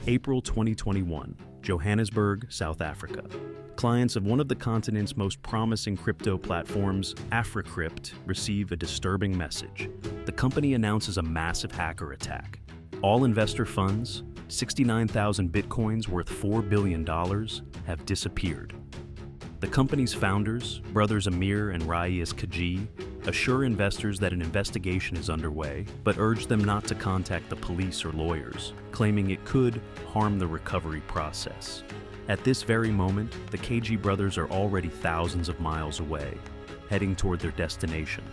April 2021, Johannesburg, South Africa. Clients of one of the continent's most promising crypto platforms, Africrypt, receive a disturbing message. The company announces a massive hacker attack. All investor funds, 69,000 bitcoins worth $4 billion, have disappeared. The company's founders, brothers Amir and Raiz Kaji, assure investors that an investigation is underway, but urge them not to contact the police or lawyers, claiming it could harm the recovery process. At this very moment, the KG brothers are already thousands of miles away, heading toward their destination.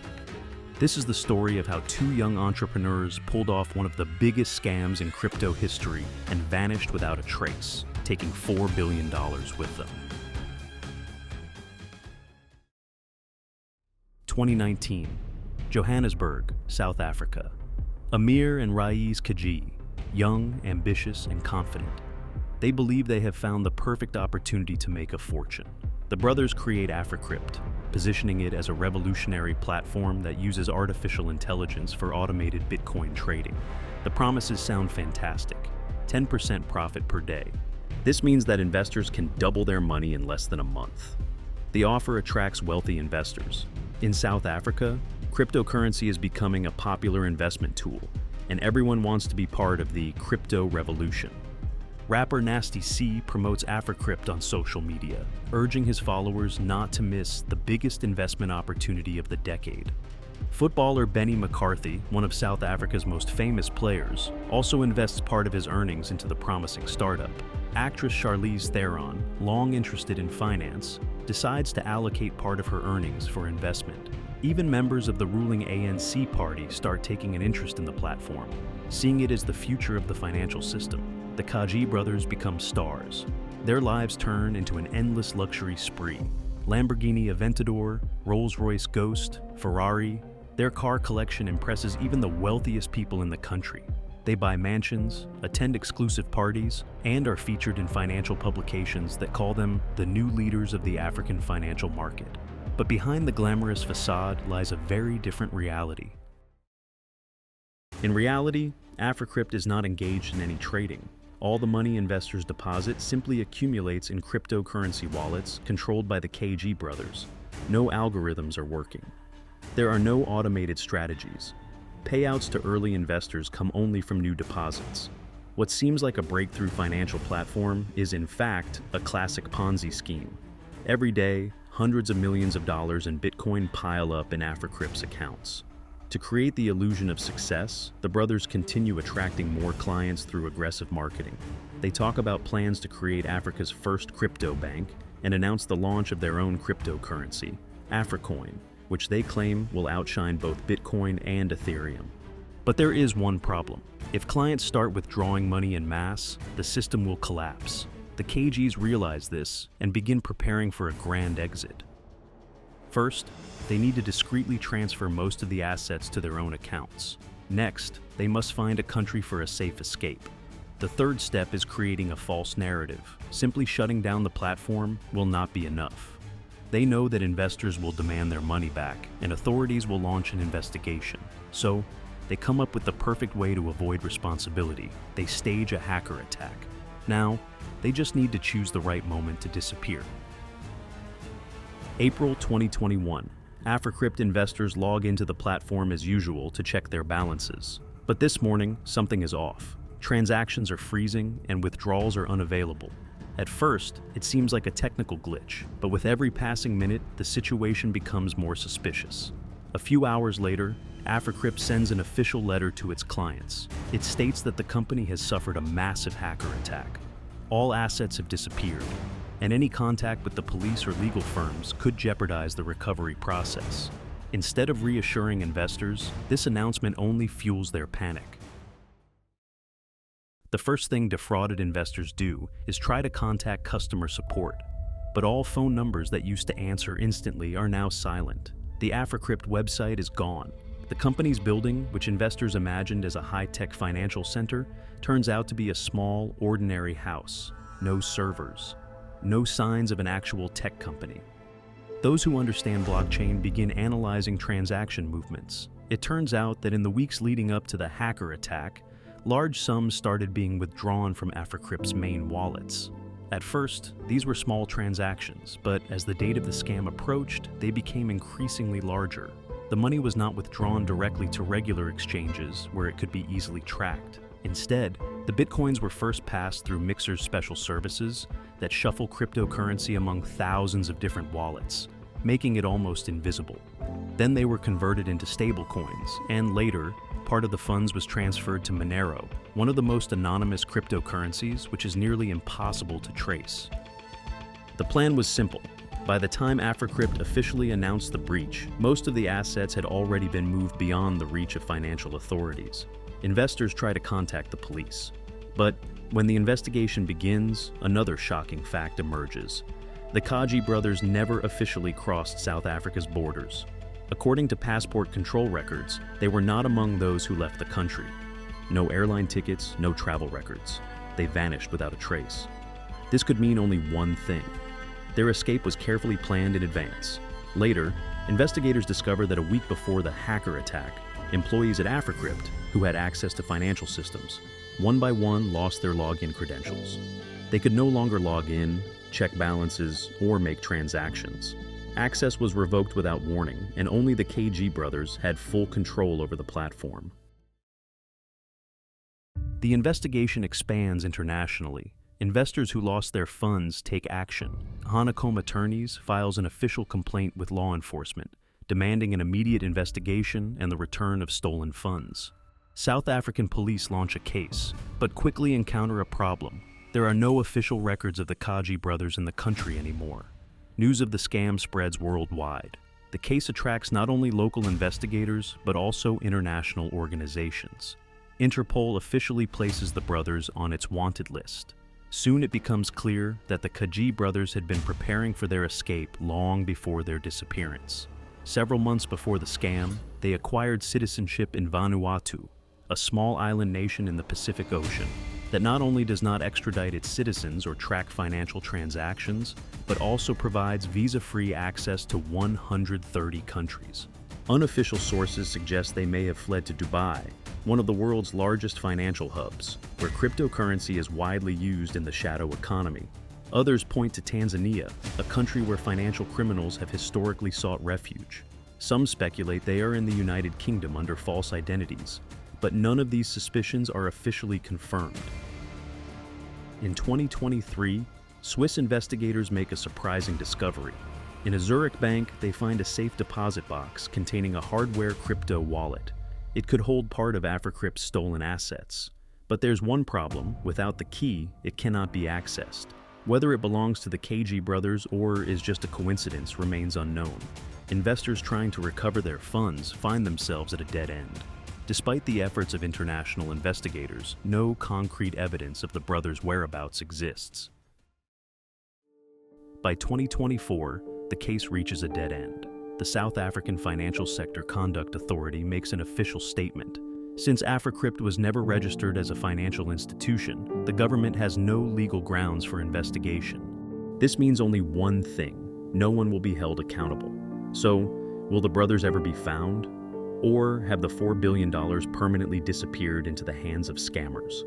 This is the story of how two young entrepreneurs pulled off one of the biggest scams in crypto history and vanished without a trace, taking $4 billion with them. 2019, Johannesburg, South Africa. Amir and Raiz Kaji, young, ambitious, and confident. They believe they have found the perfect opportunity to make a fortune. The brothers create Africrypt, positioning it as a revolutionary platform that uses artificial intelligence for automated Bitcoin trading. The promises sound fantastic: 10% profit per day. This means that investors can double their money in less than a month. The offer attracts wealthy investors. In South Africa, cryptocurrency is becoming a popular investment tool, and everyone wants to be part of the crypto revolution. Rapper Nasty C promotes Africrypt on social media, urging his followers not to miss the biggest investment opportunity of the decade. Footballer Benny McCarthy, one of South Africa's most famous players, also invests part of his earnings into the promising startup. Actress Charlize Theron, long interested in finance, decides to allocate part of her earnings for investment. Even members of the ruling ANC party start taking an interest in the platform, seeing it as the future of the financial system. The Kaji brothers become stars. Their lives turn into an endless luxury spree. Lamborghini Aventador, Rolls-Royce Ghost, Ferrari. Their car collection impresses even the wealthiest people in the country. They buy mansions, attend exclusive parties, and are featured in financial publications that call them the new leaders of the African financial market. But behind the glamorous facade lies a very different reality. In reality, Africrypt is not engaged in any trading. All the money investors deposit simply accumulates in cryptocurrency wallets controlled by the KG brothers. No algorithms are working. There are no automated strategies. Payouts to early investors come only from new deposits. What seems like a breakthrough financial platform is in fact a classic Ponzi scheme. Every day, hundreds of millions of dollars in Bitcoin pile up in Africrypt's accounts. To create the illusion of success, the brothers continue attracting more clients through aggressive marketing. They talk about plans to create Africa's first crypto bank and announce the launch of their own cryptocurrency, Africoin, which they claim will outshine both Bitcoin and Ethereum. But there is one problem. If clients start withdrawing money en masse, the system will collapse. The KGs realize this and begin preparing for a grand exit. First, they need to discreetly transfer most of the assets to their own accounts. Next, they must find a country for a safe escape. The third step is creating a false narrative. Simply shutting down the platform will not be enough. They know that investors will demand their money back, and authorities will launch an investigation. So, they come up with the perfect way to avoid responsibility. They stage a hacker attack. Now, they just need to choose the right moment to disappear. April 2021. Africrypt investors log into the platform as usual to check their balances. But this morning, something is off. Transactions are freezing and withdrawals are unavailable. At first, it seems like a technical glitch, but with every passing minute, the situation becomes more suspicious. A few hours later, Africrypt sends an official letter to its clients. It states that the company has suffered a massive hacker attack. All assets have disappeared, and any contact with the police or legal firms could jeopardize the recovery process. Instead of reassuring investors, this announcement only fuels their panic. The first thing defrauded investors do is try to contact customer support, but all phone numbers that used to answer instantly are now silent. The Africrypt website is gone. The company's building, which investors imagined as a high-tech financial center, turns out to be a small, ordinary house. No servers. No signs of an actual tech company. Those who understand blockchain begin analyzing transaction movements. It turns out that in the weeks leading up to the hacker attack, large sums started being withdrawn from Africrypt's main wallets. At first, these were small transactions, but as the date of the scam approached, they became increasingly larger. The money was not withdrawn directly to regular exchanges where it could be easily tracked. Instead, the bitcoins were first passed through Mixer's special services that shuffle cryptocurrency among thousands of different wallets, making it almost invisible. Then they were converted into stablecoins, and later, part of the funds was transferred to Monero, one of the most anonymous cryptocurrencies which is nearly impossible to trace. The plan was simple. By the time Africrypt officially announced the breach, most of the assets had already been moved beyond the reach of financial authorities. Investors try to contact the police. But when the investigation begins, another shocking fact emerges. The Kaji brothers never officially crossed South Africa's borders. According to passport control records, they were not among those who left the country. No airline tickets, no travel records. They vanished without a trace. This could mean only one thing. Their escape was carefully planned in advance. Later, investigators discovered that a week before the hacker attack, employees at Africrypt, who had access to financial systems, one by one lost their login credentials. They could no longer log in, check balances, or make transactions. Access was revoked without warning, and only the KG brothers had full control over the platform. The investigation expands internationally. Investors who lost their funds take action. Honeycomb Attorneys files an official complaint with law enforcement, demanding an immediate investigation and the return of stolen funds. South African police launch a case, but quickly encounter a problem. There are no official records of the Kaji brothers in the country anymore. News of the scam spreads worldwide. The case attracts not only local investigators, but also international organizations. Interpol officially places the brothers on its wanted list. Soon it becomes clear that the Kaji brothers had been preparing for their escape long before their disappearance. Several months before the scam, they acquired citizenship in Vanuatu, a small island nation in the Pacific Ocean that not only does not extradite its citizens or track financial transactions, but also provides visa-free access to 130 countries. Unofficial sources suggest they may have fled to Dubai, one of the world's largest financial hubs, where cryptocurrency is widely used in the shadow economy. Others point to Tanzania, a country where financial criminals have historically sought refuge. Some speculate they are in the United Kingdom under false identities, but none of these suspicions are officially confirmed. In 2023, Swiss investigators make a surprising discovery. In a Zurich bank, they find a safe deposit box containing a hardware crypto wallet. It could hold part of Africrypt's stolen assets. But there's one problem: without the key, it cannot be accessed. Whether it belongs to the KG brothers or is just a coincidence remains unknown. Investors trying to recover their funds find themselves at a dead end. Despite the efforts of international investigators, no concrete evidence of the brothers' whereabouts exists. By 2024, the case reaches a dead end. The South African Financial Sector Conduct Authority makes an official statement. Since Africrypt was never registered as a financial institution, the government has no legal grounds for investigation. This means only one thing: no one will be held accountable. So, will the brothers ever be found? Or have the $4 billion permanently disappeared into the hands of scammers?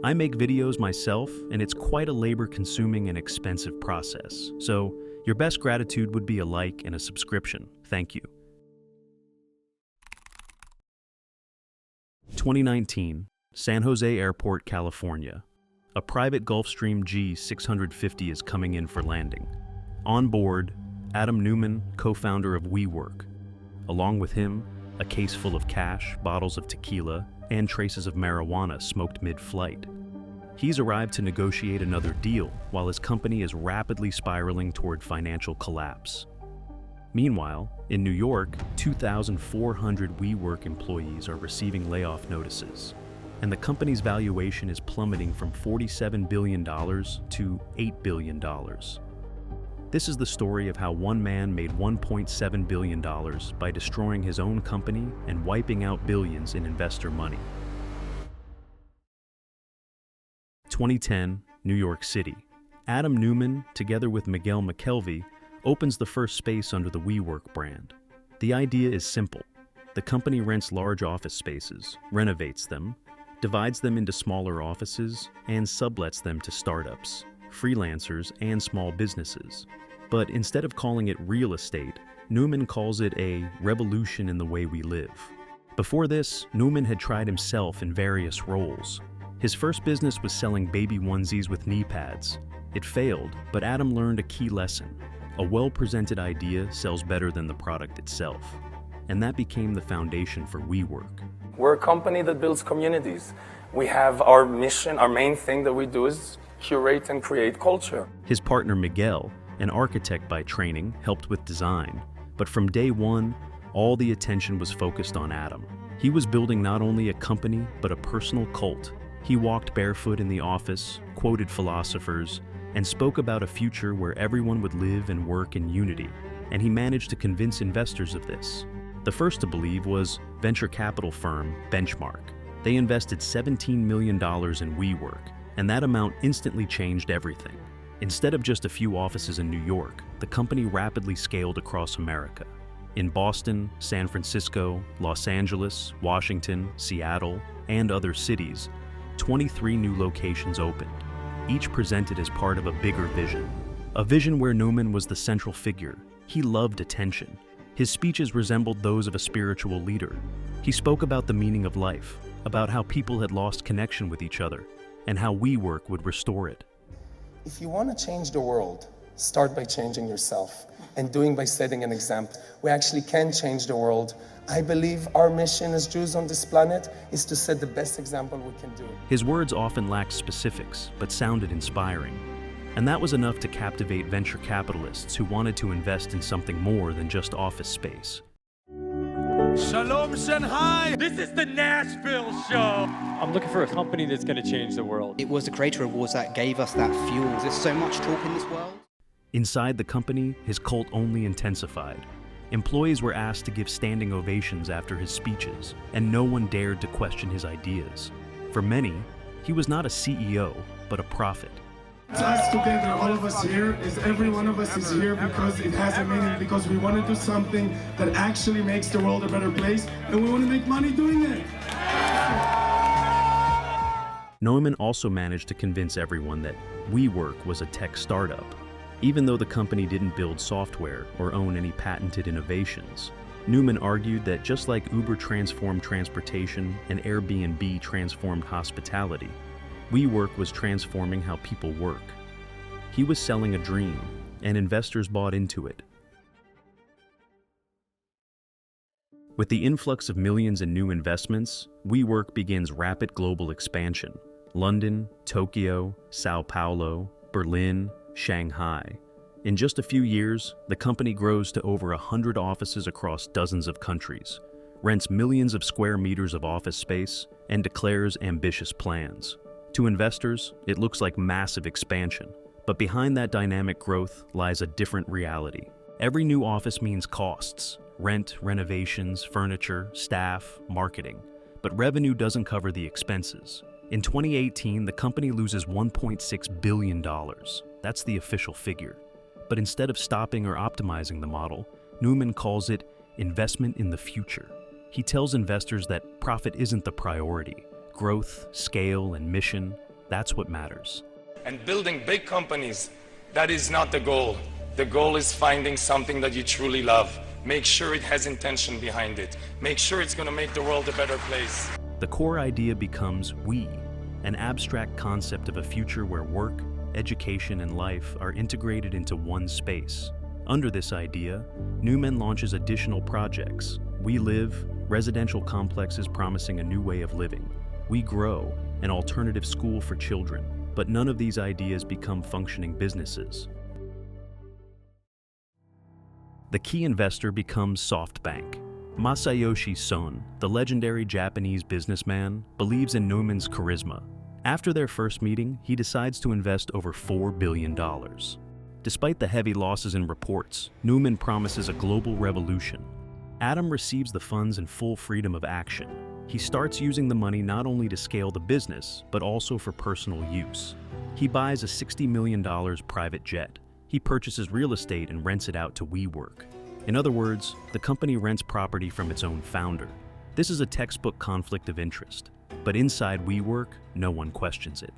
I make videos myself, and it's quite a labor-consuming and expensive process. So, your best gratitude would be a like and a subscription. Thank you. 2019, San Jose Airport, California. A private Gulfstream G650 is coming in for landing. On board, Adam Neumann, co-founder of WeWork. Along with him, a case full of cash, bottles of tequila, and traces of marijuana smoked mid-flight. He's arrived to negotiate another deal while his company is rapidly spiraling toward financial collapse. Meanwhile, in New York, 2,400 WeWork employees are receiving layoff notices, and the company's valuation is plummeting from $47 billion to $8 billion. This is the story of how one man made $1.7 billion by destroying his own company and wiping out billions in investor money. 2010, New York City. Adam Neumann, together with Miguel McKelvey, opens the first space under the WeWork brand. The idea is simple: The company rents large office spaces, renovates them, divides them into smaller offices, and sublets them to startups, freelancers, and small businesses. But instead of calling it real estate, Neumann calls it a revolution in the way we live. Before this, Neumann had tried himself in various roles. His first business was selling baby onesies with knee pads. It failed, but Adam learned a key lesson. A well-presented idea sells better than the product itself. And that became the foundation for WeWork. We're a company that builds communities. We have our mission, our main thing that we do is curate and create culture. His partner Miguel, an architect by training, helped with design. But from day one, all the attention was focused on Adam. He was building not only a company, but a personal cult. He walked barefoot in the office, quoted philosophers, and spoke about a future where everyone would live and work in unity. And he managed to convince investors of this. The first to believe was venture capital firm Benchmark. They invested $17 million in WeWork, and that amount instantly changed everything. Instead of just a few offices in New York, the company rapidly scaled across America. In Boston, San Francisco, Los Angeles, Washington, Seattle, and other cities, 23 new locations opened, each presented as part of a bigger vision. A vision where Neumann was the central figure. He loved attention. His speeches resembled those of a spiritual leader. He spoke about the meaning of life, about how people had lost connection with each other, and how WeWork would restore it. If you want to change the world, start by changing yourself, and doing by setting an example. We actually can change the world. I believe our mission as Jews on this planet is to set the best example we can do. His words often lacked specifics, but sounded inspiring. And that was enough to captivate venture capitalists who wanted to invest in something more than just office space. Shalom Shanghai! This is the Nashville show! I'm looking for a company that's going to change the world. It was the Creator Awards that gave us that fuel. There's so much talk in this world. Inside the company, his cult only intensified. Employees were asked to give standing ovations after his speeches, and no one dared to question his ideas. For many, he was not a CEO, but a prophet. Us together, all of us here, is every one of us is here because it has a meaning, because we want to do something that actually makes the world a better place, and we want to make money doing it. Neumann also managed to convince everyone that WeWork was a tech startup. Even though the company didn't build software or own any patented innovations, Neumann argued that just like Uber transformed transportation and Airbnb transformed hospitality, WeWork was transforming how people work. He was selling a dream, and investors bought into it. With the influx of millions in new investments, WeWork begins rapid global expansion. London, Tokyo, Sao Paulo, Berlin, Shanghai. In just a few years, the company grows to over 100 offices across dozens of countries, rents millions of square meters of office space, and declares ambitious plans. To investors, it looks like massive expansion, but behind that dynamic growth lies a different reality. Every new office means costs: rent, renovations, furniture, staff, marketing. But revenue doesn't cover the expenses. In 2018, the company loses $1.6 billion. That's the official figure. But instead of stopping or optimizing the model, Neumann calls it investment in the future. He tells investors that profit isn't the priority. Growth, scale, and mission, that's what matters. And building big companies, that is not the goal. The goal is finding something that you truly love. Make sure it has intention behind it. Make sure it's going to make the world a better place. The core idea becomes we, an abstract concept of a future where work, education, and life are integrated into one space. Under this idea, Neumann launches additional projects. We Live, residential complexes promising a new way of living. We Grow, an alternative school for children. But none of these ideas become functioning businesses. The key investor becomes SoftBank. Masayoshi Son, the legendary Japanese businessman, believes in Neumann's charisma. After their first meeting, he decides to invest over $4 billion. Despite the heavy losses in reports, Neumann promises a global revolution. Adam receives the funds in full freedom of action. He starts using the money not only to scale the business, but also for personal use. He buys a $60 million private jet. He purchases real estate and rents it out to WeWork. In other words, the company rents property from its own founder. This is a textbook conflict of interest. But inside WeWork, no one questions it.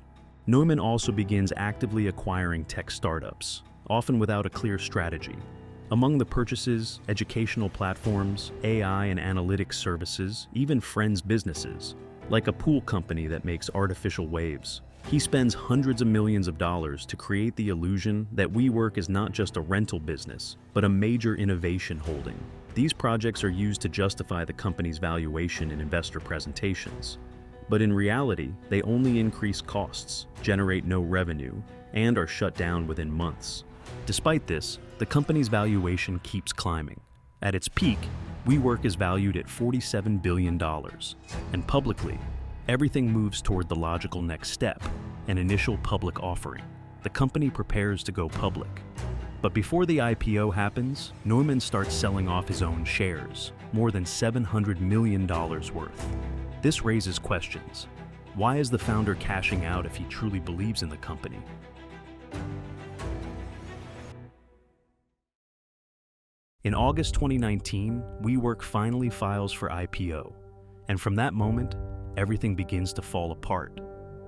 Neumann also begins actively acquiring tech startups, often without a clear strategy. Among the purchases, educational platforms, AI and analytics services, even friends' businesses, like a pool company that makes artificial waves. He spends hundreds of millions of dollars to create the illusion that WeWork is not just a rental business, but a major innovation holding. These projects are used to justify the company's valuation in investor presentations. But in reality, they only increase costs, generate no revenue, and are shut down within months. Despite this, the company's valuation keeps climbing. At its peak, WeWork is valued at $47 billion, and publicly, everything moves toward the logical next step, an initial public offering. The company prepares to go public. But before the IPO happens, Neumann starts selling off his own shares, more than $700 million worth. This raises questions. Why is the founder cashing out if he truly believes in the company? In August 2019, WeWork finally files for IPO, and from that moment, everything begins to fall apart.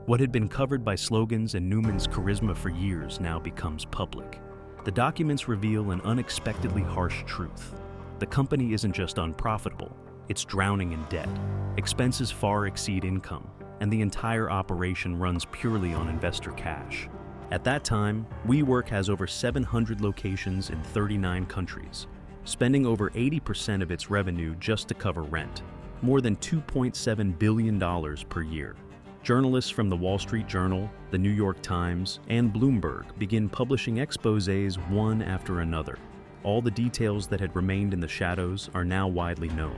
What had been covered by slogans and Neumann's charisma for years now becomes public. The documents reveal an unexpectedly harsh truth. The company isn't just unprofitable, it's drowning in debt. Expenses far exceed income, and the entire operation runs purely on investor cash. At that time, WeWork has over 700 locations in 39 countries, spending over 80% of its revenue just to cover rent, more than $2.7 billion per year. Journalists from the Wall Street Journal, the New York Times, and Bloomberg begin publishing exposés one after another. All the details that had remained in the shadows are now widely known.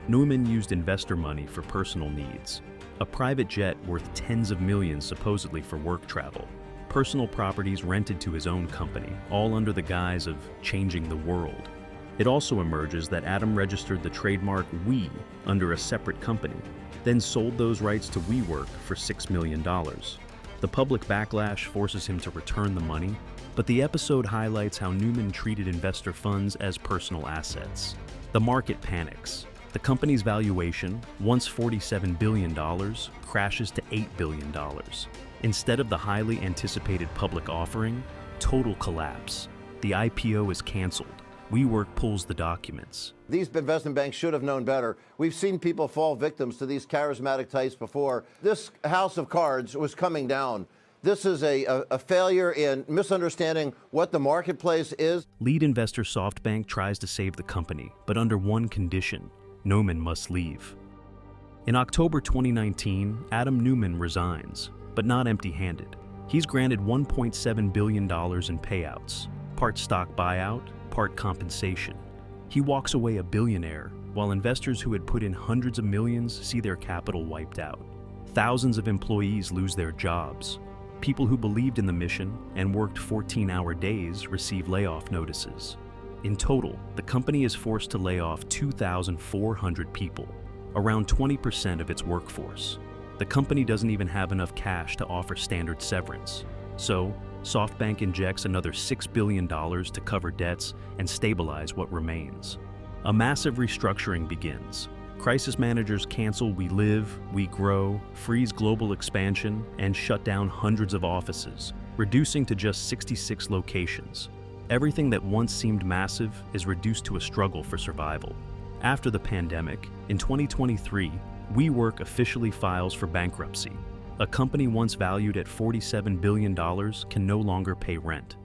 Neumann used investor money for personal needs, a private jet worth tens of millions supposedly for work travel, personal properties rented to his own company, all under the guise of changing the world. It also emerges that Adam registered the trademark We under a separate company, then sold those rights to WeWork for $6 million. The public backlash forces him to return the money, but the episode highlights how Neumann treated investor funds as personal assets. The market panics. The company's valuation, once $47 billion, crashes to $8 billion. Instead of the highly anticipated public offering, total collapse. The IPO is canceled. WeWork pulls the documents. These investment banks should have known better. We've seen people fall victims to these charismatic types before. This house of cards was coming down. This is a failure in misunderstanding what the marketplace is. Lead investor SoftBank tries to save the company, but under one condition: Neumann must leave. In October 2019, Adam Neumann resigns, but not empty-handed. He's granted $1.7 billion in payouts, part stock buyout, part compensation. He walks away a billionaire, while investors who had put in hundreds of millions see their capital wiped out. Thousands of employees lose their jobs. People who believed in the mission and worked 14-hour days receive layoff notices. In total, the company is forced to lay off 2,400 people, around 20% of its workforce. The company doesn't even have enough cash to offer standard severance. So, SoftBank injects another $6 billion to cover debts and stabilize what remains. A massive restructuring begins. Crisis managers cancel We Live, We Grow, freeze global expansion, and shut down hundreds of offices, reducing to just 66 locations. Everything that once seemed massive is reduced to a struggle for survival. After the pandemic, in 2023, WeWork officially files for bankruptcy. A company once valued at $47 billion can no longer pay rent.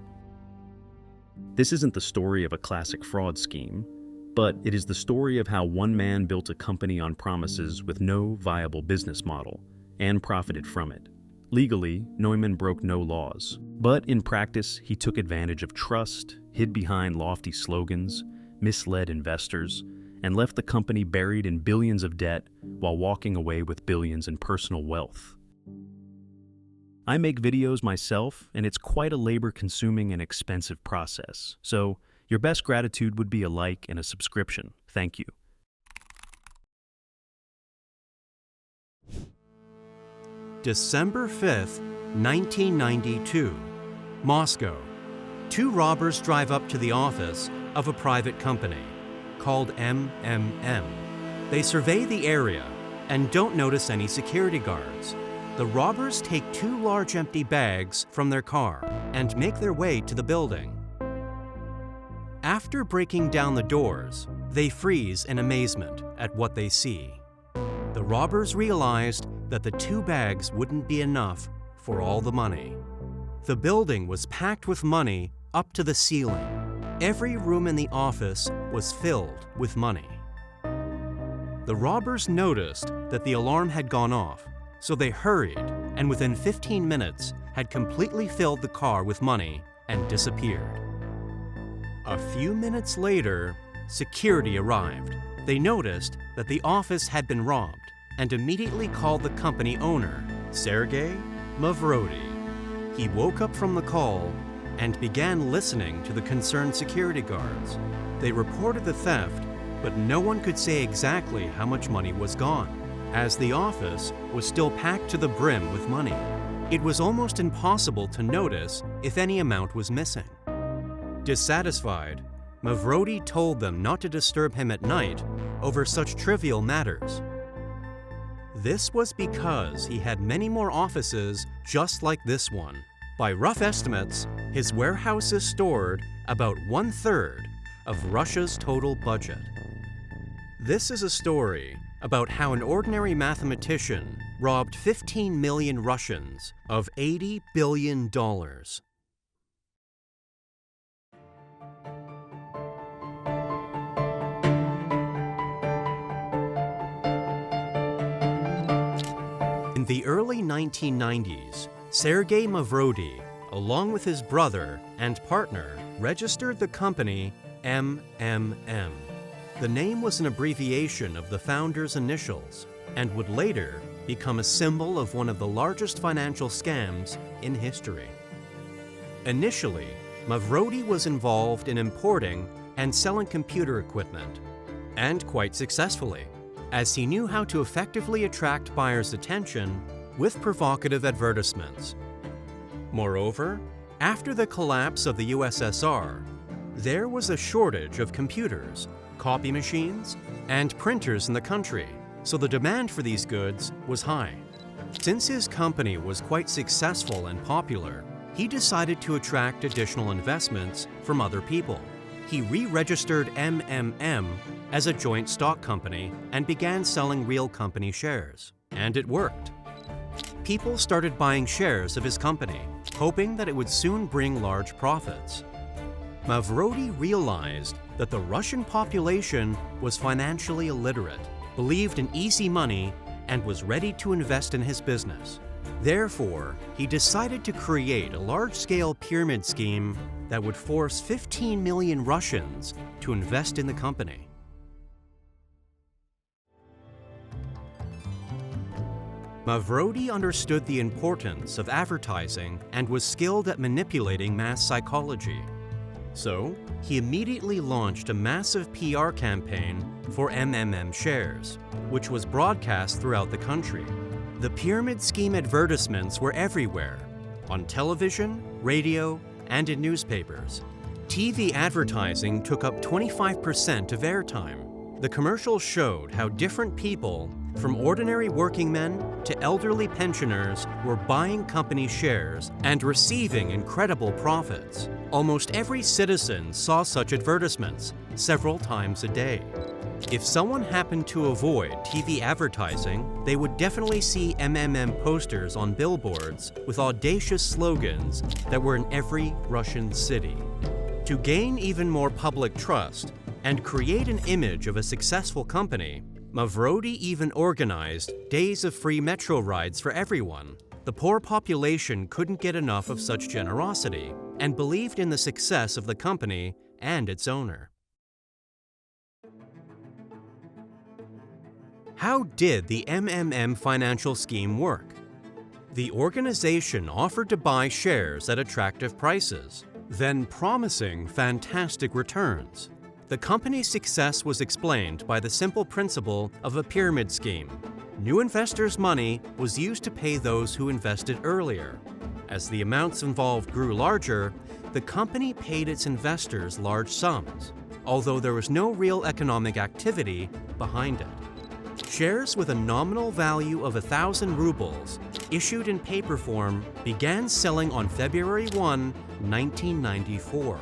This isn't the story of a classic fraud scheme, but it is the story of how one man built a company on promises with no viable business model and profited from it. Legally, Neumann broke no laws, but in practice, he took advantage of trust, hid behind lofty slogans, misled investors, and left the company buried in billions of debt while walking away with billions in personal wealth. I make videos myself, and it's quite a labor-consuming and expensive process, so your best gratitude would be a like and a subscription. Thank you. December 5th, 1992, Moscow. Two robbers drive up to the office, of a private company called MMM. They survey the area and don't notice any security guards. The robbers take 2 large empty bags from their car and make their way to the building. After breaking down the doors, they freeze in amazement at what they see. The robbers realized that the 2 bags wouldn't be enough for all the money. The building was packed with money up to the ceiling. Every room in the office was filled with money. The robbers noticed that the alarm had gone off, so they hurried and within 15 minutes had completely filled the car with money and disappeared. A few minutes later, security arrived. They noticed that the office had been robbed and immediately called the company owner, Sergey Mavrodi. He woke up from the call and began listening to the concerned security guards. They reported the theft, but no one could say exactly how much money was gone, as the office was still packed to the brim with money. It was almost impossible to notice if any amount was missing. Dissatisfied, Mavrodi told them not to disturb him at night over such trivial matters. This was because he had many more offices just like this one. By rough estimates, his warehouses stored about 1/3 of Russia's total budget. This is a story about how an ordinary mathematician robbed 15 million Russians of $80 billion. In the early 1990s, Sergey Mavrodi, along with his brother and partner, registered the company MMM. The name was an abbreviation of the founder's initials and would later become a symbol of one of the largest financial scams in history. Initially, Mavrodi was involved in importing and selling computer equipment, and quite successfully, as he knew how to effectively attract buyers' attention with provocative advertisements. Moreover, after the collapse of the USSR, there was a shortage of computers, copy machines, and printers in the country, so the demand for these goods was high. Since his company was quite successful and popular, he decided to attract additional investments from other people. He re-registered MMM as a joint stock company and began selling real company shares. And it worked. People started buying shares of his company, hoping that it would soon bring large profits. Mavrodi realized that the Russian population was financially illiterate, believed in easy money, and was ready to invest in his business. Therefore, he decided to create a large-scale pyramid scheme that would force 15 million Russians to invest in the company. Mavrodi understood the importance of advertising and was skilled at manipulating mass psychology. So, he immediately launched a massive PR campaign for MMM shares, which was broadcast throughout the country. The pyramid scheme advertisements were everywhere, on television, radio, and in newspapers. TV advertising took up 25% of airtime. The commercials showed how different people, from ordinary working men to elderly pensioners, were buying company shares and receiving incredible profits. Almost every citizen saw such advertisements several times a day. If someone happened to avoid TV advertising, they would definitely see MMM posters on billboards with audacious slogans that were in every Russian city. To gain even more public trust and create an image of a successful company, Mavrodi even organized days of free metro rides for everyone. The poor population couldn't get enough of such generosity and believed in the success of the company and its owner. How did the MMM financial scheme work? The organization offered to buy shares at attractive prices, then promising fantastic returns. The company's success was explained by the simple principle of a pyramid scheme. New investors' money was used to pay those who invested earlier. As the amounts involved grew larger, the company paid its investors large sums. although there was no real economic activity behind it. Shares with a nominal value of 1,000 rubles, issued in paper form, began selling on February 1, 1994.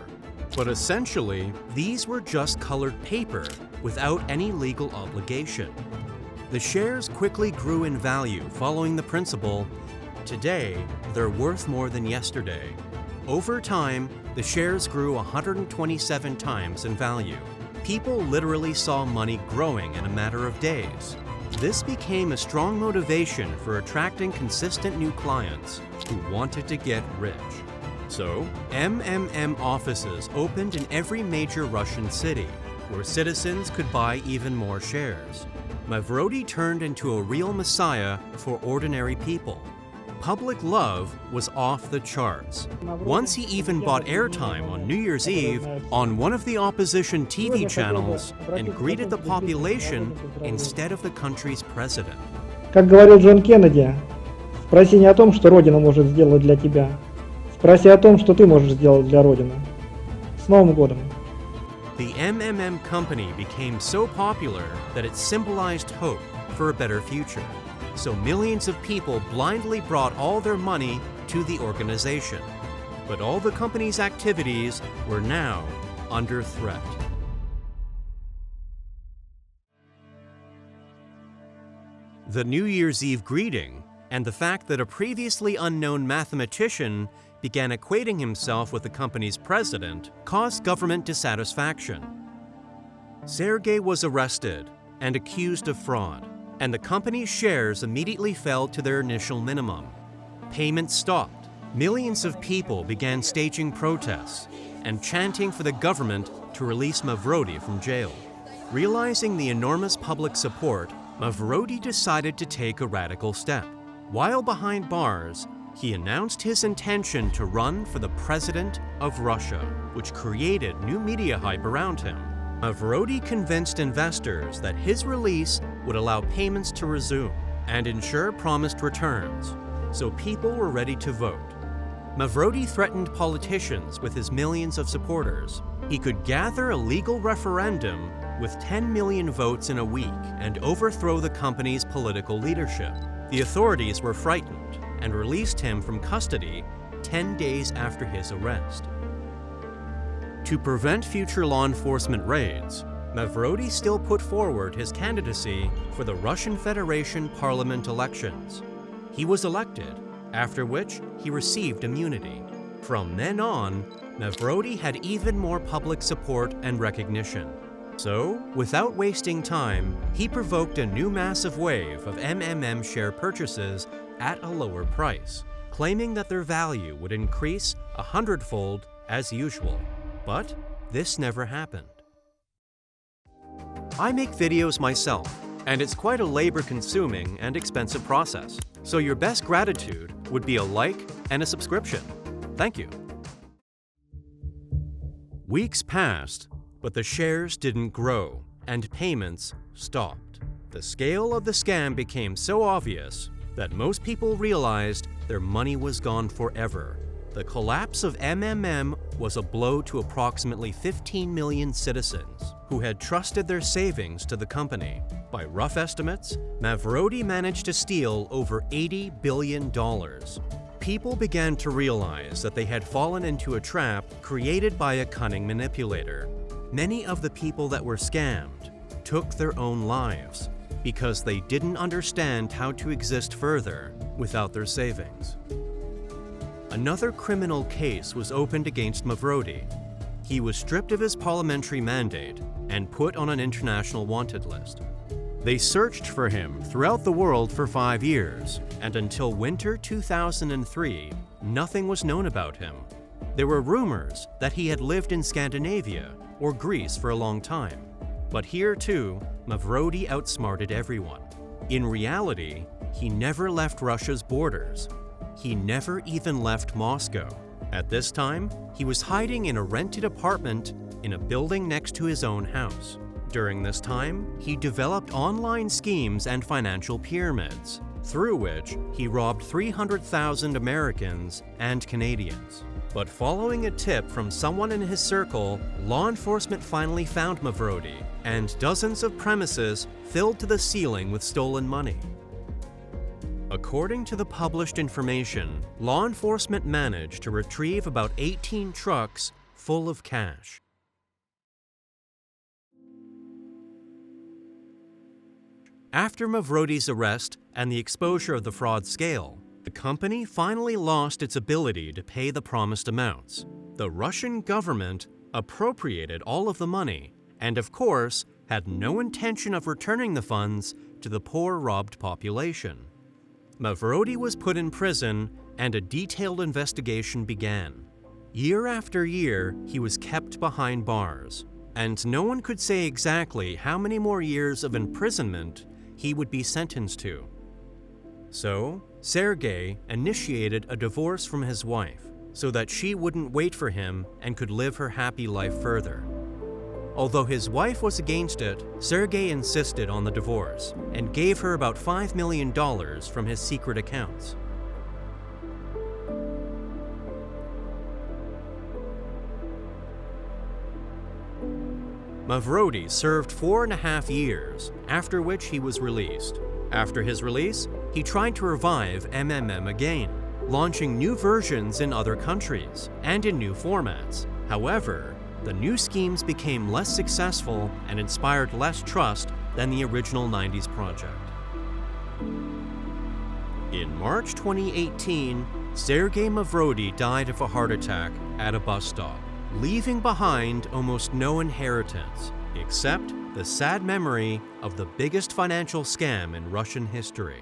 But essentially, these were just colored paper without any legal obligation. The shares quickly grew in value following the principle, today they're worth more than yesterday. Over time, the shares grew 127 times in value. People literally saw money growing in a matter of days. This became a strong motivation for attracting consistent new clients who wanted to get rich. So, MMM offices opened in every major Russian city, where citizens could buy even more shares. Mavrodi turned into a real messiah for ordinary people. Public love was off the charts. Once he even bought airtime on New Year's Eve on one of the opposition TV channels and greeted the population instead of the country's president. Как говорил Джон Кеннеди, спроси не о том, что Родина может сделать для тебя, спроси о том, что ты можешь сделать для Родины. С Новым годом! The MMM company became so popular that it symbolized hope for a better future. So millions of people blindly brought all their money to the organization. But all the company's activities were now under threat. The New Year's Eve greeting and the fact that a previously unknown mathematician began equating himself with the company's president caused government dissatisfaction. Sergey was arrested and accused of fraud, and the company's shares immediately fell to their initial minimum. Payments stopped. Millions of people began staging protests and chanting for the government to release Mavrodi from jail. Realizing the enormous public support, Mavrodi decided to take a radical step. While behind bars, he announced his intention to run for the president of Russia, which created new media hype around him. Mavrodi convinced investors that his release would allow payments to resume and ensure promised returns, so people were ready to vote. Mavrodi threatened politicians with his millions of supporters. He could gather a legal referendum with 10 million votes in a week and overthrow the company's political leadership. The authorities were frightened and released him from custody 10 days after his arrest. To prevent future law enforcement raids, Mavrodi still put forward his candidacy for the Russian Federation parliament elections. He was elected, after which he received immunity. From then on, Mavrodi had even more public support and recognition. So, without wasting time, he provoked a new massive wave of MMM share purchases at a lower price, claiming that their value would increase 100-fold as usual. But this never happened. I make videos myself, and it's quite a labor-consuming and expensive process. So your best gratitude would be a like and a subscription. Thank you. Weeks passed, but the shares didn't grow, and payments stopped. The scale of the scam became so obvious that most people realized their money was gone forever. The collapse of MMM was a blow to approximately 15 million citizens who had trusted their savings to the company. By rough estimates, Mavrodi managed to steal over $80 billion. People began to realize that they had fallen into a trap created by a cunning manipulator. Many of the people that were scammed took their own lives because they didn't understand how to exist further without their savings. Another criminal case was opened against Mavrodi. He was stripped of his parliamentary mandate and put on an international wanted list. They searched for him throughout the world for 5 years, and until winter 2003, nothing was known about him. There were rumors that he had lived in Scandinavia or Greece for a long time. But here too, Mavrodi outsmarted everyone. In reality, he never left Russia's borders. He never even left Moscow. At this time, he was hiding in a rented apartment in a building next to his own house. During this time, he developed online schemes and financial pyramids, through which he robbed 300,000 Americans and Canadians. But following a tip from someone in his circle, law enforcement finally found Mavrodi, and dozens of premises filled to the ceiling with stolen money. According to the published information, law enforcement managed to retrieve about 18 trucks full of cash. After Mavrodi's arrest and the exposure of the fraud scale, the company finally lost its ability to pay the promised amounts. The Russian government appropriated all of the money and, of course, had no intention of returning the funds to the poor robbed population. Mavrodi was put in prison and a detailed investigation began. Year after year, he was kept behind bars, and no one could say exactly how many more years of imprisonment he would be sentenced to. So, Sergei initiated a divorce from his wife so that she wouldn't wait for him and could live her happy life further. Although his wife was against it, Sergei insisted on the divorce and gave her about $5 million from his secret accounts. Mavrodi served 4.5 years, after which he was released. After his release, he tried to revive MMM again, launching new versions in other countries and in new formats. However, the new schemes became less successful and inspired less trust than the original 90s project. In March 2018, Sergei Mavrodi died of a heart attack at a bus stop, leaving behind almost no inheritance, except the sad memory of the biggest financial scam in Russian history.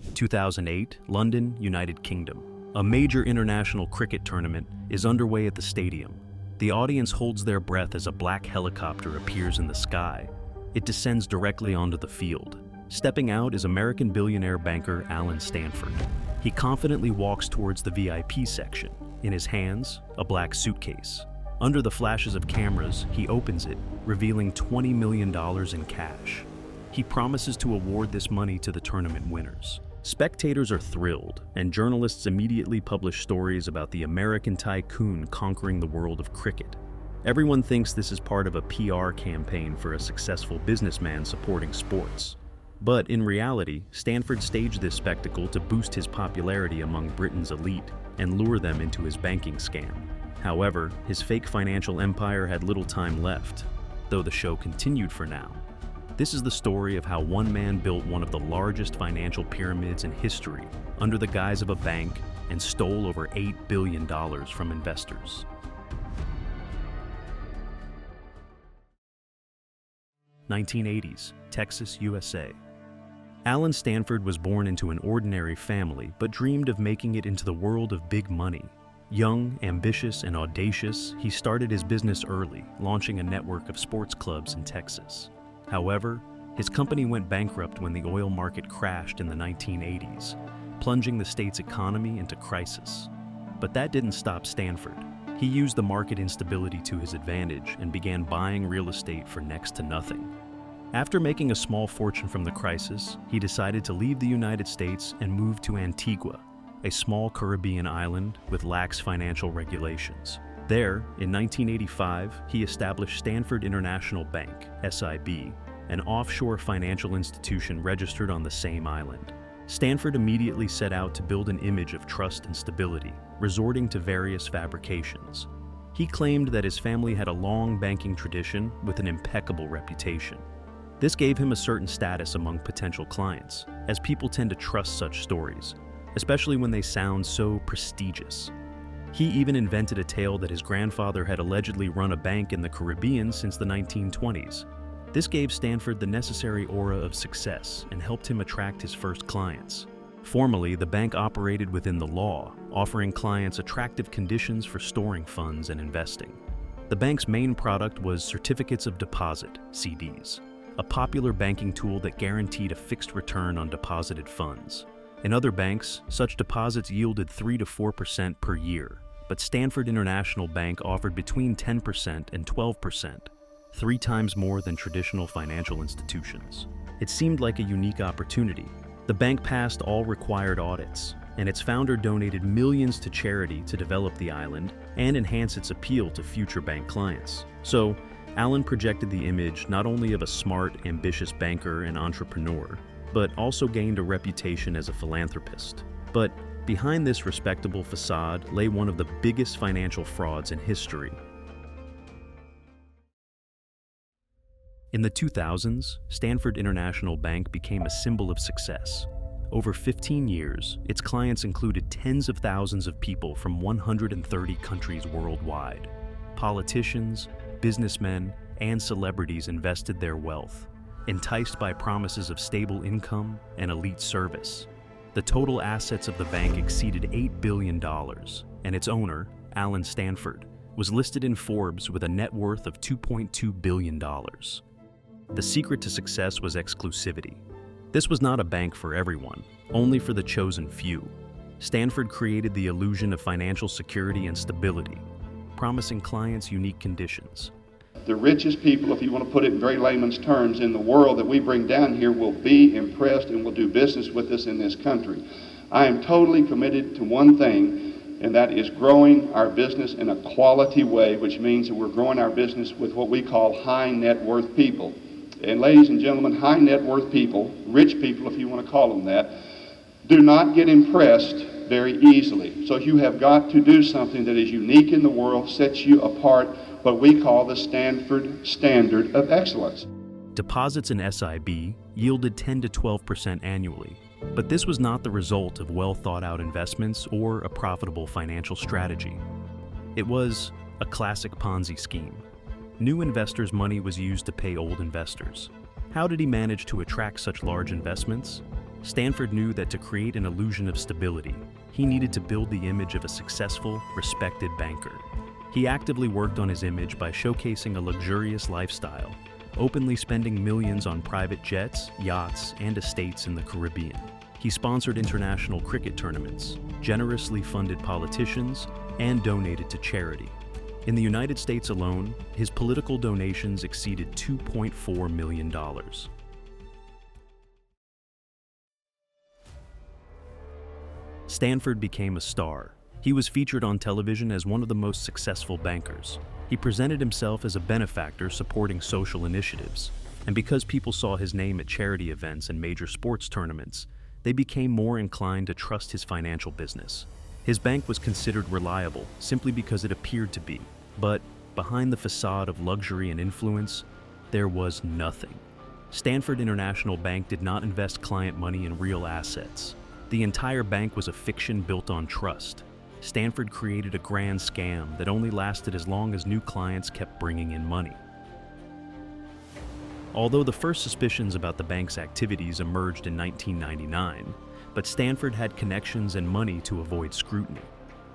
In 2008, London, United Kingdom. A major international cricket tournament is underway at the stadium. The audience holds their breath as a black helicopter appears in the sky. It descends directly onto the field. Stepping out is American billionaire banker Alan Stanford. He confidently walks towards the VIP section. In his hands, a black suitcase. Under the flashes of cameras, he opens it, revealing $20 million in cash. He promises to award this money to the tournament winners. Spectators are thrilled, and journalists immediately publish stories about the American tycoon conquering the world of cricket. Everyone thinks this is part of a PR campaign for a successful businessman supporting sports. But in reality, Stanford staged this spectacle to boost his popularity among Britain's elite and lure them into his banking scam. However, his fake financial empire had little time left, though the show continued for now. This is the story of how one man built one of the largest financial pyramids in history under the guise of a bank and stole over $8 billion from investors. (1980s), Texas, USA. Alan Stanford was born into an ordinary family, but dreamed of making it into the world of big money. Young, ambitious, and audacious, he started his business early, launching a network of sports clubs in Texas. However, his company went bankrupt when the oil market crashed in the 1980s, plunging the state's economy into crisis. But that didn't stop Stanford. He used the market instability to his advantage and began buying real estate for next to nothing. After making a small fortune from the crisis, he decided to leave the United States and move to Antigua, a small Caribbean island with lax financial regulations. There, in 1985, he established Stanford International Bank, SIB, an offshore financial institution registered on the same island. Stanford immediately set out to build an image of trust and stability, resorting to various fabrications. He claimed that his family had a long banking tradition with an impeccable reputation. This gave him a certain status among potential clients, as people tend to trust such stories, especially when they sound so prestigious. He even invented a tale that his grandfather had allegedly run a bank in the Caribbean since the 1920s. This gave Stanford the necessary aura of success and helped him attract his first clients. Formally, the bank operated within the law, offering clients attractive conditions for storing funds and investing. The bank's main product was certificates of deposit, CDs, a popular banking tool that guaranteed a fixed return on deposited funds. In other banks, such deposits yielded 3 to 4% per year, but Stanford International Bank offered between 10% and 12%, 3 times more than traditional financial institutions. It seemed like a unique opportunity, The bank passed all required audits, and its founder donated millions to charity to develop the island and enhance its appeal to future bank clients. So, Alan projected the image not only of a smart, ambitious banker and entrepreneur, but also gained a reputation as a philanthropist. But behind this respectable facade lay one of the biggest financial frauds in history. In the 2000s, Stanford International Bank became a symbol of success. Over 15 years, its clients included tens of thousands of people from 130 countries worldwide. Politicians, businessmen, and celebrities invested their wealth, enticed by promises of stable income and elite service. The total assets of the bank exceeded $8 billion, and its owner, Alan Stanford, was listed in Forbes with a net worth of $2.2 billion. The secret to success was exclusivity. This was not a bank for everyone, only for the chosen few. Stanford created the illusion of financial security and stability, promising clients unique conditions. The richest people, if you want to put it in very layman's terms, in the world that we bring down here will be impressed and will do business with us in this country. I am totally committed to one thing, and that is growing our business in a quality way, which means that we're growing our business with what we call high net worth people. And ladies and gentlemen, high net worth people, rich people if you want to call them that, do not get impressed very easily. So you have got to do something that is unique in the world, sets you apart, what we call the Stanford Standard of Excellence. Deposits in SIB yielded 10 to 12% annually, but this was not the result of well-thought-out investments or a profitable financial strategy. It was a classic Ponzi scheme. New investors' money was used to pay old investors. How did he manage to attract such large investments? Stanford knew that to create an illusion of stability, he needed to build the image of a successful, respected banker. He actively worked on his image by showcasing a luxurious lifestyle, openly spending millions on private jets, yachts, and estates in the Caribbean. He sponsored international cricket tournaments, generously funded politicians, and donated to charity. In the United States alone, his political donations exceeded $2.4 million. Stanford became a star. He was featured on television as one of the most successful bankers. He presented himself as a benefactor supporting social initiatives. And because people saw his name at charity events and major sports tournaments, they became more inclined to trust his financial business. His bank was considered reliable simply because it appeared to be. But behind the facade of luxury and influence, there was nothing. Stanford International Bank did not invest client money in real assets. The entire bank was a fiction built on trust. Stanford created a grand scam that only lasted as long as new clients kept bringing in money. Although the first suspicions about the bank's activities emerged in 1999, but Stanford had connections and money to avoid scrutiny.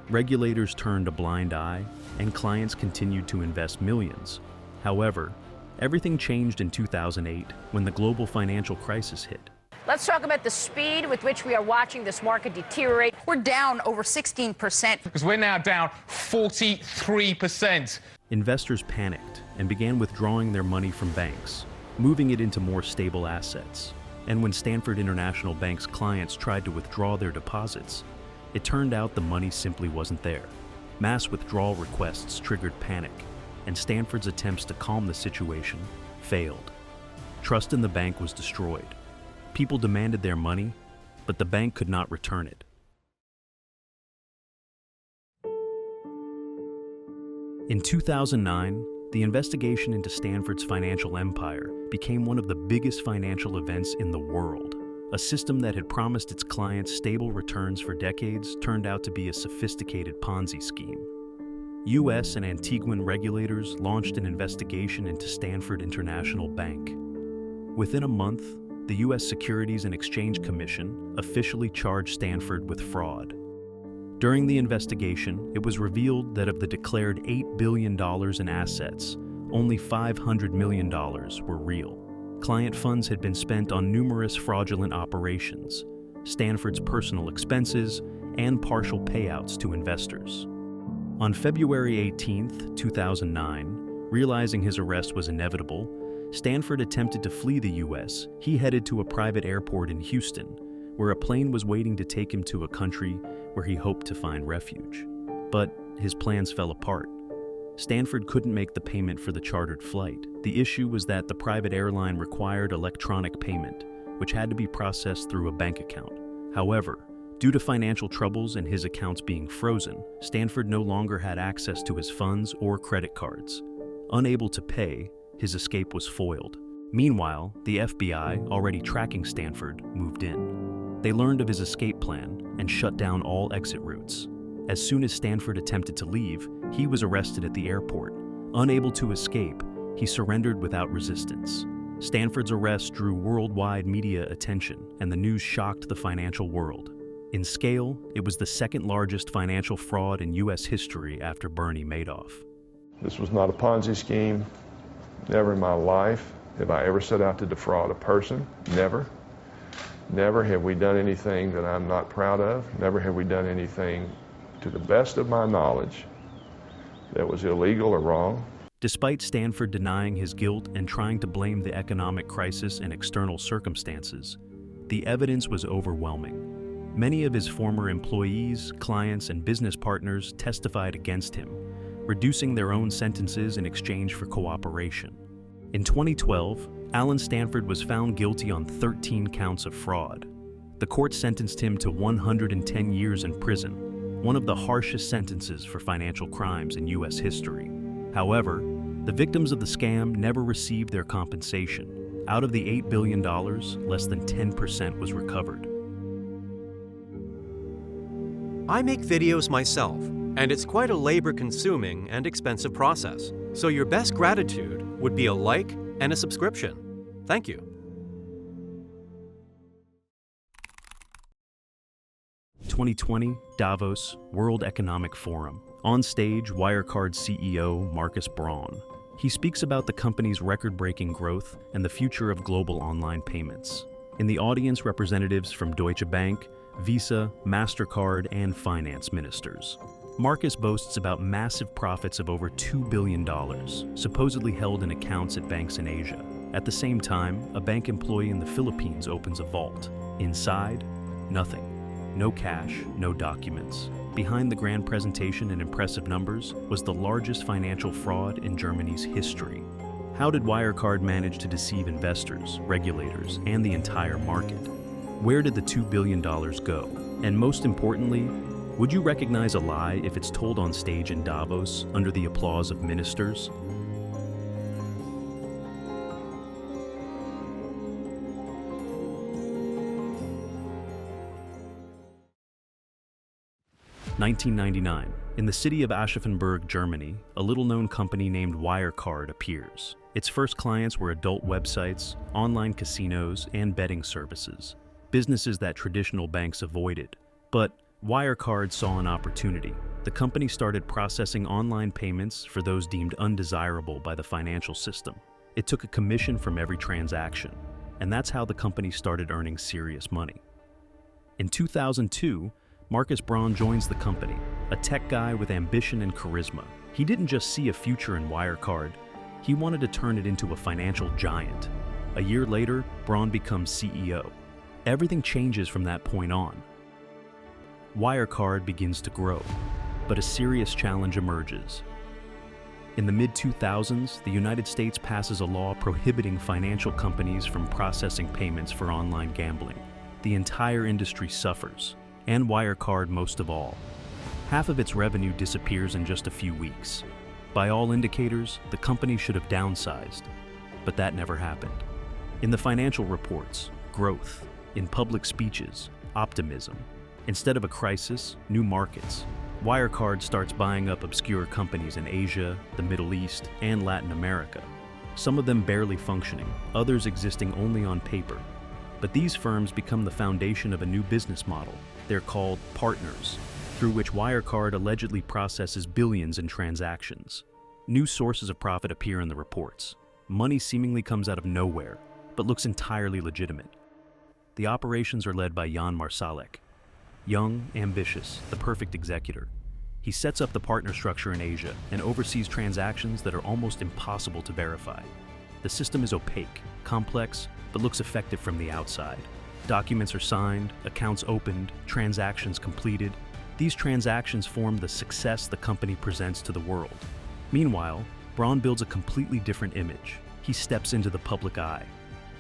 Regulators turned a blind eye, and clients continued to invest millions. However, everything changed in 2008 when the global financial crisis hit. Let's talk about the speed with which we are watching this market deteriorate. We're down over 16%. Because we're now down 43%. Investors panicked and began withdrawing their money from banks, moving it into more stable assets. And when Stanford International Bank's clients tried to withdraw their deposits, it turned out the money simply wasn't there. Mass withdrawal requests triggered panic, and Stanford's attempts to calm the situation failed. Trust in the bank was destroyed. People demanded their money, but the bank could not return it. In 2009, the investigation into Stanford's financial empire became one of the biggest financial events in the world. A system that had promised its clients stable returns for decades turned out to be a sophisticated Ponzi scheme. U.S. and Antiguan regulators launched an investigation into Stanford International Bank. Within a month, the U.S. Securities and Exchange Commission officially charged Stanford with fraud. During the investigation, it was revealed that of the declared $8 billion in assets, only $500 million were real. Client funds had been spent on numerous fraudulent operations, Stanford's personal expenses, and partial payouts to investors. On February 18, 2009, realizing his arrest was inevitable, Stanford attempted to flee the U.S. He headed to a private airport in Houston, where a plane was waiting to take him to a country where he hoped to find refuge. But his plans fell apart. Stanford couldn't make the payment for the chartered flight. The issue was that the private airline required electronic payment, which had to be processed through a bank account. However, due to financial troubles and his accounts being frozen, Stanford no longer had access to his funds or credit cards. Unable to pay, his escape was foiled. Meanwhile, the FBI, already tracking Stanford, moved in. They learned of his escape plan and shut down all exit routes. As soon as Stanford attempted to leave, he was arrested at the airport. Unable to escape, he surrendered without resistance. Stanford's arrest drew worldwide media attention, and the news shocked the financial world. In scale, it was the second largest financial fraud in U.S. history after Bernie Madoff. This was not a Ponzi scheme. Never in my life have I ever set out to defraud a person. Never. Never have we done anything that I'm not proud of. Never have we done anything, to the best of my knowledge, that was illegal or wrong. Despite Stanford denying his guilt and trying to blame the economic crisis and external circumstances, the evidence was overwhelming. Many of his former employees, clients, and business partners testified against him, reducing their own sentences in exchange for cooperation. In 2012, Alan Stanford was found guilty on 13 counts of fraud. The court sentenced him to 110 years in prison, one of the harshest sentences for financial crimes in U.S. history. However, the victims of the scam never received their compensation. Out of the $8 billion, less than 10% was recovered. I make videos myself, and it's quite a labor-consuming and expensive process. So your best gratitude would be a like and a subscription. Thank you. (2020) Davos, World Economic Forum. On stage, Wirecard CEO Marcus Braun. He speaks about the company's record-breaking growth and the future of global online payments. In the audience, representatives from Deutsche Bank, Visa, MasterCard, and finance ministers. Marcus boasts about massive profits of over $2 billion, supposedly held in accounts at banks in Asia. At the same time, a bank employee in the Philippines opens a vault. Inside, nothing. No cash, no documents. Behind the grand presentation and impressive numbers was the largest financial fraud in Germany's history. How did Wirecard manage to deceive investors, regulators, and the entire market? Where did the $2 billion go? And most importantly, would you recognize a lie if it's told on stage in Davos under the applause of ministers? (1999) In the city of Aschaffenburg, Germany, a little-known company named Wirecard appears. Its first clients were adult websites, online casinos, and betting services, businesses that traditional banks avoided. But Wirecard saw an opportunity. The company started processing online payments for those deemed undesirable by the financial system. It took a commission from every transaction, and that's how the company started earning serious money. In 2002, Marcus Braun joins the company, a tech guy with ambition and charisma. He didn't just see a future in Wirecard, he wanted to turn it into a financial giant. A year later, Braun becomes CEO. Everything changes from that point on. Wirecard begins to grow, but a serious challenge emerges. In the mid-2000s, the United States passes a law prohibiting financial companies from processing payments for online gambling. The entire industry suffers, and Wirecard most of all. Half of its revenue disappears in just a few weeks. By all indicators, the company should have downsized, but that never happened. In the financial reports, growth. In public speeches, optimism. Instead of a crisis, new markets. Wirecard starts buying up obscure companies in Asia, the Middle East, and Latin America. Some of them barely functioning, others existing only on paper. But these firms become the foundation of a new business model. They're called partners, through which Wirecard allegedly processes billions in transactions. New sources of profit appear in the reports. Money seemingly comes out of nowhere, but looks entirely legitimate. The operations are led by Jan Marsalek. Young, ambitious, the perfect executor. He sets up the partner structure in Asia and oversees transactions that are almost impossible to verify. The system is opaque, complex, but looks effective from the outside. Documents are signed, accounts opened, transactions completed. These transactions form the success the company presents to the world. Meanwhile, Braun builds a completely different image. He steps into the public eye,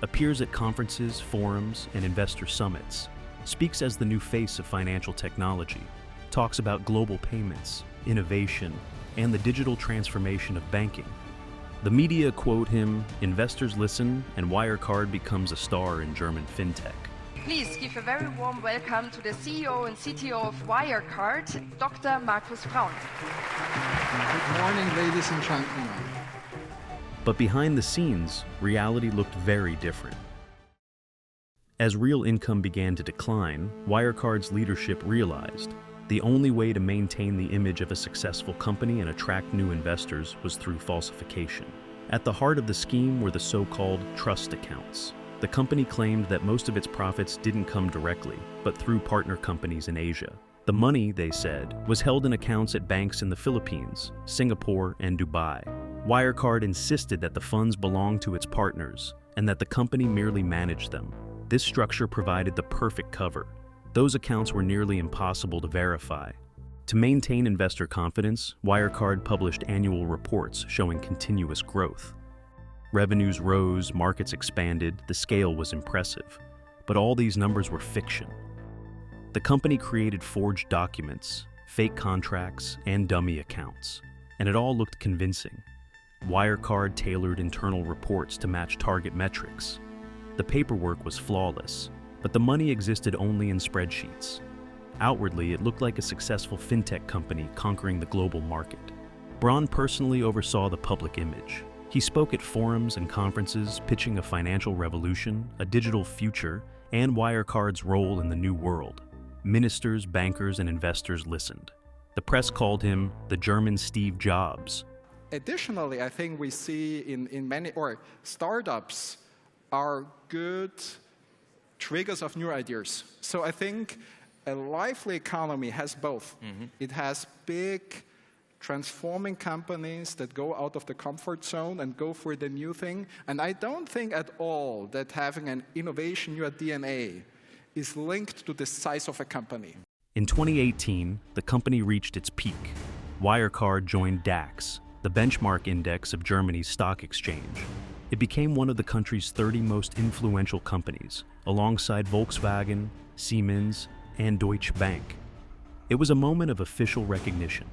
appears at conferences, forums, and investor summits, speaks as the new face of financial technology, talks about global payments, innovation, and the digital transformation of banking. The media quote him, investors listen, and Wirecard becomes a star in German fintech. Please give a very warm welcome to the CEO and CTO of Wirecard, Dr. Markus Braun. Good morning, ladies and gentlemen. But behind the scenes, reality looked very different. As real income began to decline, Wirecard's leadership realized the only way to maintain the image of a successful company and attract new investors was through falsification. At the heart of the scheme were the so-called trust accounts. The company claimed that most of its profits didn't come directly, but through partner companies in Asia. The money, they said, was held in accounts at banks in the Philippines, Singapore, and Dubai. Wirecard insisted that the funds belonged to its partners and that the company merely managed them. This structure provided the perfect cover. Those accounts were nearly impossible to verify. To maintain investor confidence, Wirecard published annual reports showing continuous growth. Revenues rose, markets expanded, the scale was impressive. But all these numbers were fiction. The company created forged documents, fake contracts, and dummy accounts, and it all looked convincing. Wirecard tailored internal reports to match target metrics. The paperwork was flawless, but the money existed only in spreadsheets. Outwardly, it looked like a successful fintech company conquering the global market. Braun personally oversaw the public image. He spoke at forums and conferences, pitching a financial revolution, a digital future, and Wirecard's role in the new world. Ministers, bankers, and investors listened. The press called him the German Steve Jobs. Additionally, I think we see in many, startups are good triggers of new ideas. So I think a lively economy has both. It has big transforming companies that go out of the comfort zone and go for the new thing. And I don't think at all that having an innovation in your DNA is linked to the size of a company. In 2018, the company reached its peak. Wirecard joined DAX, the benchmark index of Germany's stock exchange. It became one of the country's 30 most influential companies, alongside Volkswagen, Siemens, and Deutsche Bank. It was a moment of official recognition.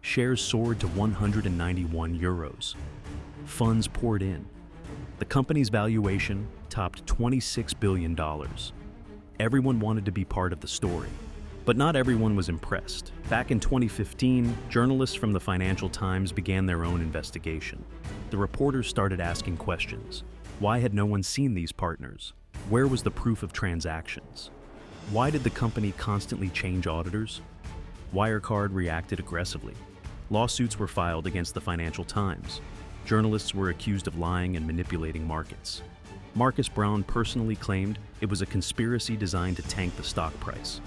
Shares soared to 191 euros. Funds poured in. The company's valuation topped $26 billion. Everyone wanted to be part of the story. But not everyone was impressed. Back in 2015, journalists from the Financial Times began their own investigation. The reporters started asking questions. Why had no one seen these partners? Where was the proof of transactions? Why did the company constantly change auditors? Wirecard reacted aggressively. Lawsuits were filed against the Financial Times. Journalists were accused of lying and manipulating markets. Markus Braun personally claimed it was a conspiracy designed to tank the stock price.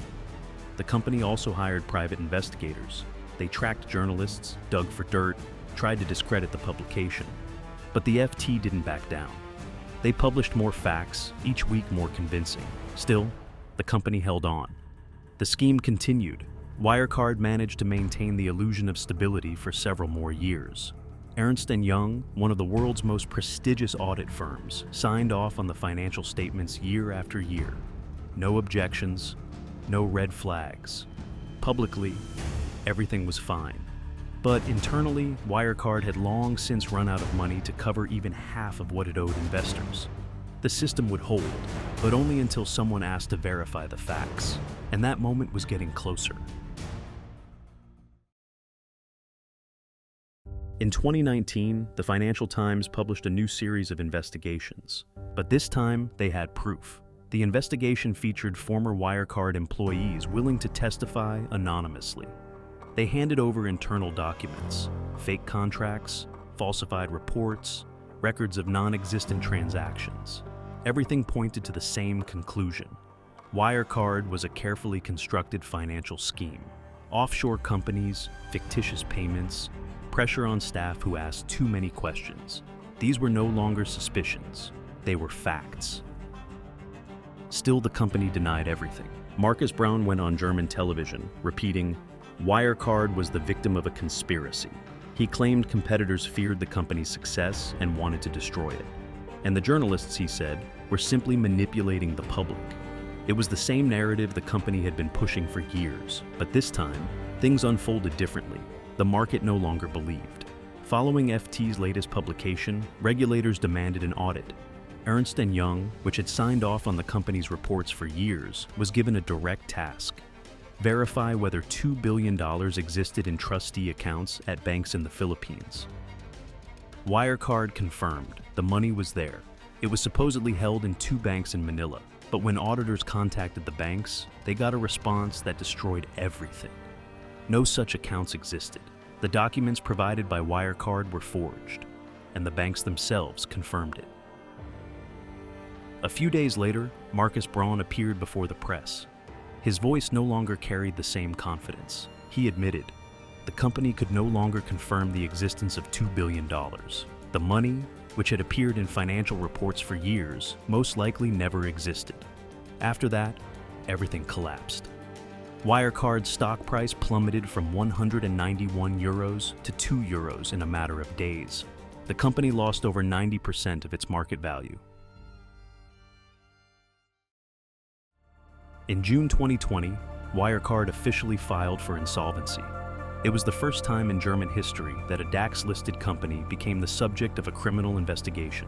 The company also hired private investigators. They tracked journalists, dug for dirt, tried to discredit the publication. But the FT didn't back down. They published more facts, each week more convincing. Still, the company held on. The scheme continued. Wirecard managed to maintain the illusion of stability for several more years. Ernst & Young, one of the world's most prestigious audit firms, signed off on the financial statements year after year. No objections, no red flags. Publicly, everything was fine. But internally, Wirecard had long since run out of money to cover even half of what it owed investors. The system would hold, but only until someone asked to verify the facts. And that moment was getting closer. In 2019, the Financial Times published a new series of investigations. But this time, they had proof. The investigation featured former Wirecard employees willing to testify anonymously. They handed over internal documents, fake contracts, falsified reports, records of non-existent transactions. Everything pointed to the same conclusion. Wirecard was a carefully constructed financial scheme. Offshore companies, fictitious payments, pressure on staff who asked too many questions. These were no longer suspicions. They were facts. Still, the company denied everything. Marcus Braun went on German television, repeating, "Wirecard was the victim of a conspiracy." He claimed competitors feared the company's success and wanted to destroy it. And the journalists, he said, were simply manipulating the public. It was the same narrative the company had been pushing for years, but this time, things unfolded differently. The market no longer believed. Following FT's latest publication, regulators demanded an audit. Ernst & Young, which had signed off on the company's reports for years, was given a direct task: verify whether $2 billion existed in trustee accounts at banks in the Philippines. Wirecard confirmed the money was there. It was supposedly held in 2 banks in Manila, but when auditors contacted the banks, they got a response that destroyed everything. No such accounts existed. The documents provided by Wirecard were forged, and the banks themselves confirmed it. A few days later, Marcus Braun appeared before the press. His voice no longer carried the same confidence. He admitted the company could no longer confirm the existence of $2 billion. The money, which had appeared in financial reports for years, most likely never existed. After that, everything collapsed. Wirecard's stock price plummeted from 191 euros to 2 euros in a matter of days. The company lost over 90% of its market value. In June 2020, Wirecard officially filed for insolvency. It was the first time in German history that a DAX-listed company became the subject of a criminal investigation.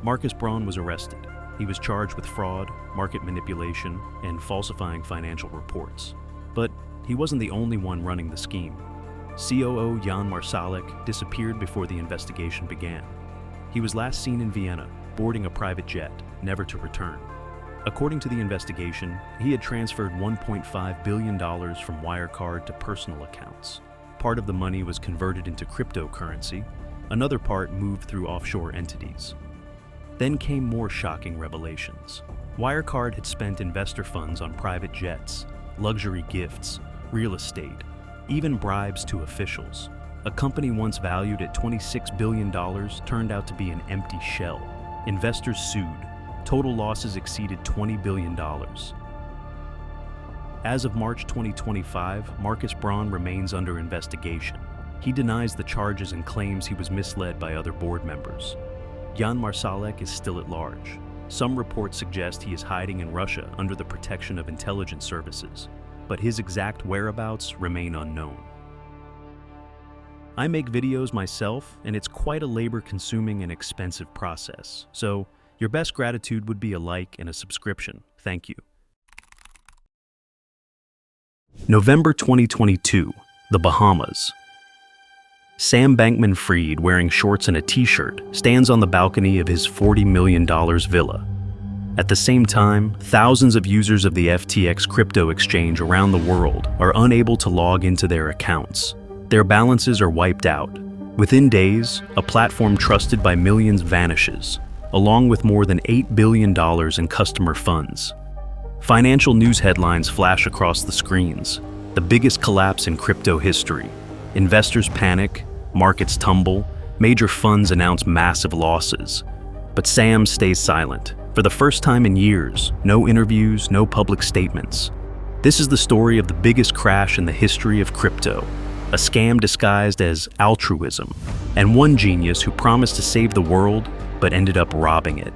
Marcus Braun was arrested. He was charged with fraud, market manipulation, and falsifying financial reports. But he wasn't the only one running the scheme. COO Jan Marsalek disappeared before the investigation began. He was last seen in Vienna, boarding a private jet, never to return. According to the investigation, he had transferred $1.5 billion from Wirecard to personal accounts. Part of the money was converted into cryptocurrency, another part moved through offshore entities. Then came more shocking revelations. Wirecard had spent investor funds on private jets, luxury gifts, real estate, even bribes to officials. A company once valued at $26 billion turned out to be an empty shell. Investors sued. Total losses exceeded $20 billion. As of March 2025, Marcus Braun remains under investigation. He denies the charges and claims he was misled by other board members. Jan Marsalek is still at large. Some reports suggest he is hiding in Russia under the protection of intelligence services, but his exact whereabouts remain unknown. I make videos myself, and it's quite a labor-consuming and expensive process, so your best gratitude would be a like and a subscription. Thank you. November 2022, the Bahamas. Sam Bankman-Fried, wearing shorts and a t-shirt, stands on the balcony of his $40 million villa. At the same time, thousands of users of the FTX crypto exchange around the world are unable to log into their accounts. Their balances are wiped out. Within days, a platform trusted by millions vanishes, along with more than $8 billion in customer funds. Financial news headlines flash across the screens. The biggest collapse in crypto history. Investors panic, markets tumble, major funds announce massive losses. But Sam stays silent. For the first time in years, no interviews, no public statements. This is the story of the biggest crash in the history of crypto. A scam disguised as altruism, and one genius who promised to save the world but ended up robbing it.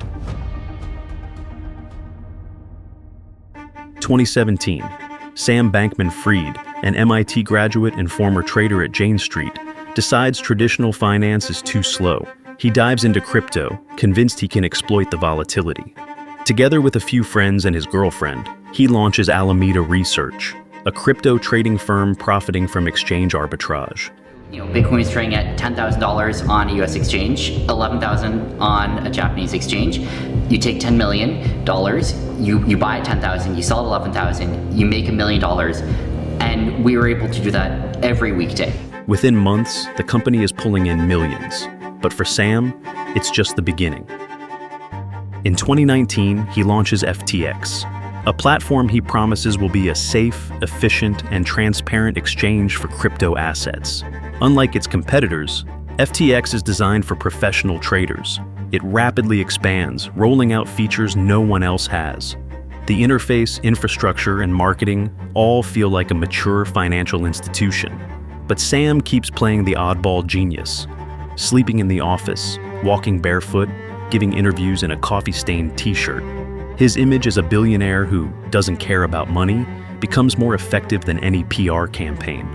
2017, Sam Bankman-Fried, an MIT graduate and former trader at Jane Street, decides traditional finance is too slow. He dives into crypto, convinced he can exploit the volatility. Together with a few friends and his girlfriend, he launches Alameda Research, a crypto trading firm profiting from exchange arbitrage. Bitcoin is trading at $10,000 on a US exchange, $11,000 on a Japanese exchange. You take $10 million, you buy at $10,000, you sell at $11,000, you make $1 million, and we were able to do that every weekday. Within months, the company is pulling in millions. But for Sam, it's just the beginning. In 2019, he launches FTX, a platform he promises will be a safe, efficient, and transparent exchange for crypto assets. Unlike its competitors, FTX is designed for professional traders. It rapidly expands, rolling out features no one else has. The interface, infrastructure, and marketing all feel like a mature financial institution. But Sam keeps playing the oddball genius, sleeping in the office, walking barefoot, giving interviews in a coffee-stained t-shirt. His image as a billionaire who doesn't care about money becomes more effective than any PR campaign.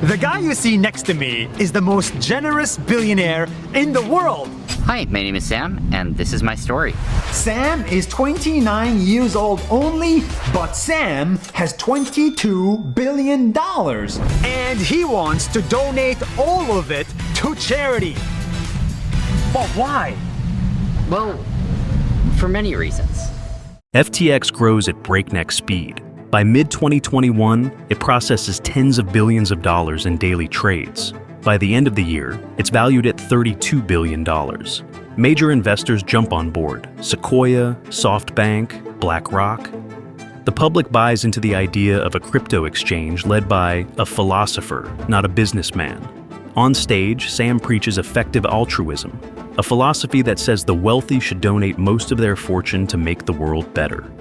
The guy you see next to me is the most generous billionaire in the world. Hi, my name is Sam, and this is my story. Sam is 29 years old only, but Sam has $22 billion. And he wants to donate all of it to charity. But why? Well, for many reasons. FTX grows at breakneck speed. By mid-2021, it processes tens of billions of dollars in daily trades. By the end of the year, it's valued at $32 billion. Major investors jump on board: Sequoia, SoftBank, BlackRock. The public buys into the idea of a crypto exchange led by a philosopher, not a businessman. On stage, Sam preaches effective altruism, a philosophy that says the wealthy should donate most of their fortune to make the world better.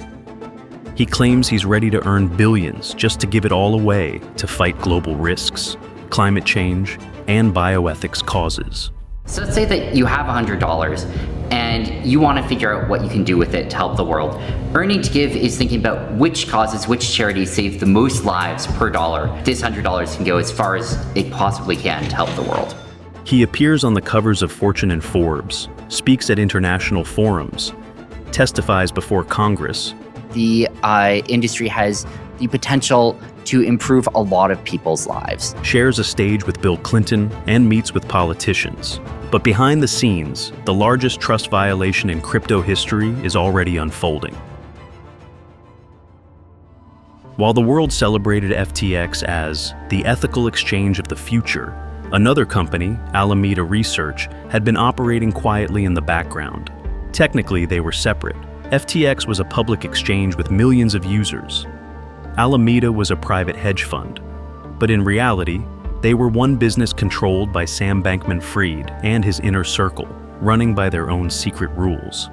He claims he's ready to earn billions just to give it all away to fight global risks, climate change, and bioethics causes. So let's say that you have $100 and you want to figure out what you can do with it to help the world. Earning to Give is thinking about which causes, which charities save the most lives per dollar. This $100 can go as far as it possibly can to help the world. He appears on the covers of Fortune and Forbes, speaks at international forums, testifies before Congress. The industry has the potential to improve a lot of people's lives. Shares a stage with Bill Clinton and meets with politicians. But behind the scenes, the largest trust violation in crypto history is already unfolding. While the world celebrated FTX as the ethical exchange of the future, another company, Alameda Research, had been operating quietly in the background. Technically, they were separate. FTX was a public exchange with millions of users. Alameda was a private hedge fund. But in reality, they were one business controlled by Sam Bankman-Fried and his inner circle, running by their own secret rules.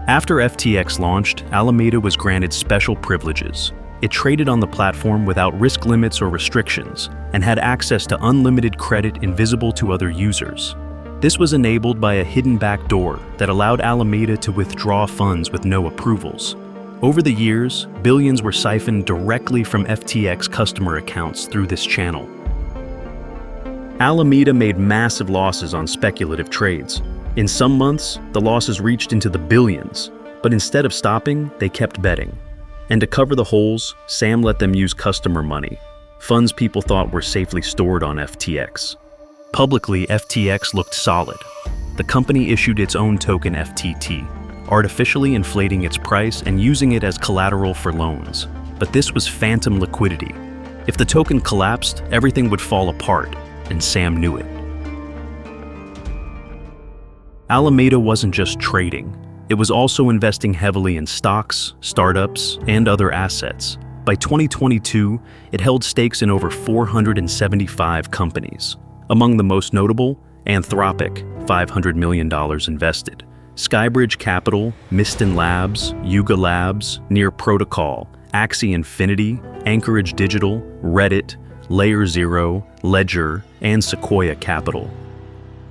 After FTX launched, Alameda was granted special privileges. It traded on the platform without risk limits or restrictions, and had access to unlimited credit invisible to other users. This was enabled by a hidden backdoor that allowed Alameda to withdraw funds with no approvals. Over the years, billions were siphoned directly from FTX customer accounts through this channel. Alameda made massive losses on speculative trades. In some months, the losses reached into the billions, but instead of stopping, they kept betting. And to cover the holes, Sam let them use customer money, funds people thought were safely stored on FTX. Publicly, FTX looked solid. The company issued its own token FTT, artificially inflating its price and using it as collateral for loans. But this was phantom liquidity. If the token collapsed, everything would fall apart, and Sam knew it. Alameda wasn't just trading. It was also investing heavily in stocks, startups, and other assets. By 2022, it held stakes in over 475 companies. Among the most notable, Anthropic, $500 million invested. Skybridge Capital, Miston Labs, Yuga Labs, Near Protocol, Axie Infinity, Anchorage Digital, Reddit, Layer Zero, Ledger, and Sequoia Capital.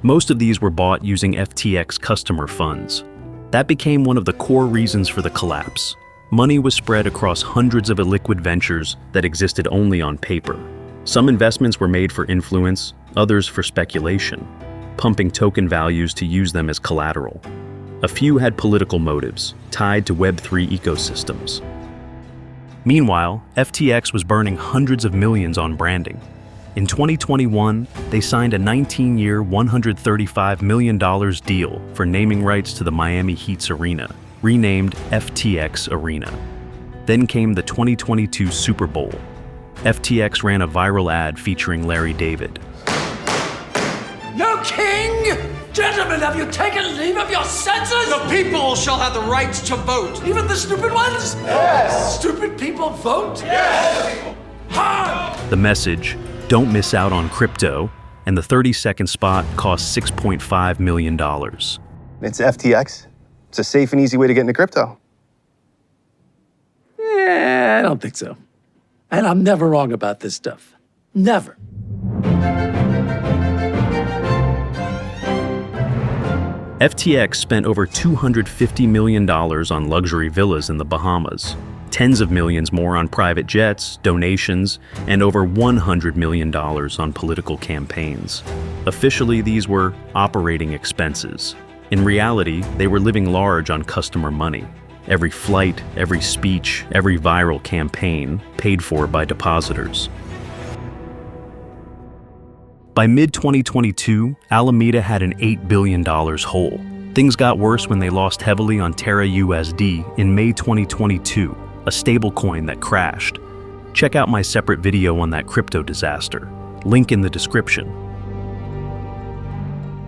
Most of these were bought using FTX customer funds. That became one of the core reasons for the collapse. Money was spread across hundreds of illiquid ventures that existed only on paper. Some investments were made for influence, others for speculation, pumping token values to use them as collateral. A few had political motives, tied to Web3 ecosystems. Meanwhile, FTX was burning hundreds of millions on branding. In 2021, they signed a 19-year, $135 million deal for naming rights to the Miami Heat's arena, renamed FTX Arena. Then came the 2022 Super Bowl. FTX ran a viral ad featuring Larry David. No king! Gentlemen, have you taken leave of your senses? The people shall have the right to vote. Even the stupid ones? Yes! Stupid people vote? Yes! Hard! The message, don't miss out on crypto, and the 30-second spot cost $6.5 million. It's FTX. It's a safe and easy way to get into crypto. I don't think so. And I'm never wrong about this stuff. Never. FTX spent over $250 million on luxury villas in the Bahamas, tens of millions more on private jets, donations, and over $100 million on political campaigns. Officially, these were operating expenses. In reality, they were living large on customer money. Every flight, every speech, every viral campaign paid for by depositors. By mid-2022, Alameda had an $8 billion hole. Things got worse when they lost heavily on Terra USD in May 2022, a stablecoin that crashed. Check out my separate video on that crypto disaster. Link in the description.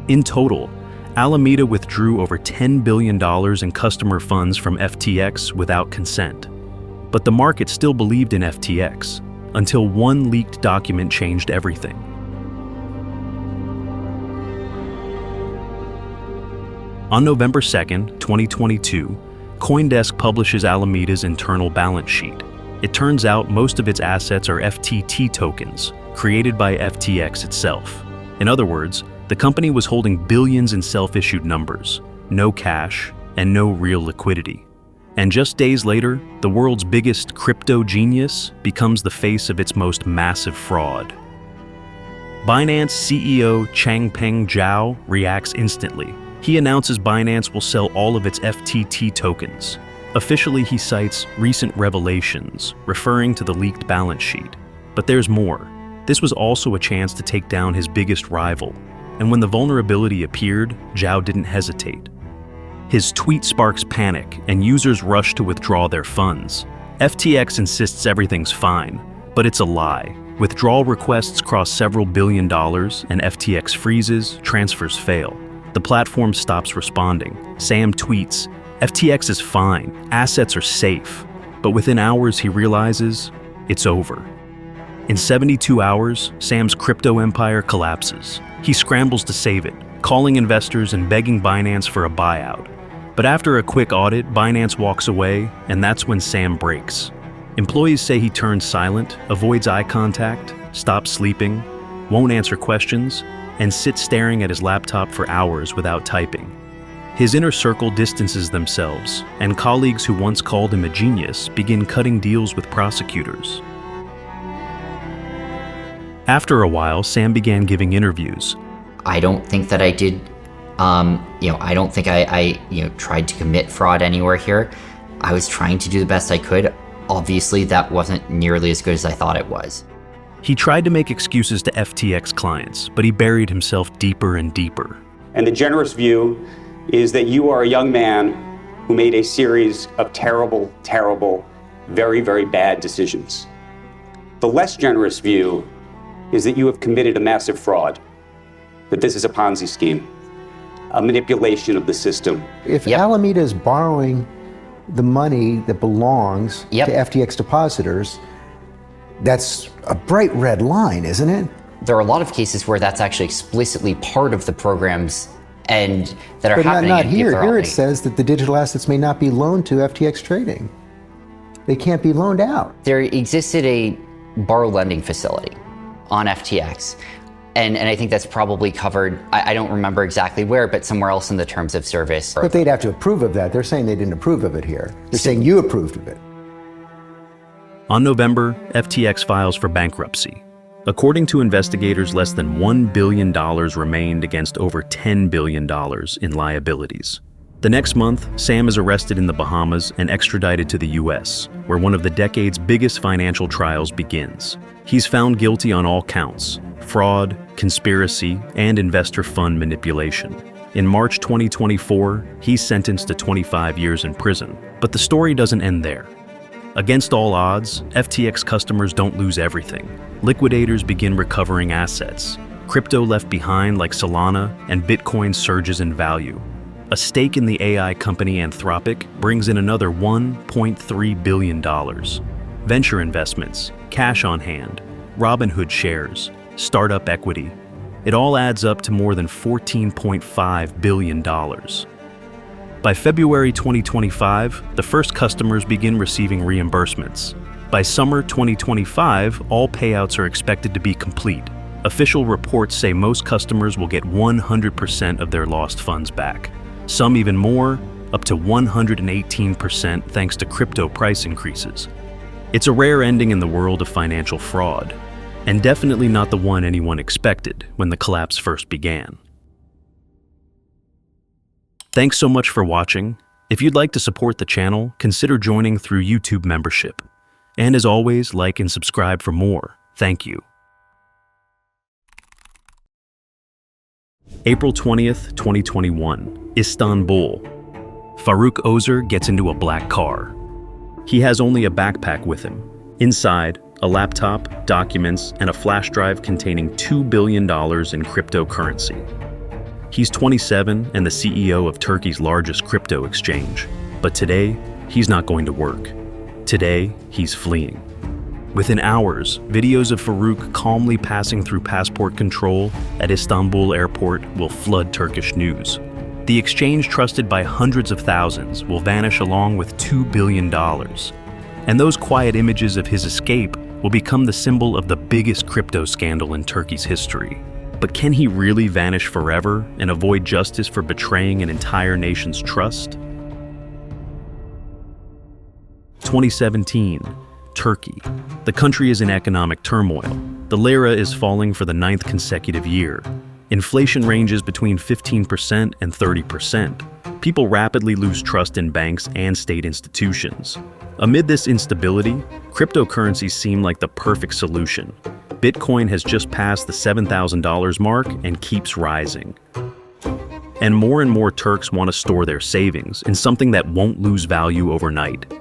In total, Alameda withdrew over $10 billion in customer funds from FTX without consent. But the market still believed in FTX, until one leaked document changed everything. On November 2nd, 2022, CoinDesk publishes Alameda's internal balance sheet. It turns out most of its assets are FTT tokens, created by FTX itself. In other words, the company was holding billions in self-issued numbers, no cash, and no real liquidity. And just days later, the world's biggest crypto genius becomes the face of its most massive fraud. Binance CEO Changpeng Zhao reacts instantly. He announces Binance will sell all of its FTT tokens. Officially, he cites recent revelations, referring to the leaked balance sheet. But there's more. This was also a chance to take down his biggest rival. And when the vulnerability appeared, Zhao didn't hesitate. His tweet sparks panic, and users rush to withdraw their funds. FTX insists everything's fine, but it's a lie. Withdrawal requests cross several $1 billion, and FTX freezes, transfers fail. The platform stops responding. Sam tweets, "FTX is fine, assets are safe." But within hours, he realizes it's over. In 72 hours, Sam's crypto empire collapses. He scrambles to save it, calling investors and begging Binance for a buyout. But after a quick audit, Binance walks away, and that's when Sam breaks. Employees say he turns silent, avoids eye contact, stops sleeping, won't answer questions, and sits staring at his laptop for hours without typing. His inner circle distances themselves, and colleagues who once called him a genius begin cutting deals with prosecutors. After a while, Sam began giving interviews. I don't think that I did, I don't think I tried to commit fraud anywhere here. I was trying to do the best I could. Obviously, that wasn't nearly as good as I thought it was. He tried to make excuses to FTX clients, but he buried himself deeper and deeper. And the generous view is that you are a young man who made a series of terrible, terrible, very, very bad decisions. The less generous view is that you have committed a massive fraud, that this is a Ponzi scheme, a manipulation of the system. If Alameda is borrowing the money that belongs to FTX depositors, that's a bright red line, isn't it? There are a lot of cases where that's actually explicitly part of the programs and that are but happening. Not here. Here it says that the digital assets may not be loaned to FTX trading. They can't be loaned out. There existed a borrow lending facility on FTX. And I think that's probably covered, I don't remember exactly where, but somewhere else in the terms of service. But they'd have to approve of that. They're saying they didn't approve of it here. They're saying you approved of it. On November, FTX files for bankruptcy. According to investigators, less than $1 billion remained against over $10 billion in liabilities. The next month, Sam is arrested in the Bahamas and extradited to the US, where one of the decade's biggest financial trials begins. He's found guilty on all counts: fraud, conspiracy, and investor fund manipulation. In March 2024, he's sentenced to 25 years in prison. But the story doesn't end there. Against all odds, FTX customers don't lose everything. Liquidators begin recovering assets. Crypto left behind like Solana, and Bitcoin surges in value. A stake in the AI company Anthropic brings in another $1.3 billion. Venture investments, cash on hand, Robinhood shares, startup equity. It all adds up to more than $14.5 billion. By February 2025, the first customers begin receiving reimbursements. By summer 2025, all payouts are expected to be complete. Official reports say most customers will get 100% of their lost funds back. Some even more, up to 118% thanks to crypto price increases. It's a rare ending in the world of financial fraud, and definitely not the one anyone expected when the collapse first began. Thanks so much for watching. If you'd like to support the channel, consider joining through YouTube membership. And as always, like and subscribe for more. Thank you. April 20th, 2021, Istanbul. Faruk Özer gets into a black car. He has only a backpack with him. Inside, a laptop, documents, and a flash drive containing $2 billion in cryptocurrency. He's 27 and the CEO of Turkey's largest crypto exchange. But today, he's not going to work. Today, he's fleeing. Within hours, videos of Faruk calmly passing through passport control at Istanbul airport will flood Turkish news. The exchange trusted by hundreds of thousands will vanish along with $2 billion. And those quiet images of his escape will become the symbol of the biggest crypto scandal in Turkey's history. But can he really vanish forever and avoid justice for betraying an entire nation's trust? 2017, Turkey. The country is in economic turmoil. The lira is falling for the 9th consecutive year. Inflation ranges between 15% and 30%. People rapidly lose trust in banks and state institutions. Amid this instability, cryptocurrencies seem like the perfect solution. Bitcoin has just passed the $7,000 mark and keeps rising. And more Turks want to store their savings in something that won't lose value overnight.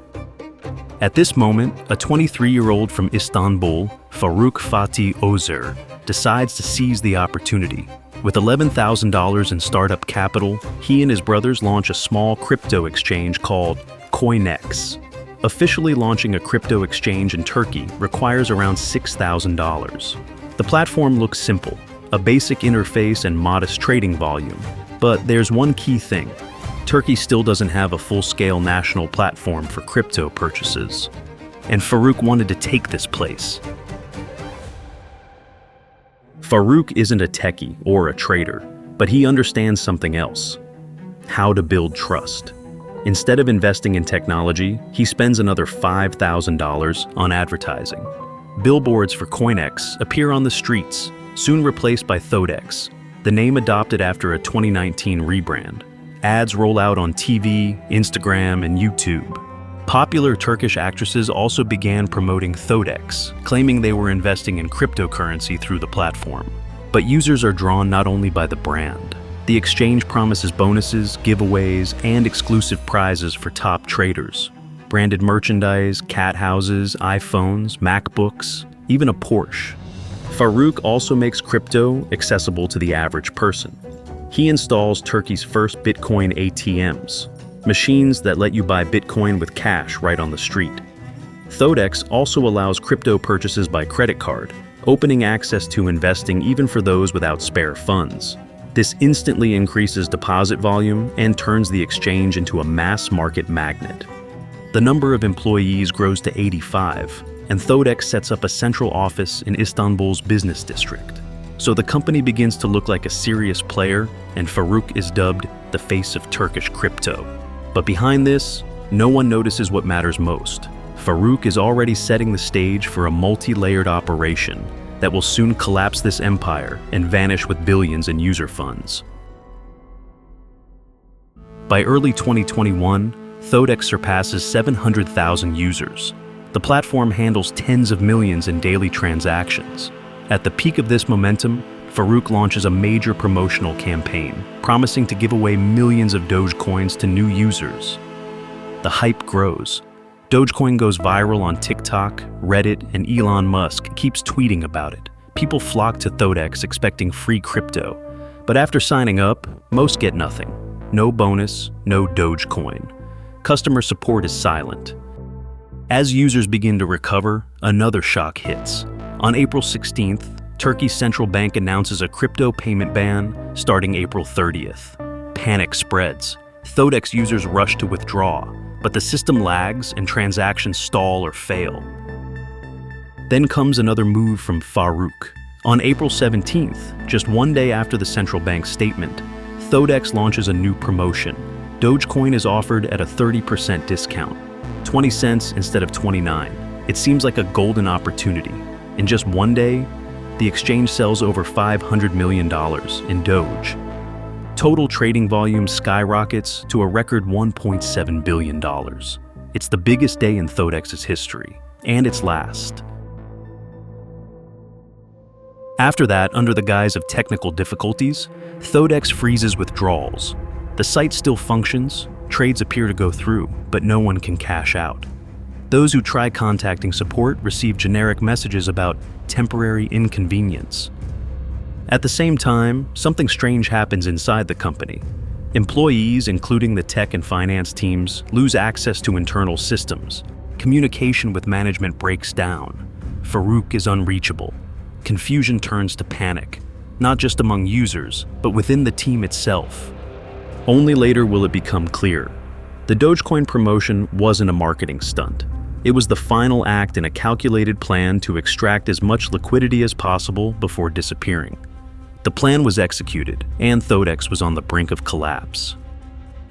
At this moment, a 23-year-old from Istanbul, Faruk Fatih Özer, decides to seize the opportunity. With $11,000 in startup capital, he and his brothers launch a small crypto exchange called CoinEx. Officially launching a crypto exchange in Turkey requires around $6,000. The platform looks simple, a basic interface and modest trading volume. But there's one key thing. Turkey still doesn't have a full-scale national platform for crypto purchases. And Faruk wanted to take this place. Faruk isn't a techie or a trader, but he understands something else: how to build trust. Instead of investing in technology, he spends another $5,000 on advertising. Billboards for CoinEx appear on the streets, soon replaced by Thodex, the name adopted after a 2019 rebrand. Ads roll out on TV, Instagram, and YouTube. Popular Turkish actresses also began promoting Thodex, claiming they were investing in cryptocurrency through the platform. But users are drawn not only by the brand. The exchange promises bonuses, giveaways, and exclusive prizes for top traders. Branded merchandise, cat houses, iPhones, MacBooks, even a Porsche. Faruk also makes crypto accessible to the average person. He installs Turkey's first Bitcoin ATMs, machines that let you buy Bitcoin with cash right on the street. Thodex also allows crypto purchases by credit card, opening access to investing even for those without spare funds. This instantly increases deposit volume and turns the exchange into a mass market magnet. The number of employees grows to 85, and Thodex sets up a central office in Istanbul's business district. So the company begins to look like a serious player, and Faruk is dubbed the face of Turkish crypto. But behind this, no one notices what matters most. Faruk is already setting the stage for a multi-layered operation that will soon collapse this empire and vanish with billions in user funds. By early 2021, Thodex surpasses 700,000 users. The platform handles tens of millions in daily transactions. At the peak of this momentum, Faruk launches a major promotional campaign, promising to give away millions of Dogecoins to new users. The hype grows. Dogecoin goes viral on TikTok, Reddit, and Elon Musk keeps tweeting about it. People flock to Thodex expecting free crypto. But after signing up, most get nothing. No bonus, no Dogecoin. Customer support is silent. As users begin to recover, another shock hits. On April 16th, Turkey's central bank announces a crypto payment ban starting April 30th. Panic spreads. Thodex users rush to withdraw, but the system lags and transactions stall or fail. Then comes another move from Farouk. On April 17th, just one day after the central bank statement, Thodex launches a new promotion. Dogecoin is offered at a 30% discount, 20 cents instead of 29. It seems like a golden opportunity. In just one day, the exchange sells over $500 million in Doge. Total trading volume skyrockets to a record $1.7 billion. It's the biggest day in Thodex's history, and its last. After that, under the guise of technical difficulties, Thodex freezes withdrawals. The site still functions, trades appear to go through, but no one can cash out. Those who try contacting support receive generic messages about temporary inconvenience. At the same time, something strange happens inside the company. Employees, including the tech and finance teams, lose access to internal systems. Communication with management breaks down. Farouk is unreachable. Confusion turns to panic, not just among users, but within the team itself. Only later will it become clear. The Dogecoin promotion wasn't a marketing stunt. It was the final act in a calculated plan to extract as much liquidity as possible before disappearing. The plan was executed, and Thodex was on the brink of collapse.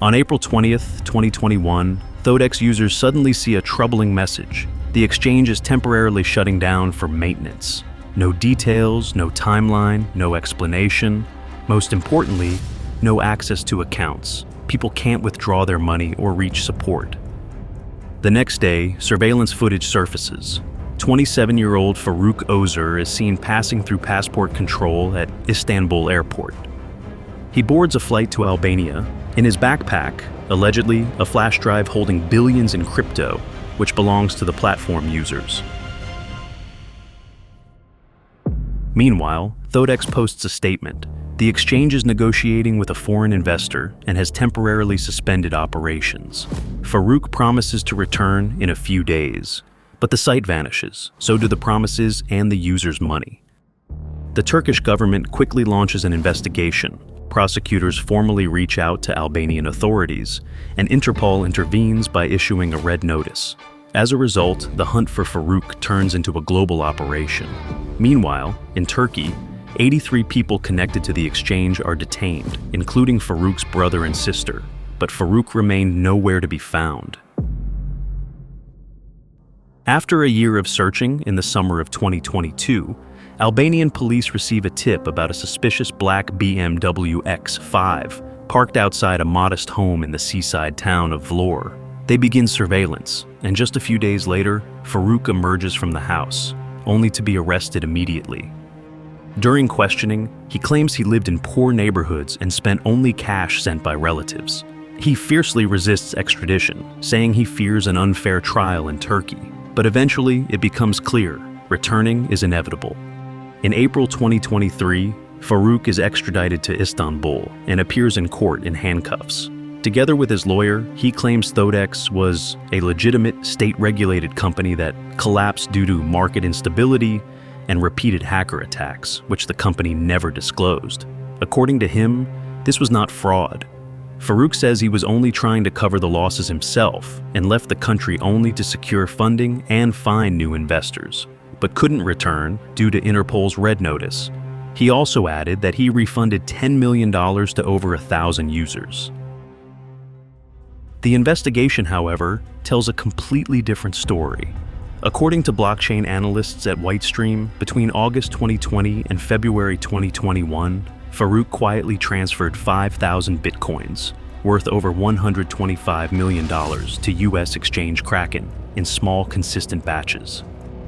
On April 20th, 2021, Thodex users suddenly see a troubling message. The exchange is temporarily shutting down for maintenance. No details, no timeline, no explanation. Most importantly, no access to accounts. People can't withdraw their money or reach support. The next day, surveillance footage surfaces. 27-year-old Farouk Ozer is seen passing through passport control at Istanbul airport. He boards a flight to Albania. In his backpack, allegedly, a flash drive holding billions in crypto, which belongs to the platform users. Meanwhile, Thodex posts a statement. The exchange is negotiating with a foreign investor and has temporarily suspended operations. Farouk promises to return in a few days, but the site vanishes, so do the promises and the user's money. The Turkish government quickly launches an investigation. Prosecutors formally reach out to Albanian authorities, and Interpol intervenes by issuing a red notice. As a result, the hunt for Farouk turns into a global operation. Meanwhile, in Turkey, 83 people connected to the exchange are detained, including Farouk's brother and sister, but Farouk remained nowhere to be found. After a year of searching in the summer of 2022, Albanian police receive a tip about a suspicious black BMW X5 parked outside a modest home in the seaside town of Vlorë. They begin surveillance, and just a few days later, Farouk emerges from the house, only to be arrested immediately. During questioning, he claims he lived in poor neighborhoods and spent only cash sent by relatives. He fiercely resists extradition, saying he fears an unfair trial in Turkey. But eventually, it becomes clear, returning is inevitable. In April 2023, Farouk is extradited to Istanbul and appears in court in handcuffs. Together with his lawyer, he claims Thodex was a legitimate state-regulated company that collapsed due to market instability and repeated hacker attacks, which the company never disclosed. According to him, this was not fraud. Farouk says he was only trying to cover the losses himself and left the country only to secure funding and find new investors, but couldn't return due to Interpol's red notice. He also added that he refunded $10 million to over 1,000 users. The investigation, however, tells a completely different story. According to blockchain analysts at Whitestream, between August 2020 and February 2021, Farouk quietly transferred 5,000 bitcoins, worth over $125 million, to US exchange Kraken in small, consistent batches.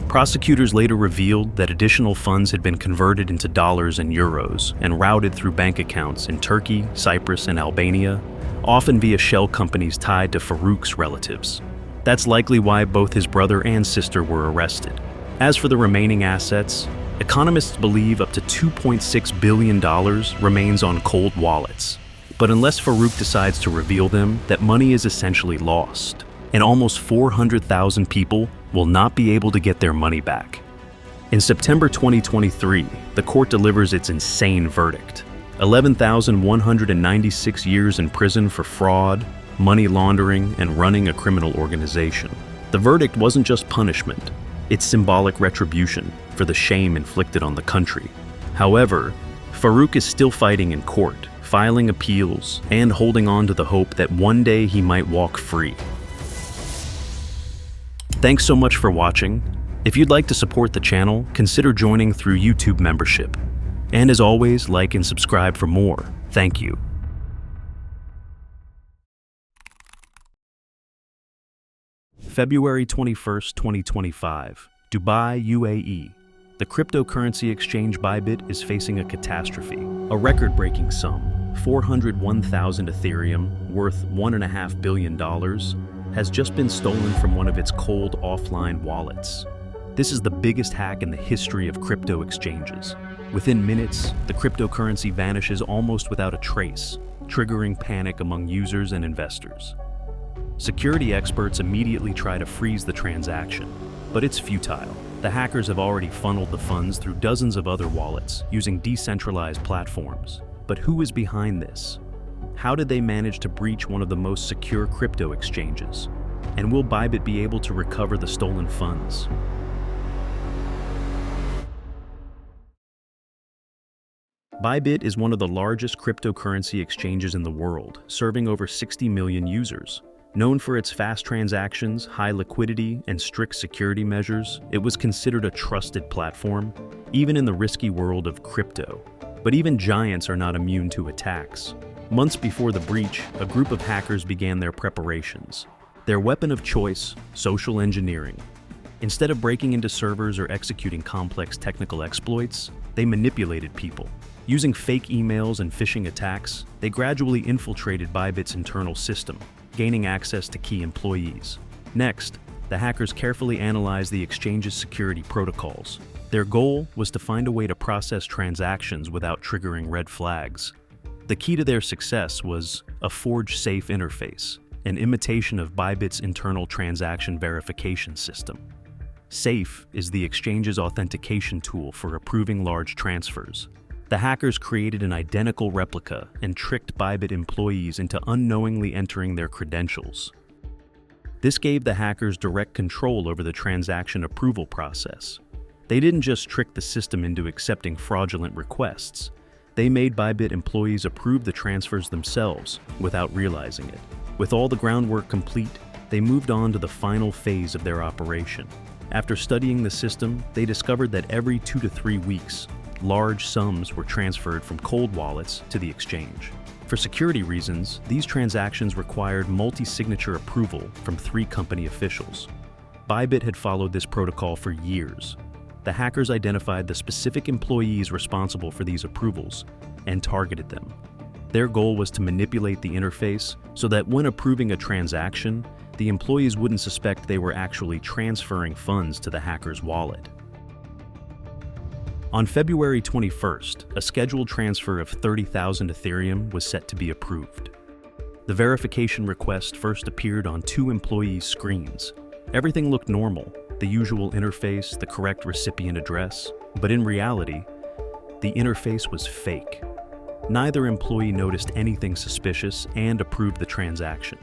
Prosecutors later revealed that additional funds had been converted into dollars and euros and routed through bank accounts in Turkey, Cyprus, and Albania, often via shell companies tied to Farouk's relatives. That's likely why both his brother and sister were arrested. As for the remaining assets, economists believe up to $2.6 billion remains on cold wallets. But unless Farouk decides to reveal them, that money is essentially lost, and almost 400,000 people will not be able to get their money back. In September 2023, the court delivers its insane verdict: 11,196 years in prison for fraud, money laundering, and running a criminal organization. The verdict wasn't just punishment. It's symbolic retribution for the shame inflicted on the country. However, Farouk is still fighting in court, filing appeals, and holding on to the hope that one day he might walk free. Thanks so much for watching. If you'd like to support the channel, consider joining through YouTube membership. And as always, like and subscribe for more. Thank you. February 21st, 2025, Dubai, UAE. The cryptocurrency exchange ByBit is facing a catastrophe. A record-breaking sum, 401,000 Ethereum, worth $1.5 billion, has just been stolen from one of its cold offline wallets. This is the biggest hack in the history of crypto exchanges. Within minutes, the cryptocurrency vanishes almost without a trace, triggering panic among users and investors. Security experts immediately try to freeze the transaction, but it's futile. The hackers have already funneled the funds through dozens of other wallets using decentralized platforms. But who is behind this? How did they manage to breach one of the most secure crypto exchanges? And will ByBit be able to recover the stolen funds? ByBit is one of the largest cryptocurrency exchanges in the world, serving over 60 million users. Known for its fast transactions, high liquidity, and strict security measures, it was considered a trusted platform, even in the risky world of crypto. But even giants are not immune to attacks. Months before the breach, a group of hackers began their preparations. Their weapon of choice, social engineering. Instead of breaking into servers or executing complex technical exploits, they manipulated people. Using fake emails and phishing attacks, they gradually infiltrated ByBit's internal system, gaining access to key employees. Next, the hackers carefully analyzed the exchange's security protocols. Their goal was to find a way to process transactions without triggering red flags. The key to their success was a forged safe interface, an imitation of ByBit's internal transaction verification system. SAFE is the exchange's authentication tool for approving large transfers. The hackers created an identical replica and tricked ByBit employees into unknowingly entering their credentials. This gave the hackers direct control over the transaction approval process. They didn't just trick the system into accepting fraudulent requests. They made ByBit employees approve the transfers themselves without realizing it. With all the groundwork complete, they moved on to the final phase of their operation. After studying the system, they discovered that every 2 to 3 weeks, large sums were transferred from cold wallets to the exchange. For security reasons, these transactions required multi-signature approval from 3 company officials. ByBit had followed this protocol for years. The hackers identified the specific employees responsible for these approvals and targeted them. Their goal was to manipulate the interface so that when approving a transaction, the employees wouldn't suspect they were actually transferring funds to the hacker's wallet. On February 21st, a scheduled transfer of 30,000 Ethereum was set to be approved. The verification request first appeared on 2 employees' screens. Everything looked normal, the usual interface, the correct recipient address, but in reality, the interface was fake. Neither employee noticed anything suspicious and approved the transaction.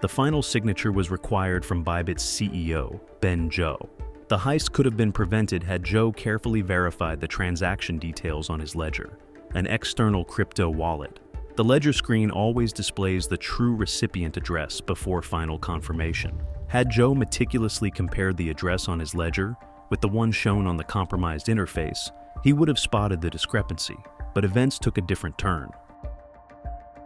The final signature was required from ByBit's CEO, Ben Zhou. The heist could have been prevented had Zhou carefully verified the transaction details on his ledger, an external crypto wallet. The ledger screen always displays the true recipient address before final confirmation. Had Zhou meticulously compared the address on his ledger with the one shown on the compromised interface, he would have spotted the discrepancy, but events took a different turn.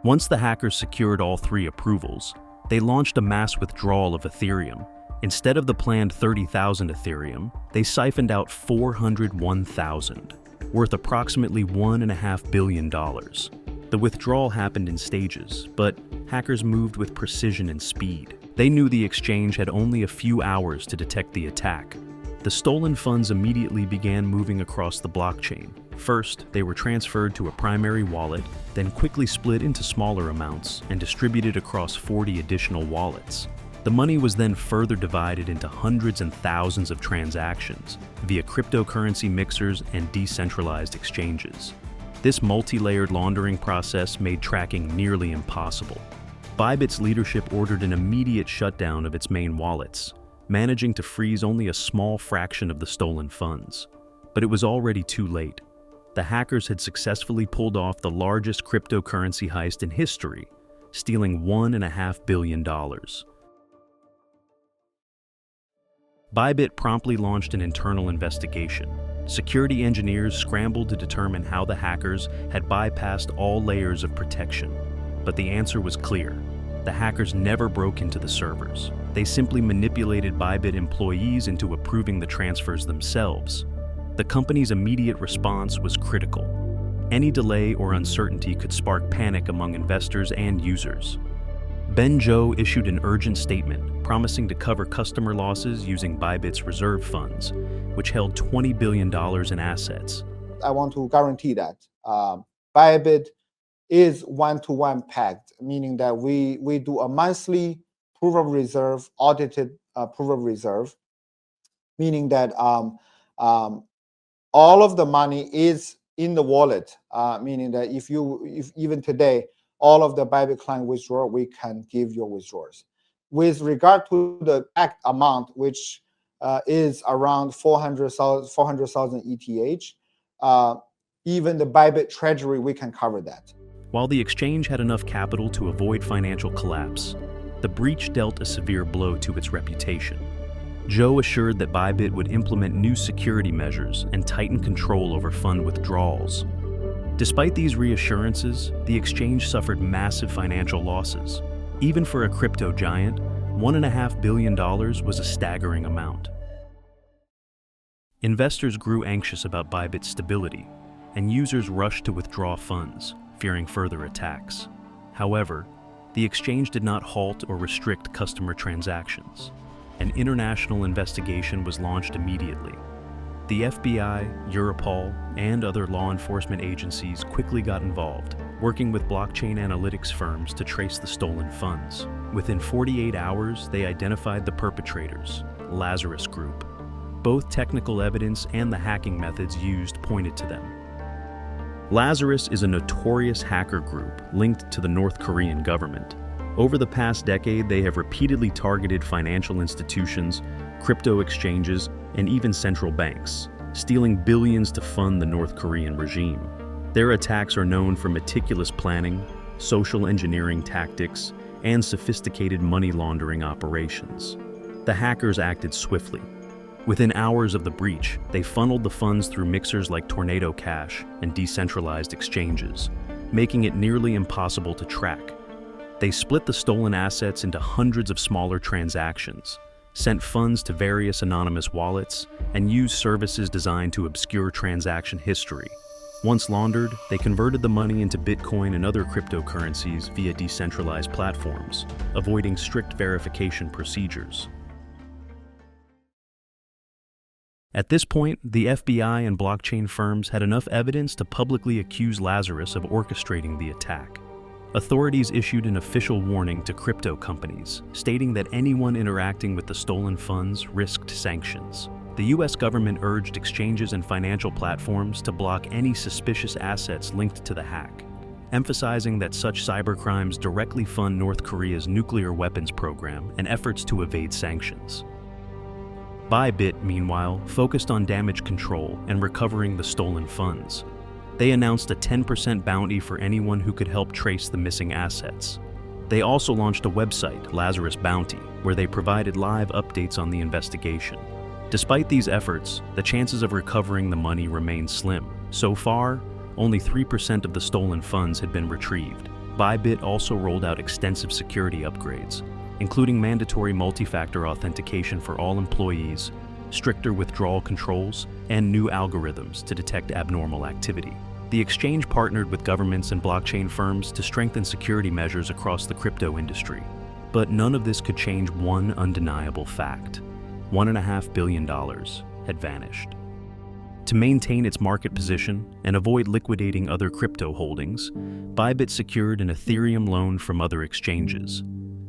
Once the hackers secured all 3 approvals, they launched a mass withdrawal of Ethereum. Instead of the planned 30,000 Ethereum, they siphoned out 401,000, worth approximately $1.5 billion. The withdrawal happened in stages, but hackers moved with precision and speed. They knew the exchange had only a few hours to detect the attack. The stolen funds immediately began moving across the blockchain. First, they were transferred to a primary wallet, then quickly split into smaller amounts and distributed across 40 additional wallets. The money was then further divided into hundreds and thousands of transactions via cryptocurrency mixers and decentralized exchanges. This multi-layered laundering process made tracking nearly impossible. ByBit's leadership ordered an immediate shutdown of its main wallets. managing to freeze only a small fraction of the stolen funds. But it was already too late. The hackers had successfully pulled off the largest cryptocurrency heist in history, stealing $1.5 billion. ByBit promptly launched an internal investigation. Security engineers scrambled to determine how the hackers had bypassed all layers of protection. But the answer was clear. The hackers never broke into the servers. They simply manipulated ByBit employees into approving the transfers themselves. The company's immediate response was critical. Any delay or uncertainty could spark panic among investors and users. Ben Zhou issued an urgent statement promising to cover customer losses using ByBit's reserve funds, which held $20 billion in assets. I want to guarantee that ByBit is one-to-one packed, meaning that we do a monthly proof of reserve, audited proof of reserve, meaning that all of the money is in the wallet, meaning that if even today, all of the ByBit client withdraw, we can give your withdrawals. With regard to the packed amount, which is around 400,000 ETH, even the ByBit treasury, we can cover that. While the exchange had enough capital to avoid financial collapse, the breach dealt a severe blow to its reputation. Zhou assured that ByBit would implement new security measures and tighten control over fund withdrawals. Despite these reassurances, the exchange suffered massive financial losses. Even for a crypto giant, $1.5 billion was a staggering amount. Investors grew anxious about ByBit's stability, and users rushed to withdraw funds, fearing further attacks. However, the exchange did not halt or restrict customer transactions. An international investigation was launched immediately. The FBI, Europol, and other law enforcement agencies quickly got involved, working with blockchain analytics firms to trace the stolen funds. Within 48 hours, they identified the perpetrators, Lazarus Group. Both technical evidence and the hacking methods used pointed to them. Lazarus is a notorious hacker group linked to the North Korean government. Over the past decade, they have repeatedly targeted financial institutions, crypto exchanges, and even central banks, stealing billions to fund the North Korean regime. Their attacks are known for meticulous planning, social engineering tactics, and sophisticated money laundering operations. The hackers acted swiftly. Within hours of the breach, they funneled the funds through mixers like Tornado Cash and decentralized exchanges, making it nearly impossible to track. They split the stolen assets into hundreds of smaller transactions, sent funds to various anonymous wallets, and used services designed to obscure transaction history. Once laundered, they converted the money into Bitcoin and other cryptocurrencies via decentralized platforms, avoiding strict verification procedures. At this point, the FBI and blockchain firms had enough evidence to publicly accuse Lazarus of orchestrating the attack. Authorities issued an official warning to crypto companies, stating that anyone interacting with the stolen funds risked sanctions. The US government urged exchanges and financial platforms to block any suspicious assets linked to the hack, emphasizing that such cybercrimes directly fund North Korea's nuclear weapons program and efforts to evade sanctions. ByBit, meanwhile, focused on damage control and recovering the stolen funds. They announced a 10% bounty for anyone who could help trace the missing assets. They also launched a website, Lazarus Bounty, where they provided live updates on the investigation. Despite these efforts, the chances of recovering the money remained slim. So far, only 3% of the stolen funds had been retrieved. ByBit also rolled out extensive security upgrades, including mandatory multi-factor authentication for all employees, stricter withdrawal controls, and new algorithms to detect abnormal activity. The exchange partnered with governments and blockchain firms to strengthen security measures across the crypto industry. But none of this could change one undeniable fact. $1.5 billion had vanished. To maintain its market position and avoid liquidating other crypto holdings, ByBit secured an Ethereum loan from other exchanges.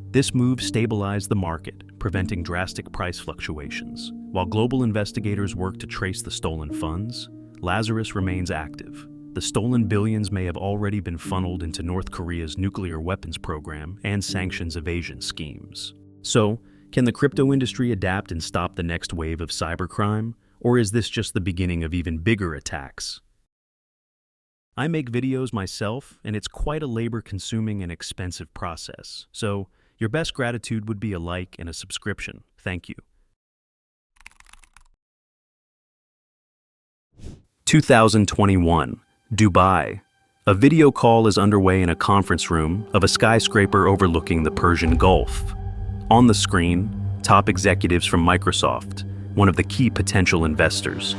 This move stabilized the market, preventing drastic price fluctuations. While global investigators work to trace the stolen funds, Lazarus remains active. The stolen billions may have already been funneled into North Korea's nuclear weapons program and sanctions evasion schemes. So, Can the crypto industry adapt and stop the next wave of cybercrime? Or is this just the beginning of even bigger attacks? I make videos myself, and it's quite a labor-consuming and expensive process. So, your best gratitude would be a like and a subscription. Thank you. 2021, Dubai. A video call is underway in a conference room of a skyscraper overlooking the Persian Gulf. On the screen, top executives from Microsoft, one of the key potential investors.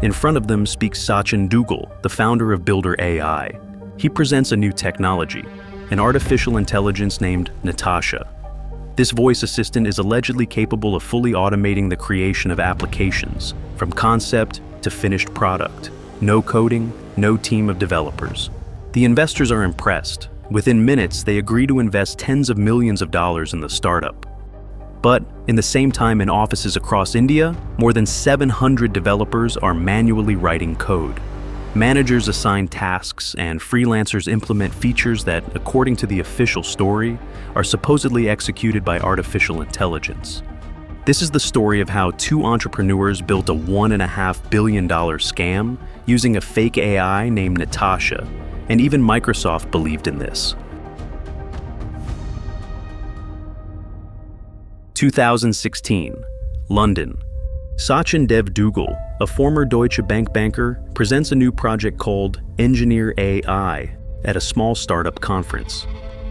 In front of them speaks Sachin Duggal, the founder of Builder.ai. He presents a new technology, an artificial intelligence named Natasha. This voice assistant is allegedly capable of fully automating the creation of applications, from concept to finished product. No coding, no team of developers. The investors are impressed. Within minutes, they agree to invest tens of millions of dollars in the startup. But in the same time, in offices across India, more than 700 developers are manually writing code. Managers assign tasks and freelancers implement features that, according to the official story, are supposedly executed by artificial intelligence. This is the story of how two entrepreneurs built a $1.5 billion scam using a fake AI named Natasha, and even Microsoft believed in this. 2016, London. Sachin Dev Duggal, a former Deutsche Bank banker, presents a new project called Engineer AI at a small startup conference.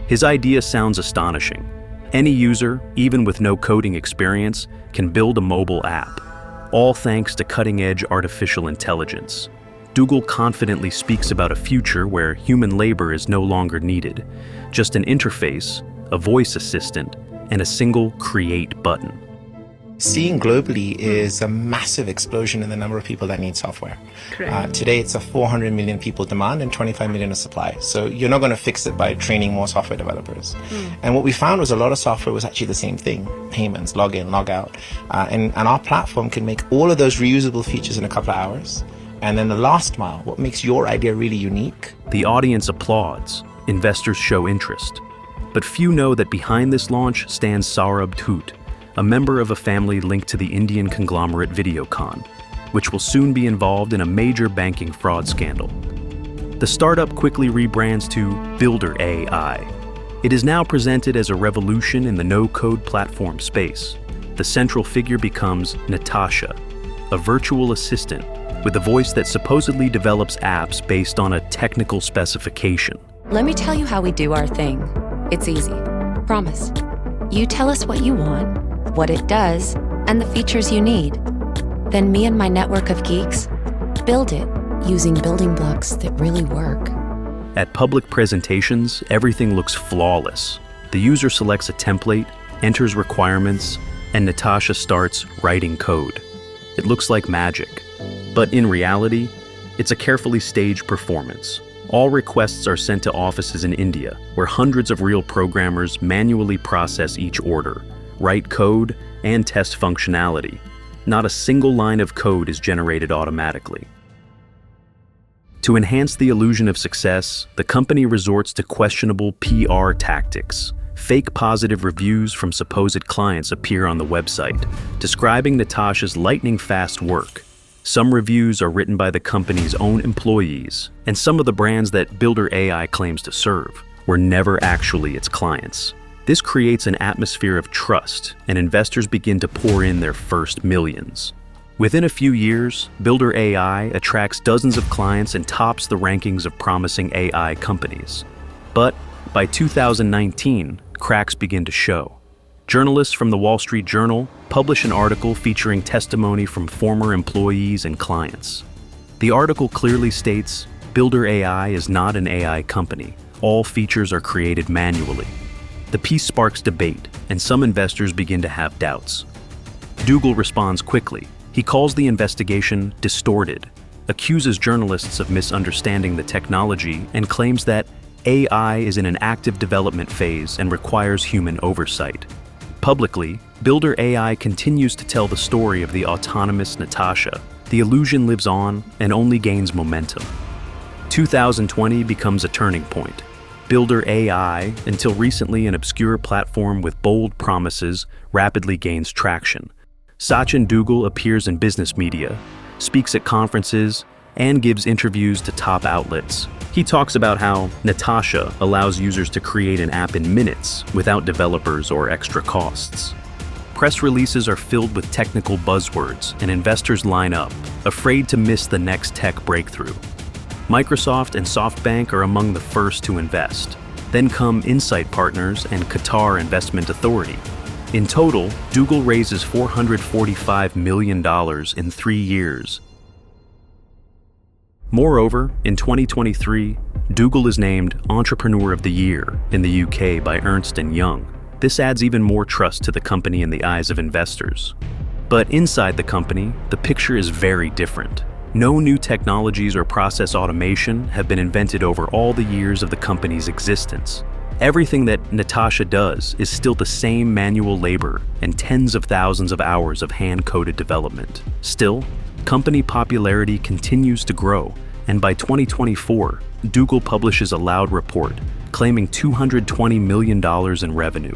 His idea sounds astonishing. Any user, even with no coding experience, can build a mobile app, all thanks to cutting-edge artificial intelligence. Duggal confidently speaks about a future where human labor is no longer needed, just an interface, a voice assistant, and a single create button. Seeing globally is a massive explosion in the number of people that need software. Today it's a 400 million people demand and 25 million of supply. So you're not going to fix it by training more software developers. And what we found was a lot of software was actually the same thing. Payments, log in, log out. And our platform can make all of those reusable features in a couple of hours. And then the last mile, what makes your idea really unique? The audience applauds. Investors show interest. But few know that behind this launch stands Saurabh Thoot, a member of a family linked to the Indian conglomerate Videocon, which will soon be involved in a major banking fraud scandal. The startup quickly rebrands to Builder.ai. It is now presented as a revolution in the no-code platform space. The central figure becomes Natasha, a virtual assistant with a voice that supposedly develops apps based on a technical specification. Let me tell you how we do our thing. It's easy. Promise. You tell us what you want, what it does, and the features you need. Then me and my network of geeks build it using building blocks that really work. At public presentations, everything looks flawless. The user selects a template, enters requirements, and Natasha starts writing code. It looks like magic. But in reality, it's a carefully staged performance. All requests are sent to offices in India, where hundreds of real programmers manually process each order, write code, and test functionality. Not a single line of code is generated automatically. To enhance the illusion of success, the company resorts to questionable PR tactics. Fake positive reviews from supposed clients appear on the website, describing Natasha's lightning-fast work. Some reviews are written by the company's own employees, and some of the brands that Builder.ai claims to serve were never actually its clients. This creates an atmosphere of trust, and investors begin to pour in their first millions. Within a few years, Builder.ai attracts dozens of clients and tops the rankings of promising AI companies. But by 2019, cracks begin to show. Journalists from the Wall Street Journal publish an article featuring testimony from former employees and clients. The article clearly states, Builder.ai is not an AI company. All features are created manually. The piece sparks debate, and some investors begin to have doubts. Duggal responds quickly. He calls the investigation distorted, accuses journalists of misunderstanding the technology, and claims that AI is in an active development phase and requires human oversight. Publicly, Builder.ai continues to tell the story of the autonomous Natasha. The illusion lives on and only gains momentum. 2020 becomes a turning point. Builder.ai, until recently an obscure platform with bold promises, rapidly gains traction. Sachin Duggal appears in business media, speaks at conferences, and gives interviews to top outlets. He talks about how Natasha allows users to create an app in minutes without developers or extra costs. Press releases are filled with technical buzzwords, and investors line up, afraid to miss the next tech breakthrough. Microsoft and SoftBank are among the first to invest. Then come Insight Partners and Qatar Investment Authority. In total, Duggal raises $445 million in 3 years. Moreover, in 2023, Duggal is named Entrepreneur of the Year in the UK by Ernst & Young. This adds even more trust to the company in the eyes of investors. But inside the company, the picture is very different. No new technologies or process automation have been invented over all the years of the company's existence. Everything that Natasha does is still the same manual labor and tens of thousands of hours of hand-coded development. Still, company popularity continues to grow, and by 2024, Duggal publishes a loud report claiming $220 million in revenue.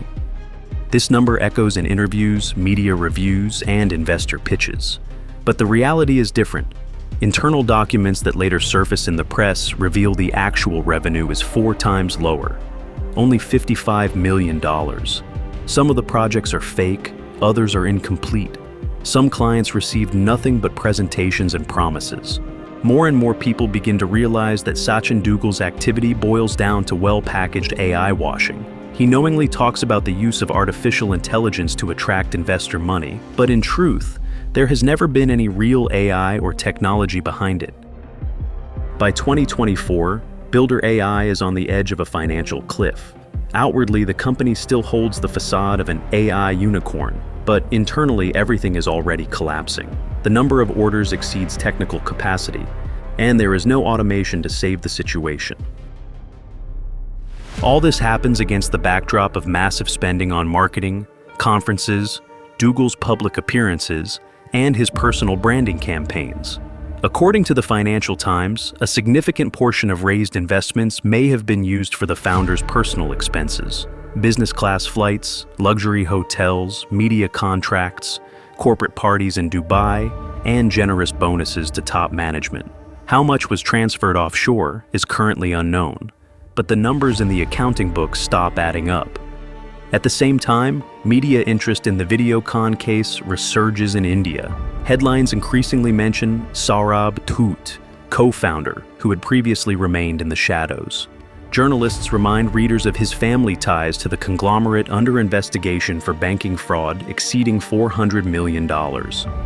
This number echoes in interviews, media reviews, and investor pitches. But the reality is different. Internal documents that later surface in the press reveal the actual revenue is 4 times lower, only $55 million. Some of the projects are fake, others are incomplete. Some clients received nothing but presentations and promises. More and more people begin to realize that Sachin Duggal's activity boils down to well-packaged AI washing. He knowingly talks about the use of artificial intelligence to attract investor money, but in truth, there has never been any real AI or technology behind it. By 2024, Builder.ai is on the edge of a financial cliff. Outwardly, the company still holds the facade of an AI unicorn, but internally everything is already collapsing. The number of orders exceeds technical capacity, and there is no automation to save the situation. All this happens against the backdrop of massive spending on marketing, conferences, Duggal's public appearances, and his personal branding campaigns. According to the Financial Times, a significant portion of raised investments may have been used for the founder's personal expenses: business class flights, luxury hotels, media contracts, corporate parties in Dubai, and generous bonuses to top management. How much was transferred offshore is currently unknown, but the numbers in the accounting books stop adding up. At the same time, media interest in the Videocon case resurges in India. Headlines increasingly mention Saurabh Thoot, co-founder, who had previously remained in the shadows. Journalists remind readers of his family ties to the conglomerate under investigation for banking fraud exceeding $400 million.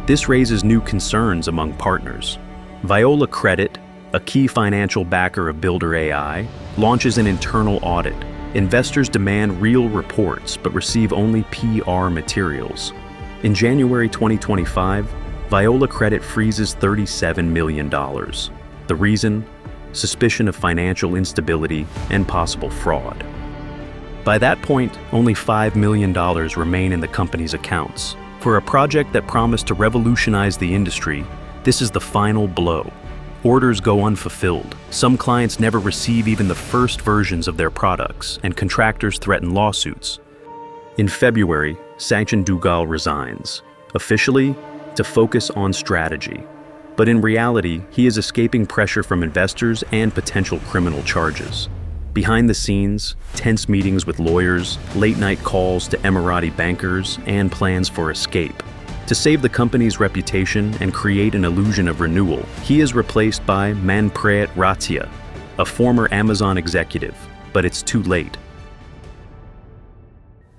This raises new concerns among partners. Viola Credit, a key financial backer of Builder.ai, launches an internal audit. Investors demand real reports but receive only PR materials. In January 2025, Viola Credit freezes $37 million. The reason? Suspicion of financial instability and possible fraud. By that point, only $5 million remain in the company's accounts. For a project that promised to revolutionize the industry, this is the final blow. Orders go unfulfilled. Some clients never receive even the first versions of their products, and contractors threaten lawsuits. In February, Sachin Duggal resigns, officially to focus on strategy. But in reality, he is escaping pressure from investors and potential criminal charges. Behind the scenes, tense meetings with lawyers, late-night calls to Emirati bankers, and plans for escape. To save the company's reputation and create an illusion of renewal, he is replaced by Manpreet Rathia, a former Amazon executive, but it's too late.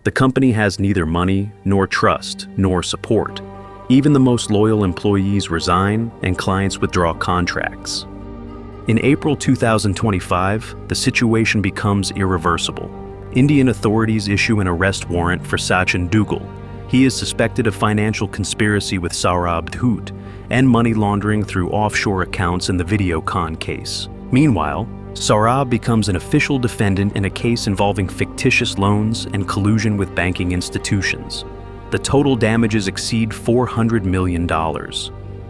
The company has neither money, nor trust, nor support. Even the most loyal employees resign and clients withdraw contracts. In April 2025, the situation becomes irreversible. Indian authorities issue an arrest warrant for Sachin Duggal. He is suspected of financial conspiracy with Saurabh Thoot and money laundering through offshore accounts in the Videocon case. Meanwhile, Saurabh becomes an official defendant in a case involving fictitious loans and collusion with banking institutions. The total damages exceed $400 million.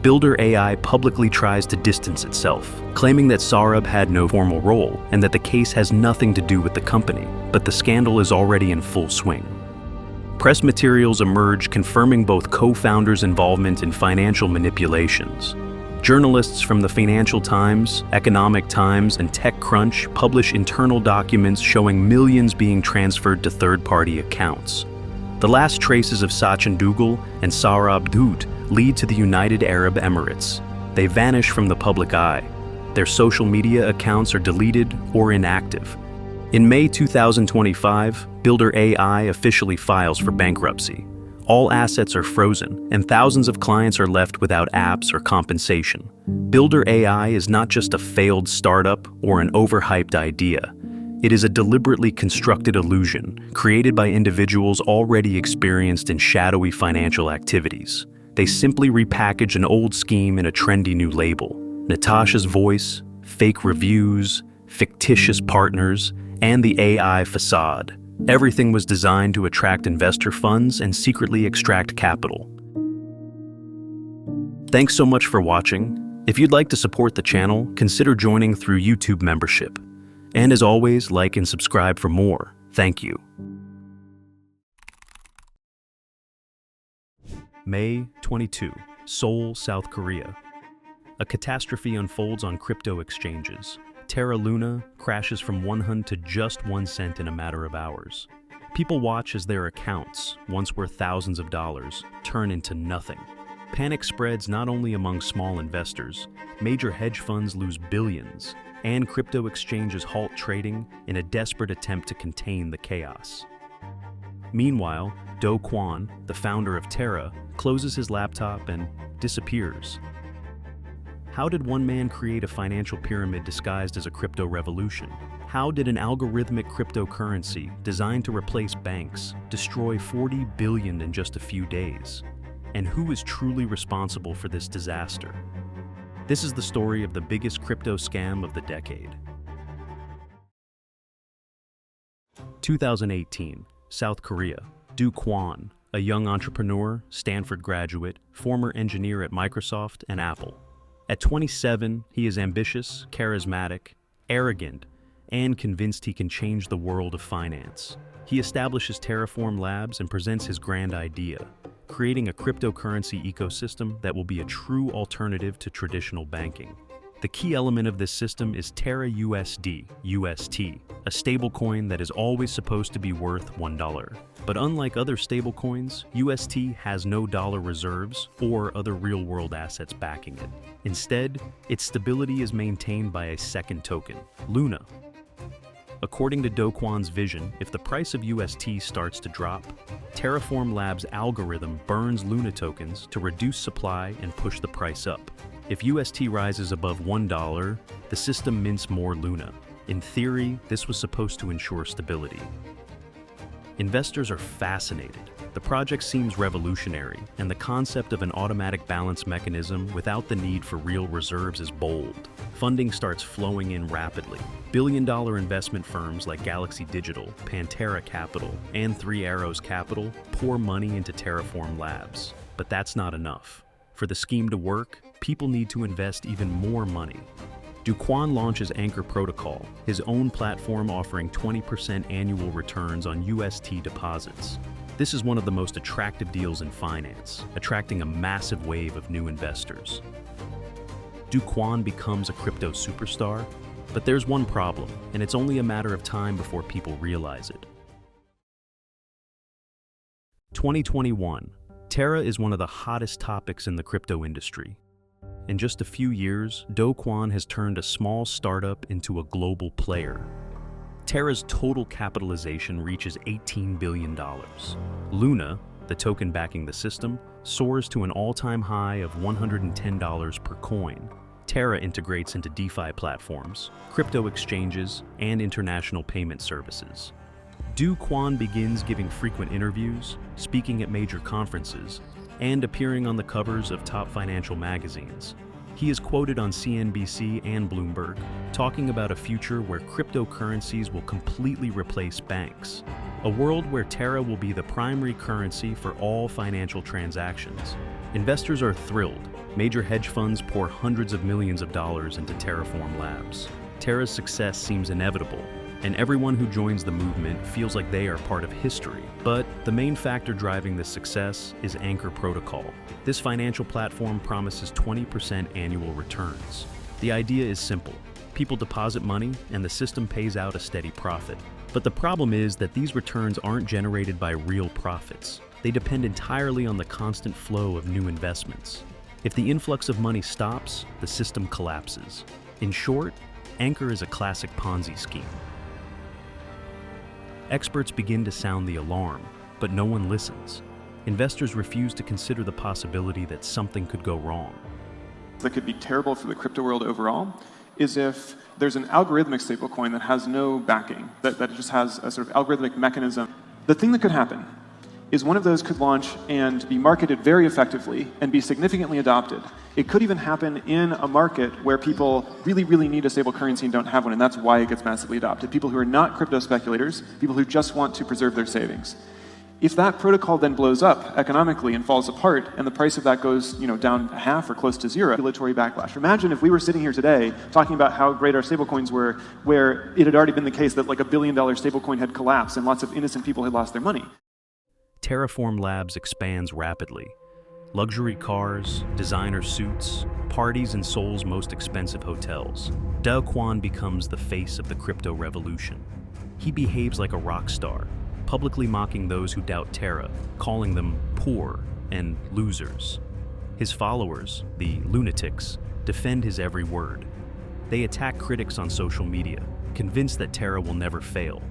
Builder.ai publicly tries to distance itself, claiming that Saurabh had no formal role and that the case has nothing to do with the company, but the scandal is already in full swing. Press materials emerge confirming both co-founders' involvement in financial manipulations. Journalists from the Financial Times, Economic Times, and TechCrunch publish internal documents showing millions being transferred to third-party accounts. The last traces of Sachin Duggal and Saurabh Dhut lead to the United Arab Emirates. They vanish from the public eye. Their social media accounts are deleted or inactive. In May 2025, Builder.ai officially files for bankruptcy. All assets are frozen, and thousands of clients are left without apps or compensation. Builder.ai is not just a failed startup or an overhyped idea. It is a deliberately constructed illusion created by individuals already experienced in shadowy financial activities. They simply repackage an old scheme in a trendy new label. Natasha's voice, fake reviews, fictitious partners, and the AI facade. Everything was designed to attract investor funds and secretly extract capital. Thanks so much for watching. If you'd like to support the channel, consider joining through YouTube membership. And as always, like and subscribe for more. Thank you. May 22, Seoul, South Korea. A catastrophe unfolds on crypto exchanges. Terra Luna crashes from 1 HUN to just 1 cent in a matter of hours. People watch as their accounts, once worth thousands of dollars, turn into nothing. Panic spreads not only among small investors, major hedge funds lose billions, and crypto exchanges halt trading in a desperate attempt to contain the chaos. Meanwhile, Do Kwon, the founder of Terra, closes his laptop and disappears. How did one man create a financial pyramid disguised as a crypto revolution? How did an algorithmic cryptocurrency designed to replace banks destroy $40 billion in just a few days? And who is truly responsible for this disaster? This is the story of the biggest crypto scam of the decade. 2018, South Korea. Do Kwon, a young entrepreneur, Stanford graduate, former engineer at Microsoft and Apple. At 27, he is ambitious, charismatic, arrogant, and convinced he can change the world of finance. He establishes Terraform Labs and presents his grand idea, creating a cryptocurrency ecosystem that will be a true alternative to traditional banking. The key element of this system is Terra USD, UST, a stablecoin that is always supposed to be worth $1. But unlike other stablecoins, UST has no dollar reserves or other real-world assets backing it. Instead, its stability is maintained by a second token, Luna. According to Do Kwon's vision, if the price of UST starts to drop, Terraform Labs' algorithm burns Luna tokens to reduce supply and push the price up. If UST rises above $1, the system mints more Luna. In theory, this was supposed to ensure stability. Investors are fascinated. The project seems revolutionary, and the concept of an automatic balance mechanism without the need for real reserves is bold. Funding starts flowing in rapidly. Billion-dollar investment firms like Galaxy Digital, Pantera Capital, and Three Arrows Capital pour money into Terraform Labs. But that's not enough. For the scheme to work, people need to invest even more money. Do Kwon launches Anchor Protocol, his own platform offering 20% annual returns on UST deposits. This is one of the most attractive deals in finance, attracting a massive wave of new investors. Do Kwon becomes a crypto superstar? But there's one problem, and it's only a matter of time before people realize it. 2021. Terra is one of the hottest topics in the crypto industry. In just a few years, Do Kwon has turned a small startup into a global player. Terra's total capitalization reaches $18 billion. Luna, the token backing the system, soars to an all-time high of $110 per coin. Terra integrates into DeFi platforms, crypto exchanges, and international payment services. Do Kwon begins giving frequent interviews, speaking at major conferences, and appearing on the covers of top financial magazines. He is quoted on CNBC and Bloomberg, talking about a future where cryptocurrencies will completely replace banks, a world where Terra will be the primary currency for all financial transactions, Investors are thrilled. Major hedge funds pour hundreds of millions of dollars into Terraform Labs. Terra's success seems inevitable, and everyone who joins the movement feels like they are part of history. But the main factor driving this success is Anchor Protocol. This financial platform promises 20% annual returns. The idea is simple. People deposit money, and the system pays out a steady profit. But the problem is that these returns aren't generated by real profits. They depend entirely on the constant flow of new investments. If the influx of money stops, the system collapses. In short, Anchor is a classic Ponzi scheme. Experts begin to sound the alarm, but no one listens. Investors refuse to consider the possibility that something could go wrong. That could be terrible for the crypto world overall is if there's an algorithmic stablecoin that has no backing, that just has a sort of algorithmic mechanism. The thing that could happen is one of those could launch and be marketed very effectively and be significantly adopted. It could even happen in a market where people really, really need a stable currency and don't have one, and that's why it gets massively adopted. People who are not crypto speculators, people who just want to preserve their savings. If that protocol then blows up economically and falls apart, and the price of that goes down half or close to zero, regulatory backlash. Imagine if we were sitting here today talking about how great our stablecoins were, where it had already been the case that like $1 billion stablecoin had collapsed and lots of innocent people had lost their money. Terraform Labs expands rapidly. Luxury cars, designer suits, parties in Seoul's most expensive hotels. Do Kwon becomes the face of the crypto revolution. He behaves like a rock star, publicly mocking those who doubt Terra, calling them poor and losers. His followers, the lunatics, defend his every word. They attack critics on social media, convinced that Terra will never fail.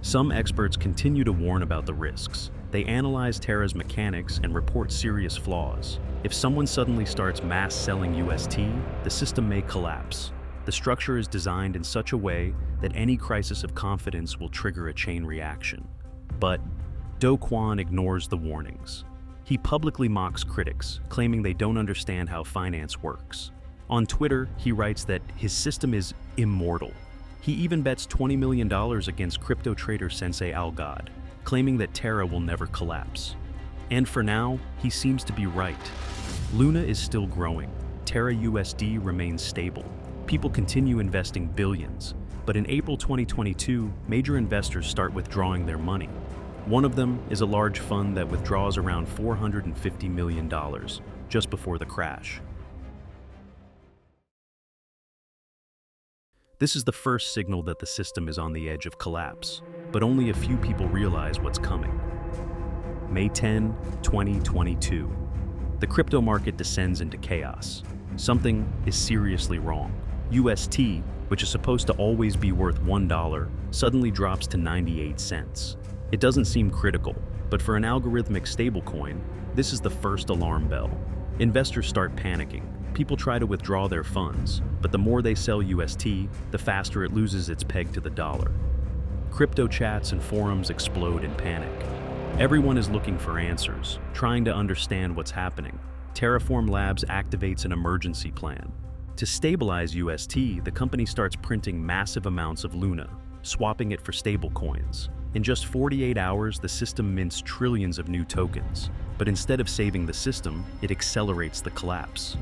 Some experts continue to warn about the risks. They analyze Terra's mechanics and report serious flaws. If someone suddenly starts mass selling UST, the system may collapse. The structure is designed in such a way that any crisis of confidence will trigger a chain reaction. But Do Kwon ignores the warnings. He publicly mocks critics, claiming they don't understand how finance works. On Twitter, he writes that his system is immortal. He even bets $20 million against crypto trader Sensei Algod, claiming that Terra will never collapse. And for now, he seems to be right. Luna is still growing. Terra USD remains stable. People continue investing billions, but in April 2022, major investors start withdrawing their money. One of them is a large fund that withdraws around $450 million just before the crash. This is the first signal that the system is on the edge of collapse, but only a few people realize what's coming. May 10, 2022. The crypto market descends into chaos. Something is seriously wrong. UST, which is supposed to always be worth $1, suddenly drops to 98 cents. It doesn't seem critical, but for an algorithmic stablecoin, this is the first alarm bell. Investors start panicking. People try to withdraw their funds, but the more they sell UST, the faster it loses its peg to the dollar. Crypto chats and forums explode in panic. Everyone is looking for answers, trying to understand what's happening. Terraform Labs activates an emergency plan. To stabilize UST, the company starts printing massive amounts of Luna, swapping it for stablecoins. In just 48 hours, the system mints trillions of new tokens, but instead of saving the system, it accelerates the collapse.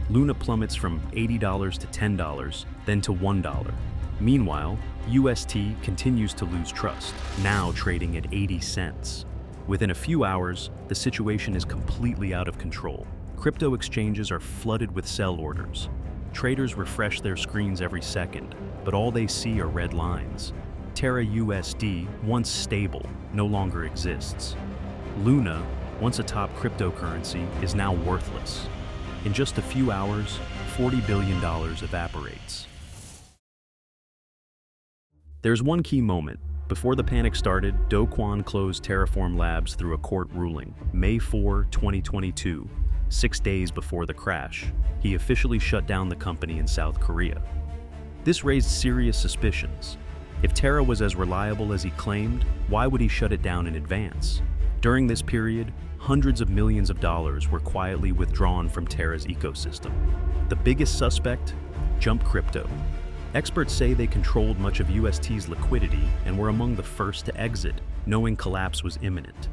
Luna plummets from $80 to $10, then to $1. Meanwhile, UST continues to lose trust, now trading at 80 cents. Within a few hours, the situation is completely out of control. Crypto exchanges are flooded with sell orders. Traders refresh their screens every second, but all they see are red lines. Terra USD, once stable, no longer exists. Luna, once a top cryptocurrency, is now worthless. In just a few hours, $40 billion evaporates. There's one key moment. Before the panic started, Do Kwon closed Terraform Labs through a court ruling, May 4, 2022, 6 days before the crash. He officially shut down the company in South Korea. This raised serious suspicions. If Terra was as reliable as he claimed, why would he shut it down in advance? During this period, hundreds of millions of dollars were quietly withdrawn from Terra's ecosystem. The biggest suspect? Jump Crypto. Experts say they controlled much of UST's liquidity and were among the first to exit, knowing collapse was imminent.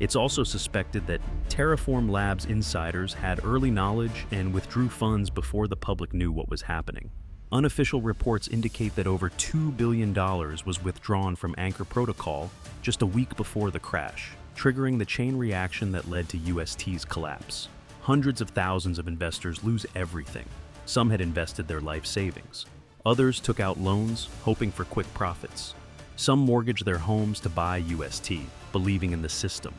It's also suspected that Terraform Labs insiders had early knowledge and withdrew funds before the public knew what was happening. Unofficial reports indicate that over $2 billion was withdrawn from Anchor Protocol just a week before the crash, triggering the chain reaction that led to UST's collapse. Hundreds of thousands of investors lose everything. Some had invested their life savings. Others took out loans, hoping for quick profits. Some mortgaged their homes to buy UST, believing in the system.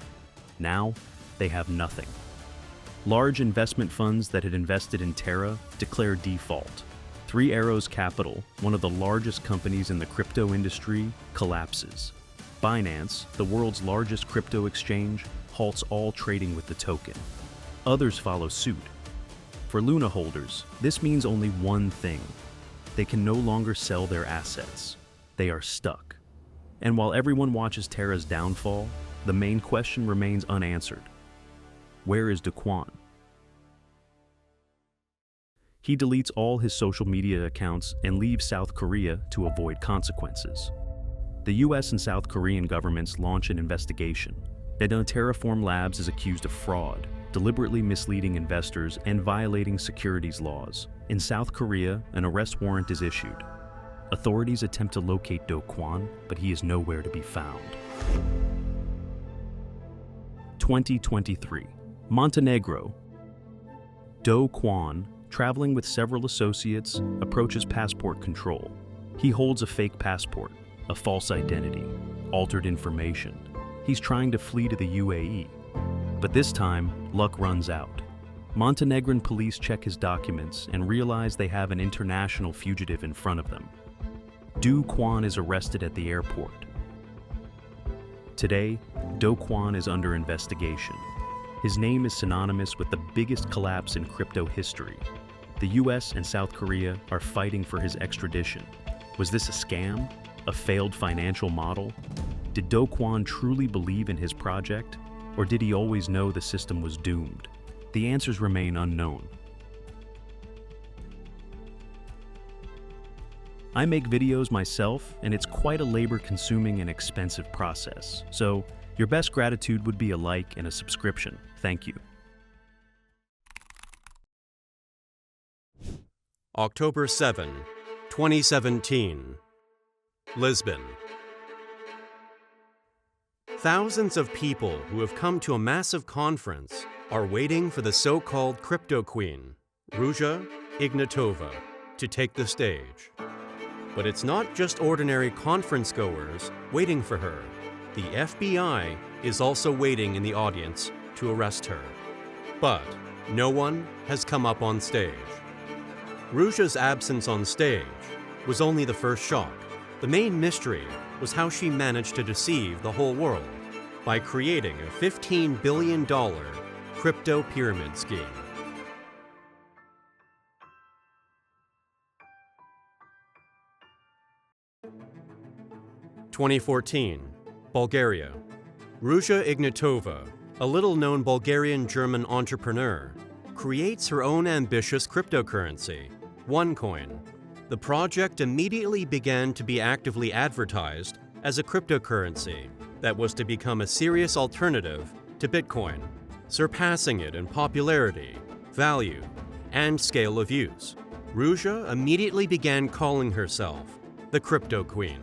Now, they have nothing. Large investment funds that had invested in Terra declared default. Three Arrows Capital, one of the largest companies in the crypto industry, collapses. Binance, the world's largest crypto exchange, halts all trading with the token. Others follow suit. For Luna holders, this means only one thing. They can no longer sell their assets. They are stuck. And while everyone watches Terra's downfall, the main question remains unanswered. Where is Do Kwon? He deletes all his social media accounts and leaves South Korea to avoid consequences. The US and South Korean governments launch an investigation. Terraform Labs is accused of fraud, deliberately misleading investors and violating securities laws. In South Korea, an arrest warrant is issued. Authorities attempt to locate Do Kwon, but he is nowhere to be found. 2023, Montenegro. Do Kwon, traveling with several associates, approaches passport control. He holds a fake passport, a false identity, altered information. He's trying to flee to the UAE. But this time, luck runs out. Montenegrin police check his documents and realize they have an international fugitive in front of them. Do Kwon is arrested at the airport. Today, Do Kwon is under investigation. His name is synonymous with the biggest collapse in crypto history. The US and South Korea are fighting for his extradition. Was this a scam? A failed financial model? Did Do Kwon truly believe in his project? Or did he always know the system was doomed? The answers remain unknown. I make videos myself, and it's quite a labor-consuming and expensive process. So, your best gratitude would be a like and a subscription. Thank you. October 7, 2017, Lisbon. Thousands of people who have come to a massive conference are waiting for the so-called Cryptoqueen, Ruja Ignatova, to take the stage. But it's not just ordinary conference goers waiting for her. The FBI is also waiting in the audience to arrest her. But no one has come up on stage. Ruja's absence on stage was only the first shock. The main mystery was how she managed to deceive the whole world by creating a $15 billion crypto pyramid scheme. (2014) Bulgaria. Ruja Ignatova, a little-known Bulgarian-German entrepreneur, creates her own ambitious cryptocurrency, OneCoin. The project immediately began to be actively advertised as a cryptocurrency that was to become a serious alternative to Bitcoin, surpassing it in popularity, value, and scale of use. Ruja immediately began calling herself the Cryptoqueen.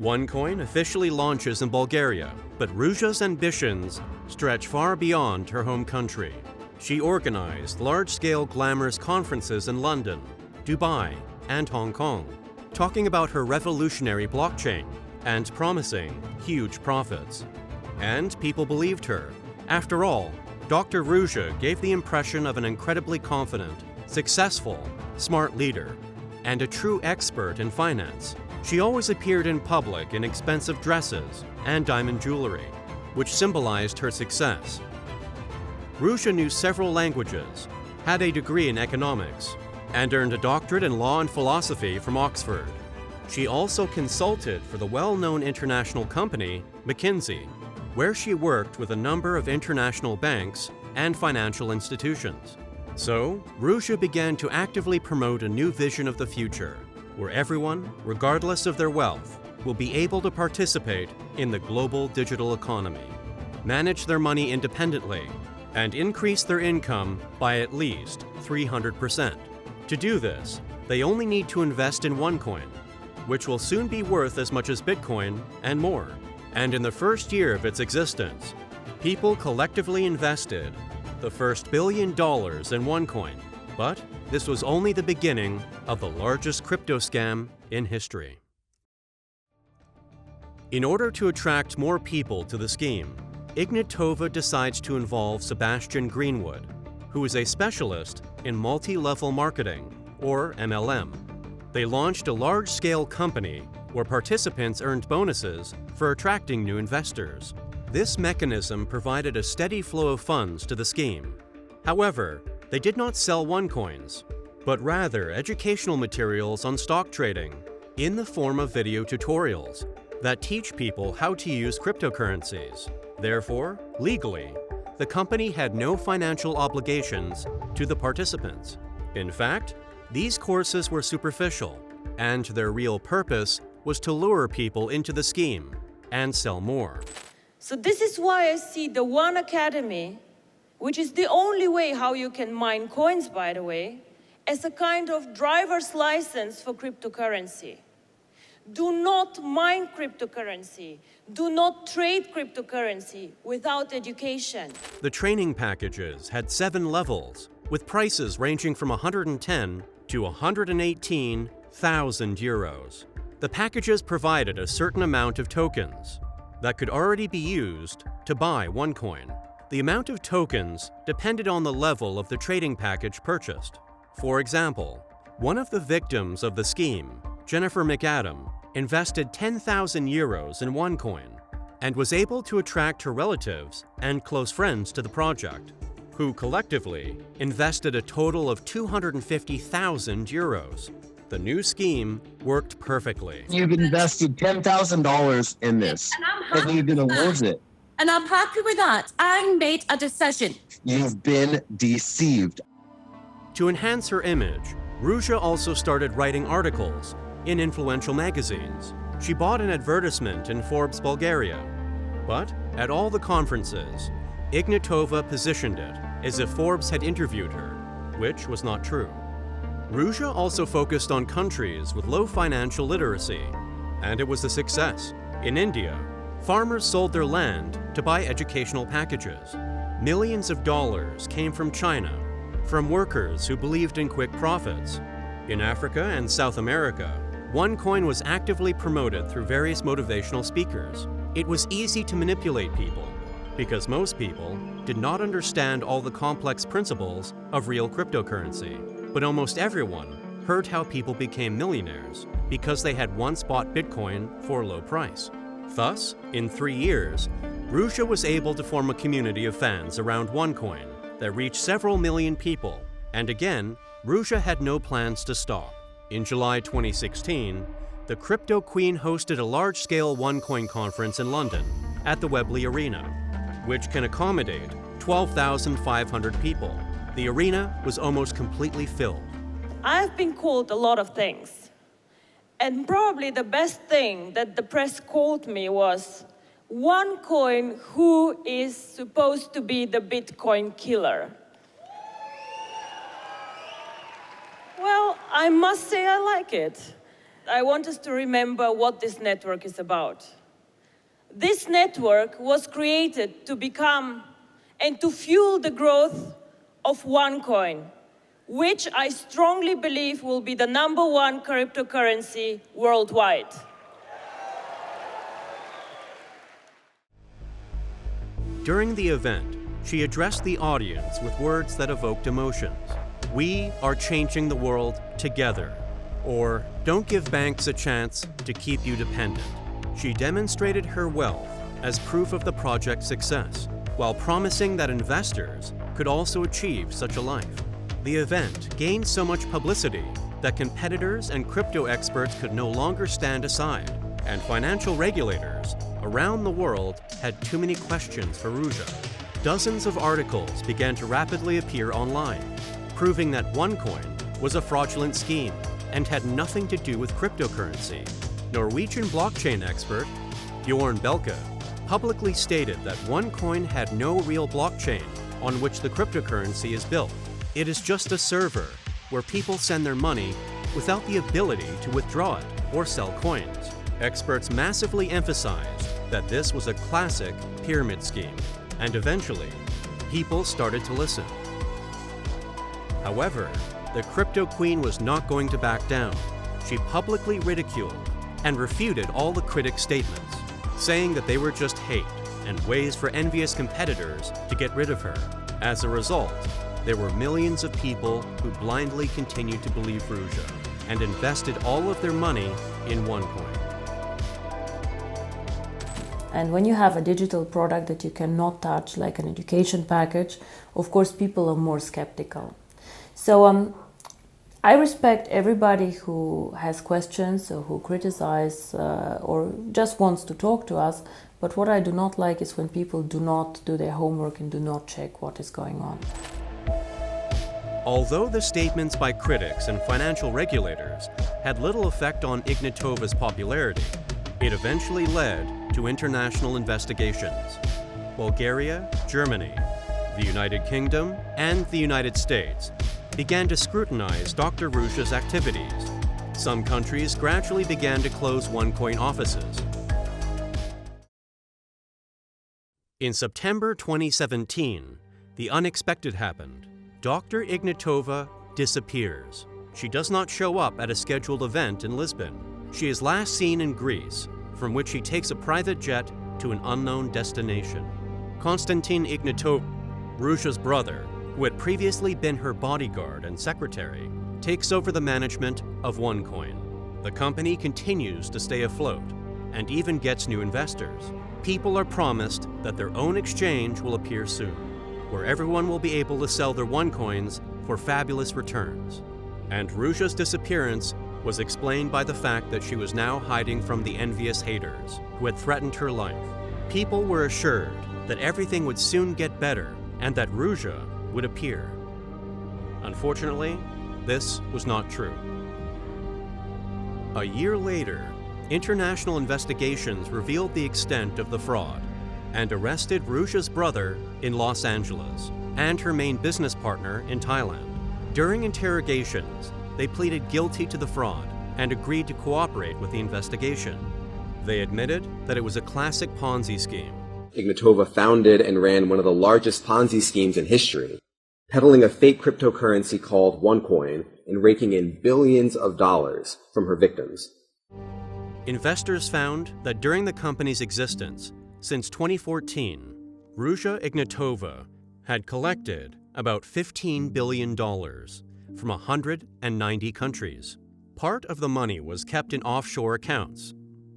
OneCoin officially launches in Bulgaria, but Ruja's ambitions stretch far beyond her home country. She organized large-scale glamorous conferences in London, Dubai, and Hong Kong, talking about her revolutionary blockchain and promising huge profits. And people believed her. After all, Dr. Ruja gave the impression of an incredibly confident, successful, smart leader, and a true expert in finance. She always appeared in public in expensive dresses and diamond jewelry, which symbolized her success. Ruja knew several languages, had a degree in economics, and earned a doctorate in law and philosophy from Oxford. She also consulted for the well-known international company McKinsey, where she worked with a number of international banks and financial institutions. So, Ruja began to actively promote a new vision of the future, where everyone, regardless of their wealth, will be able to participate in the global digital economy. manage their money independently, and increase their income by at least 300%. To do this, they only need to invest in OneCoin, which will soon be worth as much as Bitcoin and more. And in the first year of its existence, people collectively invested the first $1 billion in OneCoin. But this was only the beginning of the largest crypto scam in history. In order to attract more people to the scheme, Ignatova decides to involve Sebastian Greenwood, who is a specialist in multi-level marketing, or MLM. They launched a large-scale company where participants earned bonuses for attracting new investors. This mechanism provided a steady flow of funds to the scheme. However, they did not sell OneCoins, but rather educational materials on stock trading in the form of video tutorials that teach people how to use cryptocurrencies. Therefore, legally, the company had no financial obligations to the participants. In fact, these courses were superficial, and their real purpose was to lure people into the scheme and sell more. So this is why I see the One Academy, which is the only way how you can mine coins, by the way, as a kind of driver's license for cryptocurrency. Do not mine cryptocurrency. Do not trade cryptocurrency without education. The training packages had 7 levels, with prices ranging from 110 to 118,000 euros. The packages provided a certain amount of tokens that could already be used to buy OneCoin. The amount of tokens depended on the level of the trading package purchased. For example, one of the victims of the scheme, Jennifer McAdam, invested 10,000 euros in OneCoin and was able to attract her relatives and close friends to the project, who collectively invested a total of 250,000 euros. The new scheme worked perfectly. You've invested $10,000 in this, and you're going to lose it. And I'm happy with that. I made a decision. You've been deceived. To enhance her image, Ruja also started writing articles in influential magazines. She bought an advertisement in Forbes Bulgaria. But at all the conferences, Ignatova positioned it as if Forbes had interviewed her, which was not true. Ruja also focused on countries with low financial literacy, and it was a success. In India, farmers sold their land to buy educational packages. Millions of dollars came from China, from workers who believed in quick profits. In Africa and South America, OneCoin was actively promoted through various motivational speakers. It was easy to manipulate people, because most people did not understand all the complex principles of real cryptocurrency. But almost everyone heard how people became millionaires because they had once bought Bitcoin for a low price. Thus, in 3 years, Ruja was able to form a community of fans around OneCoin that reached several million people. And again, Ruja had no plans to stop. In July 2016, the Cryptoqueen hosted a large-scale OneCoin conference in London at the Wembley Arena, which can accommodate 12,500 people. The arena was almost completely filled. I've been called a lot of things. And probably the best thing that the press called me was OneCoin, who is supposed to be the Bitcoin killer. Well, I must say I like it. I want us to remember what this network is about. This network was created to become and to fuel the growth of OneCoin, which I strongly believe will be the #1 cryptocurrency worldwide. During the event, she addressed the audience with words that evoked emotions. We are changing the world together. Or, don't give banks a chance to keep you dependent. She demonstrated her wealth as proof of the project's success, while promising that investors could also achieve such a life. The event gained so much publicity that competitors and crypto experts could no longer stand aside, and financial regulators around the world had too many questions for Ruja. Dozens of articles began to rapidly appear online, proving that OneCoin was a fraudulent scheme and had nothing to do with cryptocurrency. Norwegian blockchain expert Bjorn Belke publicly stated that OneCoin had no real blockchain on which the cryptocurrency is built. It is just a server where people send their money without the ability to withdraw it or sell coins. Experts massively emphasized that this was a classic pyramid scheme, and eventually, people started to listen. However, the Cryptoqueen was not going to back down. She publicly ridiculed and refuted all the critics' statements, saying that they were just hate and ways for envious competitors to get rid of her. As a result, there were millions of people who blindly continued to believe Ruja and invested all of their money in OneCoin. And when you have a digital product that you cannot touch, like an education package, of course people are more skeptical. So I respect everybody who has questions or who criticize or just wants to talk to us, but what I do not like is when people do not do their homework and do not check what is going on. Although the statements by critics and financial regulators had little effect on Ignatova's popularity, it eventually led to international investigations. Bulgaria, Germany, the United Kingdom, and the United States began to scrutinize Dr. Ruja's activities. Some countries gradually began to close OneCoin offices. In September 2017, the unexpected happened. Dr. Ignatova disappears. She does not show up at a scheduled event in Lisbon. She is last seen in Greece, from which she takes a private jet to an unknown destination. Konstantin Ignatov, Ruja's brother, who had previously been her bodyguard and secretary, takes over the management of OneCoin. The company continues to stay afloat and even gets new investors. People are promised that their own exchange will appear soon, where everyone will be able to sell their OneCoins for fabulous returns. And Ruja's disappearance was explained by the fact that she was now hiding from the envious haters who had threatened her life. People were assured that everything would soon get better and that Ruja would appear. Unfortunately, this was not true. A year later, international investigations revealed the extent of the fraud and arrested Ruja's brother in Los Angeles and her main business partner in Thailand. During interrogations, they pleaded guilty to the fraud and agreed to cooperate with the investigation. They admitted that it was a classic Ponzi scheme. Ignatova founded and ran one of the largest Ponzi schemes in history, peddling a fake cryptocurrency called OneCoin and raking in billions of dollars from her victims. Investors found that during the company's existence, since 2014, Ruja Ignatova had collected about $15 billion from 190 countries. Part of the money was kept in offshore accounts,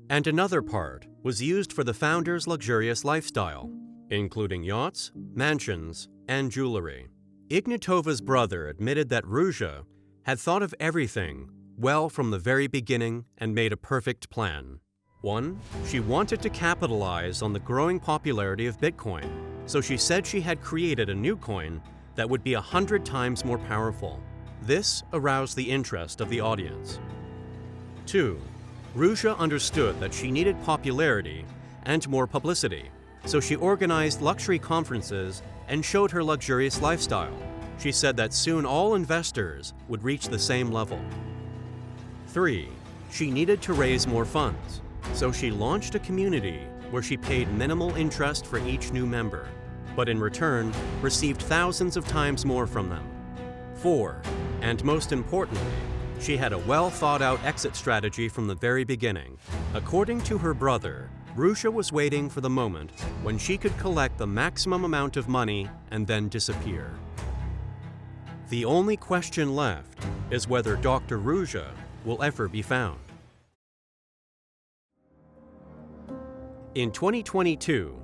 and another part was used for the founder's luxurious lifestyle, including yachts, mansions, and jewelry. Ignatova's brother admitted that Ruja had thought of everything well from the very beginning and made a perfect plan. 1, she wanted to capitalize on the growing popularity of Bitcoin, so she said she had created a new coin that would be 100 times more powerful. This aroused the interest of the audience. 2, Ruja understood that she needed popularity and more publicity, so she organized luxury conferences and showed her luxurious lifestyle. She said that soon all investors would reach the same level. 3, she needed to raise more funds, so she launched a community where she paid minimal interest for each new member, but in return received thousands of times more from them. 4, and most importantly, she had a well-thought-out exit strategy from the very beginning. According to her brother, Ruja was waiting for the moment when she could collect the maximum amount of money and then disappear. The only question left is whether Dr. Ruja will ever be found. In 2022,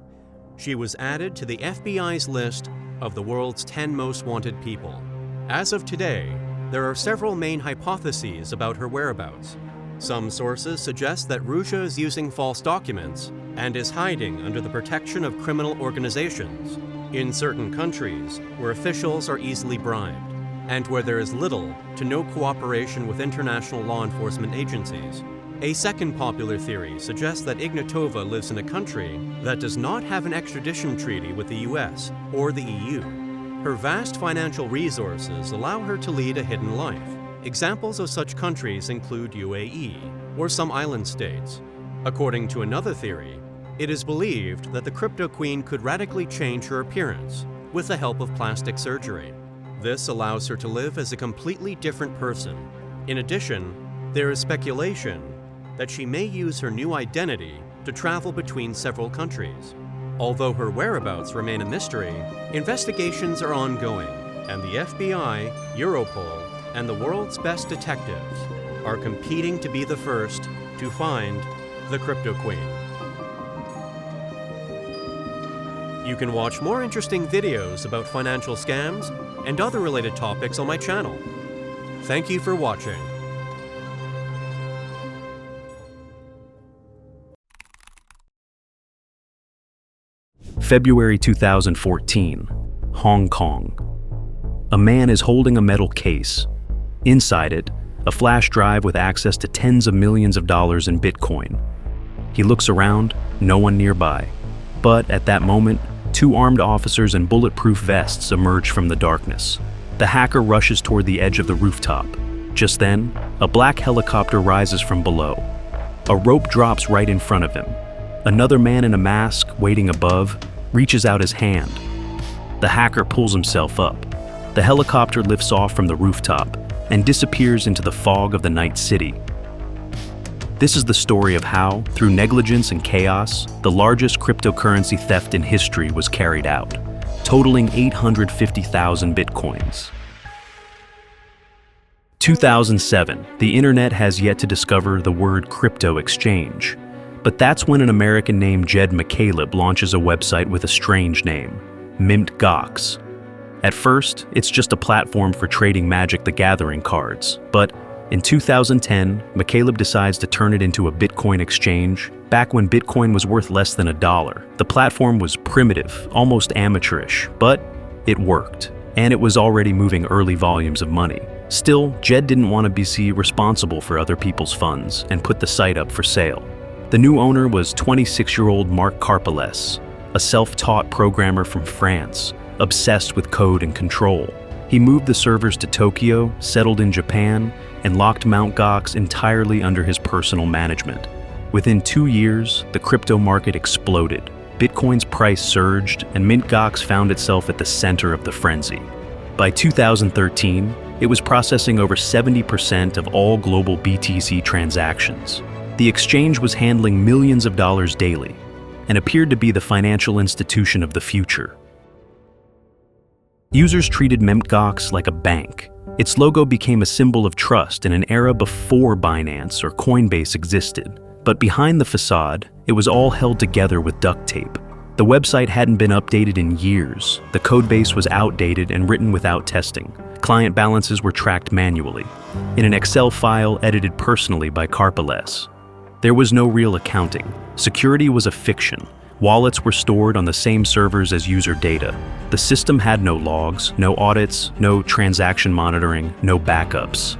she was added to the FBI's list of the world's 10 most wanted people. As of today, there are several main hypotheses about her whereabouts. Some sources suggest that Ruja is using false documents and is hiding under the protection of criminal organizations in certain countries where officials are easily bribed and where there is little to no cooperation with international law enforcement agencies. A second popular theory suggests that Ignatova lives in a country that does not have an extradition treaty with the US or the EU. Her vast financial resources allow her to lead a hidden life. Examples of such countries include UAE or some island states. According to another theory, it is believed that the Cryptoqueen could radically change her appearance with the help of plastic surgery. This allows her to live as a completely different person. In addition, there is speculation that she may use her new identity to travel between several countries. Although her whereabouts remain a mystery, investigations are ongoing, and the FBI, Europol, and the world's best detectives are competing to be the first to find the Cryptoqueen. You can watch more interesting videos about financial scams and other related topics on my channel. Thank you for watching. February 2014, Hong Kong. A man is holding a metal case. Inside it, a flash drive with access to tens of millions of dollars in Bitcoin. He looks around, no one nearby. But at that moment, two armed officers in bulletproof vests emerge from the darkness. The hacker rushes toward the edge of the rooftop. Just then, a black helicopter rises from below. A rope drops right in front of him. Another man in a mask, waiting above, reaches out his hand. The hacker pulls himself up. The helicopter lifts off from the rooftop and disappears into the fog of the night city. This is the story of how, through negligence and chaos, the largest cryptocurrency theft in history was carried out, totaling 850,000 bitcoins. 2007, the internet has yet to discover the word crypto exchange. But that's when an American named Jed McCaleb launches a website with a strange name, Mt. At first, it's just a platform for trading Magic the Gathering cards, but in 2010, McCaleb decides to turn it into a Bitcoin exchange. Back when Bitcoin was worth less than $1, the platform was primitive, almost amateurish, but it worked, and it was already moving early volumes of money. Still, Jed didn't want to be seen responsible for other people's funds and put the site up for sale. The new owner was 26-year-old Marc Karpeles, a self-taught programmer from France, obsessed with code and control. He moved the servers to Tokyo, settled in Japan, and locked Mt. Gox entirely under his personal management. Within 2 years, the crypto market exploded. Bitcoin's price surged, and Mt. Gox found itself at the center of the frenzy. By 2013, it was processing over 70% of all global BTC transactions. The exchange was handling millions of dollars daily and appeared to be the financial institution of the future. Users treated Mt. Gox like a bank. Its logo became a symbol of trust in an era before Binance or Coinbase existed. But behind the facade, it was all held together with duct tape. The website hadn't been updated in years. The codebase was outdated and written without testing. Client balances were tracked manually, in an Excel file edited personally by Karpeles. There was no real accounting. Security was a fiction. Wallets were stored on the same servers as user data. The system had no logs, no audits, no transaction monitoring, no backups.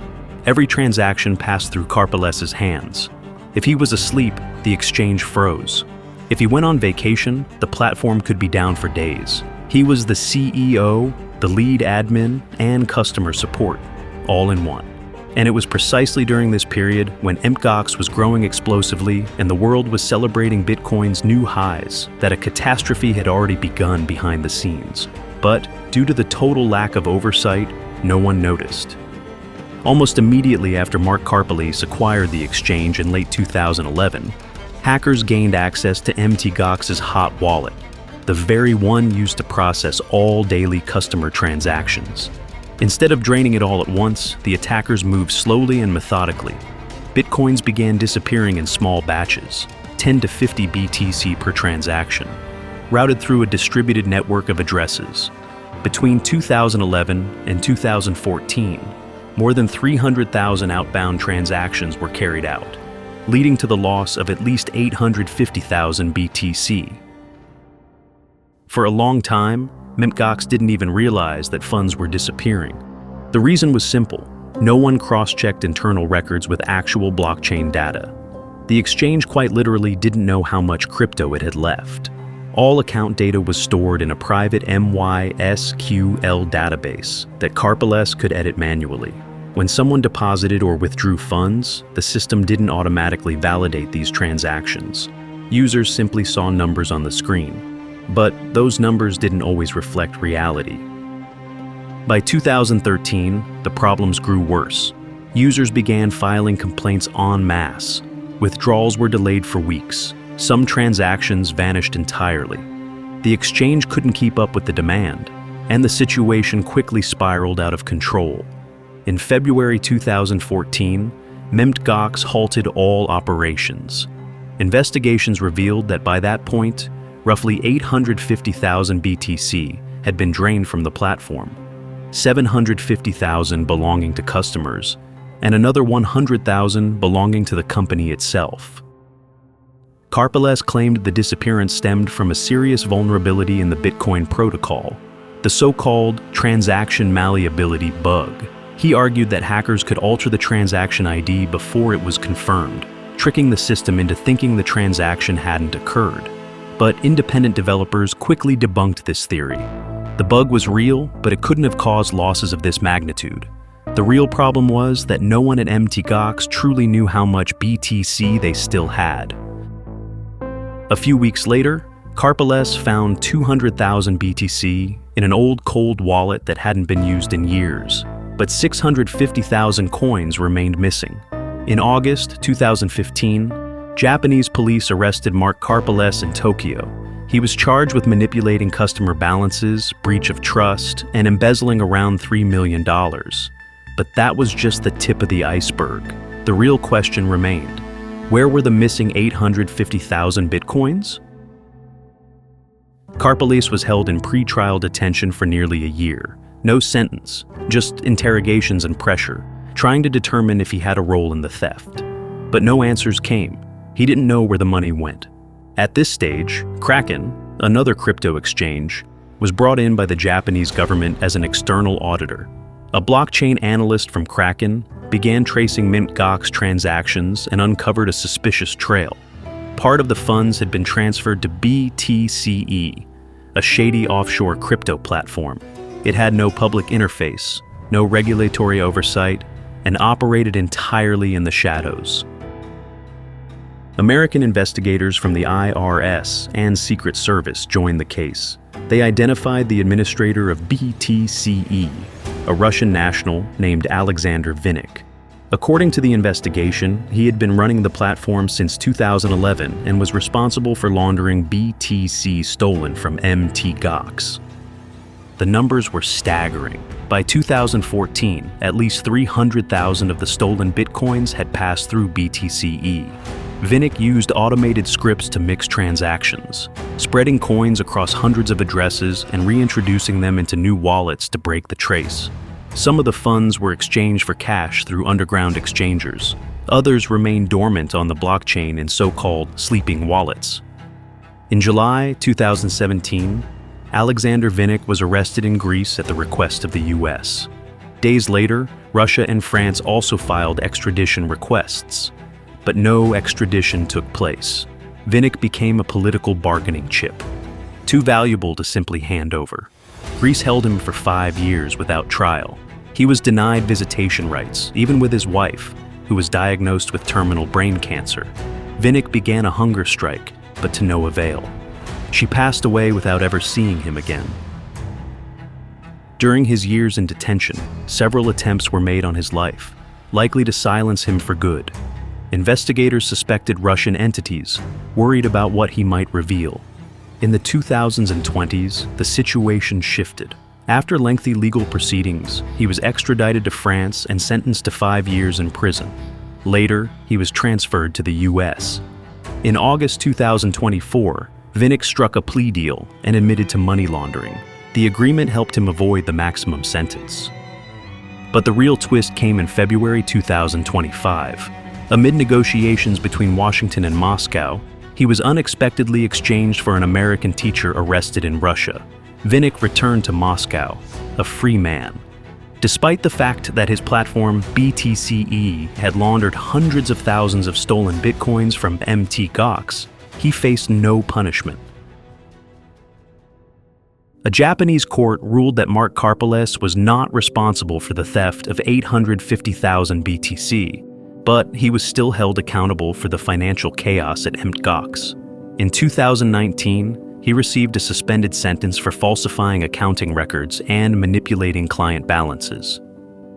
Every transaction passed through Karpeles's hands. If he was asleep, the exchange froze. If he went on vacation, the platform could be down for days. He was the CEO, the lead admin, and customer support, all in one. And it was precisely during this period when Mt. Gox was growing explosively and the world was celebrating Bitcoin's new highs that a catastrophe had already begun behind the scenes. But due to the total lack of oversight, no one noticed. Almost immediately after Marc Karpeles acquired the exchange in late 2011, hackers gained access to Mt. Gox's hot wallet, the very one used to process all daily customer transactions. Instead of draining it all at once, the attackers moved slowly and methodically. Bitcoins began disappearing in small batches, 10 to 50 BTC per transaction, routed through a distributed network of addresses. Between 2011 and 2014, more than 300,000 outbound transactions were carried out, leading to the loss of at least 850,000 BTC. For a long time, Mt. Gox didn't even realize that funds were disappearing. The reason was simple. No one cross-checked internal records with actual blockchain data. The exchange quite literally didn't know how much crypto it had left. All account data was stored in a private MySQL database that Karpeles could edit manually. When someone deposited or withdrew funds, the system didn't automatically validate these transactions. Users simply saw numbers on the screen, but those numbers didn't always reflect reality. By 2013, the problems grew worse. Users began filing complaints en masse. Withdrawals were delayed for weeks. Some transactions vanished entirely. The exchange couldn't keep up with the demand, and the situation quickly spiraled out of control. In February 2014, Mt. Gox halted all operations. Investigations revealed that by that point, roughly 850,000 BTC had been drained from the platform, 750,000 belonging to customers, and another 100,000 belonging to the company itself. Karpeles claimed the disappearance stemmed from a serious vulnerability in the Bitcoin protocol, the so-called transaction malleability bug. He argued that hackers could alter the transaction ID before it was confirmed, tricking the system into thinking the transaction hadn't occurred. But independent developers quickly debunked this theory. The bug was real, but it couldn't have caused losses of this magnitude. The real problem was that no one at Mt. Gox truly knew how much BTC they still had. A few weeks later, Karpeles found 200,000 BTC in an old cold wallet that hadn't been used in years, but 650,000 coins remained missing. In August 2015, Japanese police arrested Mark Karpeles in Tokyo. He was charged with manipulating customer balances, breach of trust, and embezzling around $3 million. But that was just the tip of the iceberg. The real question remained: where were the missing 850,000 bitcoins? Karpeles was held in pre-trial detention for nearly a year. No sentence, just interrogations and pressure, trying to determine if he had a role in the theft. But no answers came. He didn't know where the money went. At this stage, Kraken, another crypto exchange, was brought in by the Japanese government as an external auditor. A blockchain analyst from Kraken began tracing Mt. Gox transactions and uncovered a suspicious trail. Part of the funds had been transferred to BTCE, a shady offshore crypto platform. It had no public interface, no regulatory oversight, and operated entirely in the shadows. American investigators from the IRS and Secret Service joined the case. They identified the administrator of BTCE, a Russian national named Alexander Vinnik. According to the investigation, he had been running the platform since 2011 and was responsible for laundering BTC stolen from Mt. Gox. The numbers were staggering. By 2014, at least 300,000 of the stolen bitcoins had passed through BTCE. Vinnik used automated scripts to mix transactions, spreading coins across hundreds of addresses and reintroducing them into new wallets to break the trace. Some of the funds were exchanged for cash through underground exchangers. Others remained dormant on the blockchain in so-called sleeping wallets. In July 2017, Alexander Vinnik was arrested in Greece at the request of the US. Days later, Russia and France also filed extradition requests, but no extradition took place. Vinnik became a political bargaining chip, too valuable to simply hand over. Greece held him for 5 years without trial. He was denied visitation rights, even with his wife, who was diagnosed with terminal brain cancer. Vinnik began a hunger strike, but to no avail. She passed away without ever seeing him again. During his years in detention, several attempts were made on his life, likely to silence him for good. Investigators suspected Russian entities, worried about what he might reveal. In the 2000s and 20s, the situation shifted. After lengthy legal proceedings, he was extradited to France and sentenced to 5 years in prison. Later, he was transferred to the US. In August 2024, Vinnik struck a plea deal and admitted to money laundering. The agreement helped him avoid the maximum sentence. But the real twist came in February 2025. Amid negotiations between Washington and Moscow, he was unexpectedly exchanged for an American teacher arrested in Russia. Vinnik returned to Moscow, a free man. Despite the fact that his platform, BTCE, had laundered hundreds of thousands of stolen bitcoins from Mt. Gox, he faced no punishment. A Japanese court ruled that Mark Karpeles was not responsible for the theft of 850,000 BTC, but he was still held accountable for the financial chaos at Mt. Gox. In 2019, he received a suspended sentence for falsifying accounting records and manipulating client balances.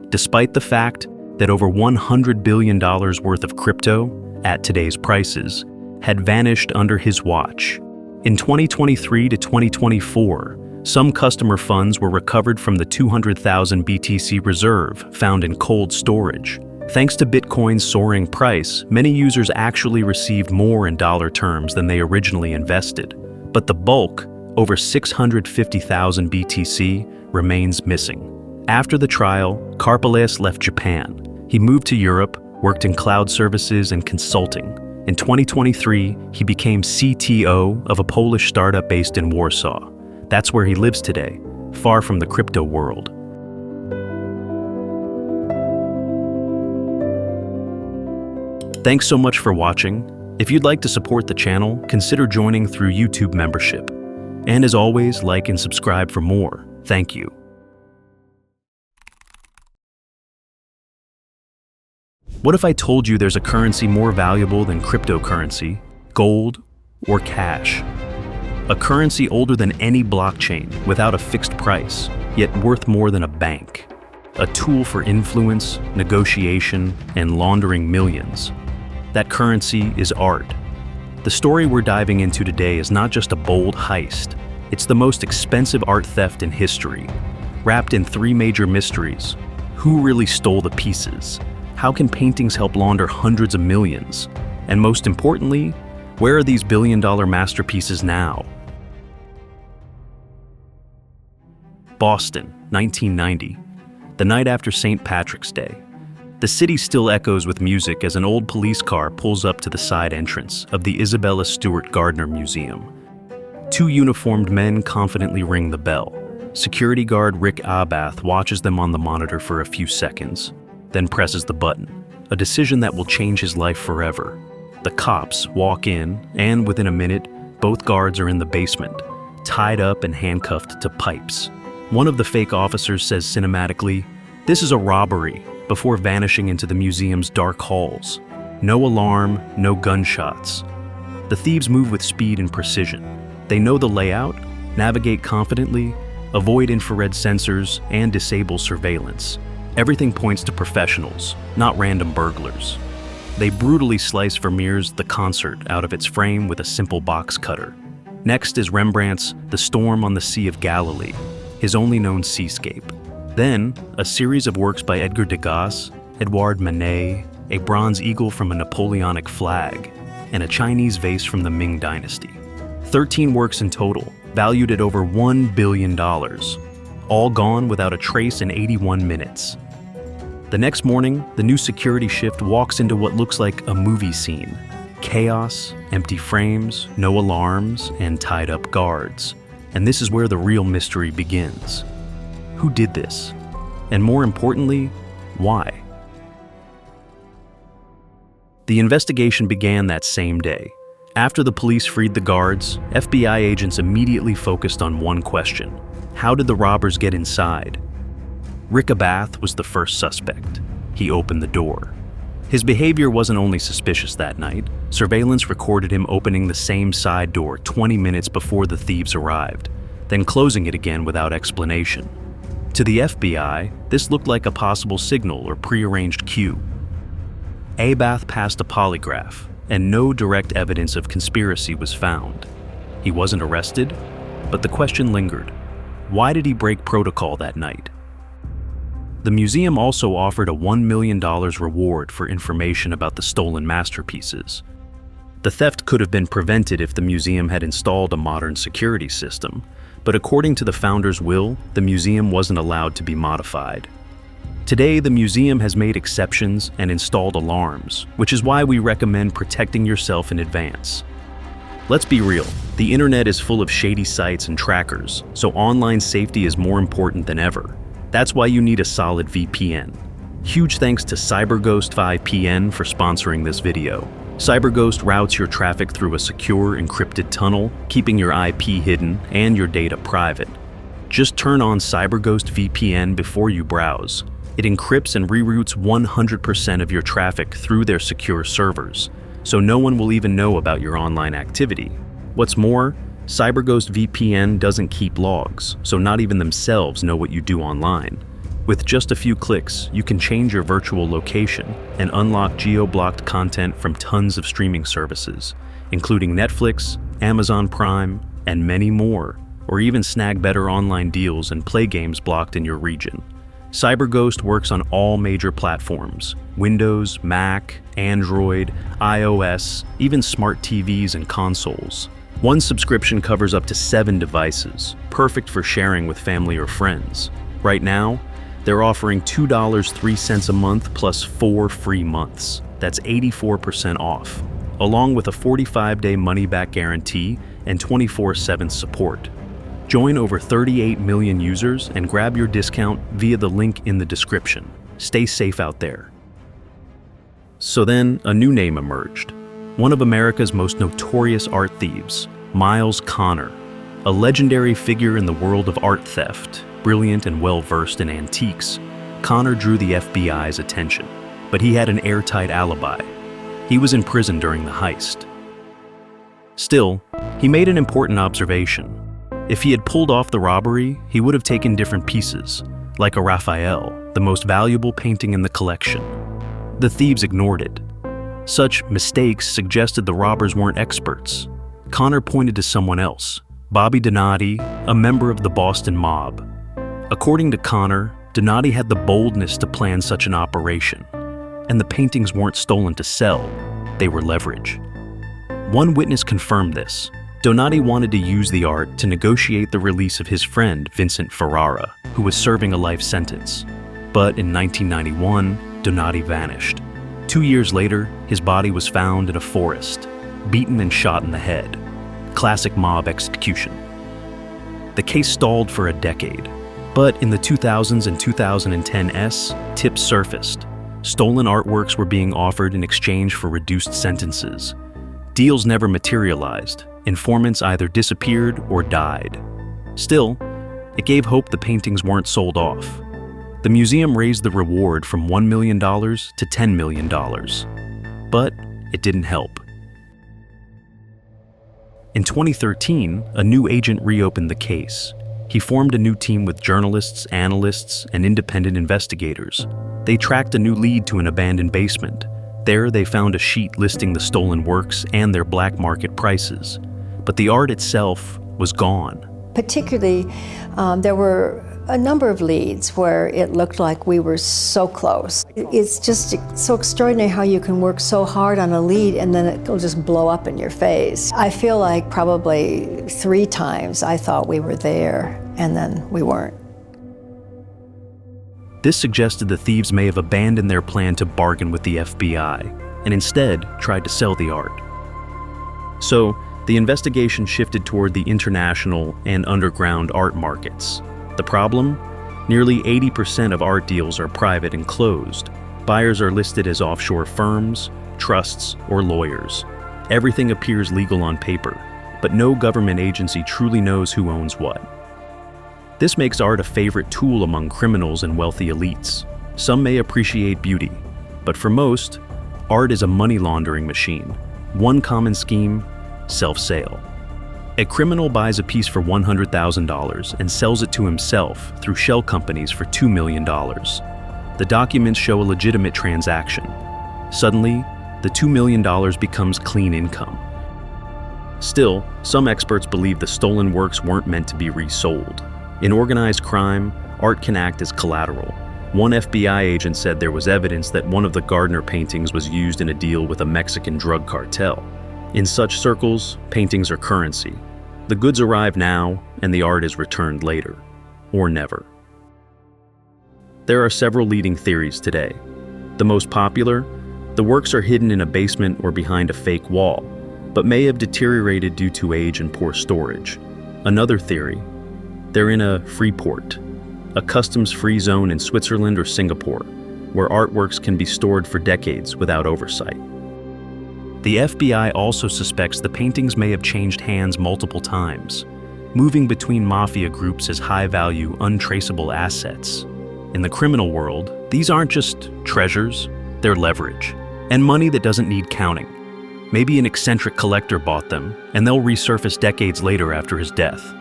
Despite the fact that over $100 billion worth of crypto, at today's prices, had vanished under his watch. In 2023 to 2024, some customer funds were recovered from the 200,000 BTC reserve found in cold storage. Thanks to Bitcoin's soaring price, many users actually received more in dollar terms than they originally invested. But the bulk, over 650,000 BTC, remains missing. After the trial, Karpeles left Japan. He moved to Europe, worked in cloud services and consulting. In 2023, he became CTO of a Polish startup based in Warsaw. That's where he lives today, far from the crypto world. Thanks so much for watching. If you'd like to support the channel, consider joining through YouTube membership. And as always, like and subscribe for more. Thank you. What if I told you there's a currency more valuable than cryptocurrency, gold, or cash? A currency older than any blockchain without a fixed price, yet worth more than a bank. A tool for influence, negotiation, and laundering millions. That currency is art. The story we're diving into today is not just a bold heist. It's the most expensive art theft in history, wrapped in three major mysteries. Who really stole the pieces? How can paintings help launder hundreds of millions? And most importantly, where are these billion-dollar masterpieces now? Boston, 1990, the night after St. Patrick's Day. The city still echoes with music as an old police car pulls up to the side entrance of the Isabella Stewart Gardner Museum. Two uniformed men confidently ring the bell. Security guard Rick Abath watches them on the monitor for a few seconds, then presses the button, a decision that will change his life forever. The cops walk in, and within a minute, both guards are in the basement, tied up and handcuffed to pipes. One of the fake officers says cinematically, "This is a robbery," before vanishing into the museum's dark halls. No alarm, no gunshots. The thieves move with speed and precision. They know the layout, navigate confidently, avoid infrared sensors, and disable surveillance. Everything points to professionals, not random burglars. They brutally slice Vermeer's The Concert out of its frame with a simple box cutter. Next is Rembrandt's The Storm on the Sea of Galilee, his only known seascape. Then, a series of works by Edgar Degas, Edouard Manet, a bronze eagle from a Napoleonic flag, and a Chinese vase from the Ming Dynasty. 13 works in total, valued at over $1 billion, all gone without a trace in 81 minutes. The next morning, the new security shift walks into what looks like a movie scene. Chaos, empty frames, no alarms, and tied-up guards. And this is where the real mystery begins. Who did this? And more importantly, why? The investigation began that same day. After the police freed the guards, FBI agents immediately focused on one question. How did the robbers get inside? Rick Abath was the first suspect. He opened the door. His behavior wasn't only suspicious that night. Surveillance recorded him opening the same side door 20 minutes before the thieves arrived, then closing it again without explanation. To the FBI, this looked like a possible signal or prearranged cue. Abath passed a polygraph, and no direct evidence of conspiracy was found. He wasn't arrested, but the question lingered. Why did he break protocol that night? The museum also offered a $1 million reward for information about the stolen masterpieces. The theft could have been prevented if the museum had installed a modern security system, but according to the founder's will, the museum wasn't allowed to be modified. Today, the museum has made exceptions and installed alarms, which is why we recommend protecting yourself in advance. Let's be real, the internet is full of shady sites and trackers, so online safety is more important than ever. That's why you need a solid VPN. Huge thanks to CyberGhost 5PN for sponsoring this video. CyberGhost routes your traffic through a secure, encrypted tunnel, keeping your IP hidden and your data private. Just turn on CyberGhost VPN before you browse. It encrypts and reroutes 100% of your traffic through their secure servers, so no one will even know about your online activity. What's more, CyberGhost VPN doesn't keep logs, so not even themselves know what you do online. With just a few clicks, you can change your virtual location and unlock geo-blocked content from tons of streaming services, including Netflix, Amazon Prime, and many more, or even snag better online deals and play games blocked in your region. CyberGhost works on all major platforms: Windows, Mac, Android, iOS, even smart TVs and consoles. One subscription covers up to 7 devices, perfect for sharing with family or friends. Right now, they're offering $2.03 a month plus 4 free months. That's 84% off, along with a 45-day money-back guarantee and 24/7 support. Join over 38 million users and grab your discount via the link in the description. Stay safe out there. So then, a new name emerged. One of America's most notorious art thieves, Miles Connor, a legendary figure in the world of art theft. Brilliant and well-versed in antiques, Connor drew the FBI's attention, but he had an airtight alibi. He was in prison during the heist. Still, he made an important observation. If he had pulled off the robbery, he would have taken different pieces, like a Raphael, the most valuable painting in the collection. The thieves ignored it. Such mistakes suggested the robbers weren't experts. Connor pointed to someone else, Bobby Donati, a member of the Boston mob. According to Connor, Donati had the boldness to plan such an operation, and the paintings weren't stolen to sell, they were leverage. One witness confirmed this. Donati wanted to use the art to negotiate the release of his friend Vincent Ferrara, who was serving a life sentence. But in 1991, Donati vanished. 2 years later, his body was found in a forest, beaten and shot in the head. Classic mob execution. The case stalled for a decade. But in the 2000s and 2010s, tips surfaced. Stolen artworks were being offered in exchange for reduced sentences. Deals never materialized. Informants either disappeared or died. Still, it gave hope the paintings weren't sold off. The museum raised the reward from $1 million to $10 million. But it didn't help. In 2013, a new agent reopened the case. He formed a new team with journalists, analysts, and independent investigators. They tracked a new lead to an abandoned basement. There, they found a sheet listing the stolen works and their black market prices. But the art itself was gone. Particularly, there were a number of leads where it looked like we were so close. It's just so extraordinary how you can work so hard on a lead and then it'll just blow up in your face. I feel like probably 3 times I thought we were there and then we weren't. This suggested the thieves may have abandoned their plan to bargain with the FBI and instead tried to sell the art. So, the investigation shifted toward the international and underground art markets. The problem? Nearly 80% of art deals are private and closed. Buyers are listed as offshore firms, trusts, or lawyers. Everything appears legal on paper, but no government agency truly knows who owns what. This makes art a favorite tool among criminals and wealthy elites. Some may appreciate beauty, but for most, art is a money laundering machine. One common scheme: self-sale. A criminal buys a piece for $100,000 and sells it to himself through shell companies for $2 million. The documents show a legitimate transaction. Suddenly, the $2 million becomes clean income. Still, some experts believe the stolen works weren't meant to be resold. In organized crime, art can act as collateral. One FBI agent said there was evidence that one of the Gardner paintings was used in a deal with a Mexican drug cartel. In such circles, paintings are currency. The goods arrive now, and the art is returned later. Or never. There are several leading theories today. The most popular: the works are hidden in a basement or behind a fake wall, but may have deteriorated due to age and poor storage. Another theory: they're in a free port. a customs-free zone in Switzerland or Singapore, where artworks can be stored for decades without oversight. The FBI also suspects the paintings may have changed hands multiple times, moving between mafia groups as high-value, untraceable assets. In the criminal world, these aren't just treasures, they're leverage, and money that doesn't need counting. Maybe an eccentric collector bought them, and they'll resurface decades later after his death.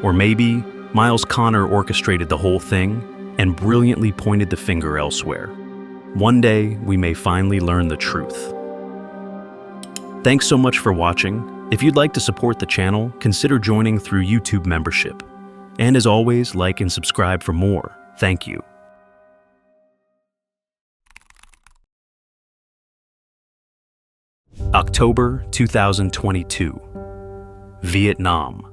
Or maybe Miles Connor orchestrated the whole thing and brilliantly pointed the finger elsewhere. One day, we may finally learn the truth. Thanks so much for watching. If you'd like to support the channel, consider joining through YouTube membership. And as always, like and subscribe for more. Thank you. October 2022. Vietnam.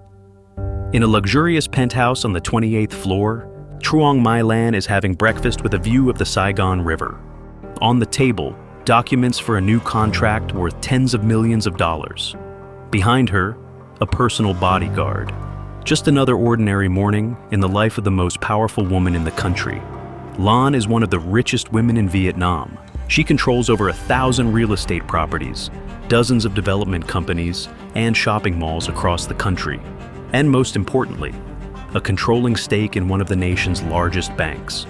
In a luxurious penthouse on the 28th floor, Truong My Lan is having breakfast with a view of the Saigon River. On the table, documents for a new contract worth tens of millions of dollars. Behind her, a personal bodyguard. Just another ordinary morning in the life of the most powerful woman in the country. Lan is one of the richest women in Vietnam. She controls over 1,000 real estate properties, dozens of development companies, and shopping malls across the country. And most importantly, a controlling stake in one of the nation's largest banks.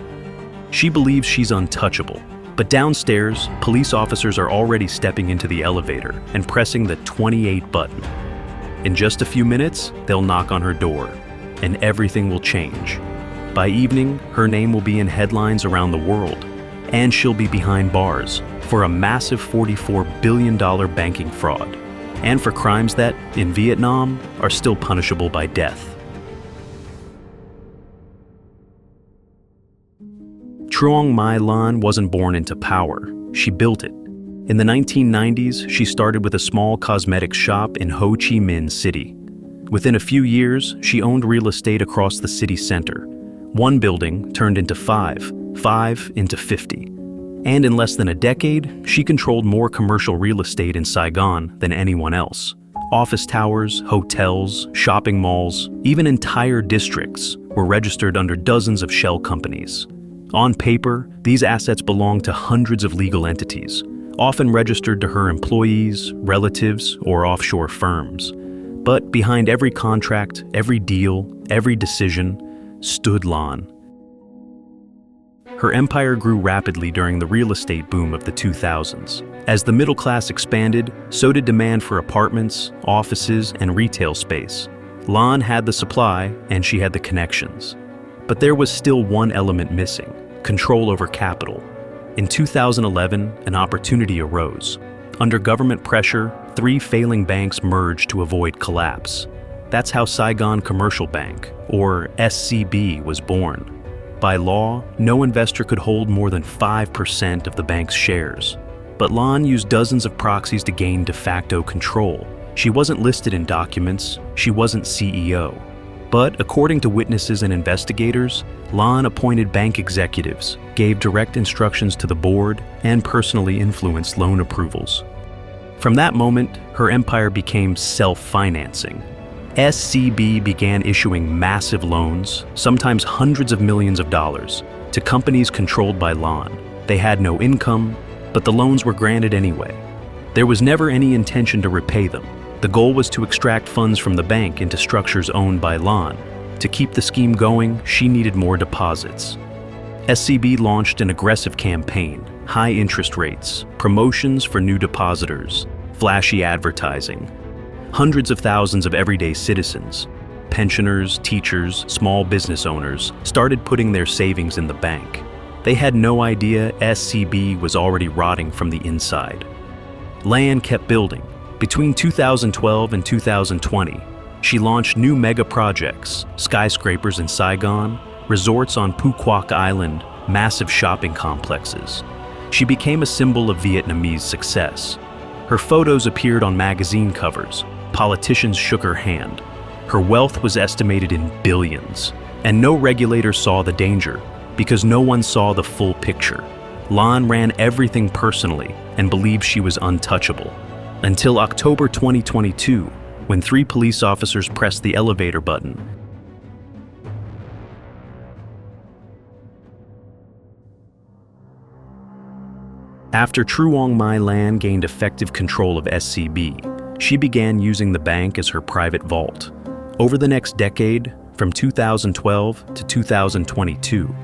She believes she's untouchable, but downstairs, police officers are already stepping into the elevator and pressing the 28 button. In just a few minutes, they'll knock on her door, and everything will change. By evening, her name will be in headlines around the world, and she'll be behind bars for a massive $44 billion banking fraud, and for crimes that, in Vietnam, are still punishable by death. Truong My Lan wasn't born into power, she built it. In the 1990s, she started with a small cosmetics shop in Ho Chi Minh City. Within a few years, she owned real estate across the city center. One building turned into five into 50. And in less than a decade, she controlled more commercial real estate in Saigon than anyone else. Office towers, hotels, shopping malls, even entire districts were registered under dozens of shell companies. On paper, these assets belong to hundreds of legal entities, often registered to her employees, relatives, or offshore firms. But behind every contract, every deal, every decision, stood Lan. Her empire grew rapidly during the real estate boom of the 2000s. As the middle class expanded, so did demand for apartments, offices, and retail space. Lan had the supply, and she had the connections. But there was still one element missing: control over capital. In 2011, an opportunity arose. Under government pressure, 3 failing banks merged to avoid collapse. That's how Saigon Commercial Bank, or SCB, was born. By law, no investor could hold more than 5% of the bank's shares. But Lan used dozens of proxies to gain de facto control. She wasn't listed in documents, she wasn't CEO. But according to witnesses and investigators, Lan appointed bank executives, gave direct instructions to the board, and personally influenced loan approvals. From that moment, her empire became self-financing. SCB began issuing massive loans, sometimes hundreds of millions of dollars, to companies controlled by Lan. They had no income, but the loans were granted anyway. There was never any intention to repay them. The goal was to extract funds from the bank into structures owned by Lan. To keep the scheme going, she needed more deposits. SCB launched an aggressive campaign: high interest rates, promotions for new depositors, flashy advertising. Hundreds of thousands of everyday citizens, pensioners, teachers, small business owners, started putting their savings in the bank. They had no idea SCB was already rotting from the inside. Lan kept building. Between 2012 and 2020, she launched new mega projects: skyscrapers in Saigon, resorts on Phu Quoc Island, massive shopping complexes. She became a symbol of Vietnamese success. Her photos appeared on magazine covers. Politicians shook her hand. Her wealth was estimated in billions, and no regulator saw the danger because no one saw the full picture. Lan ran everything personally and believed she was untouchable. Until October 2022, when 3 police officers pressed the elevator button. After Truong My Lan gained effective control of SCB, she began using the bank as her private vault. Over the next decade, from 2012 to 2022,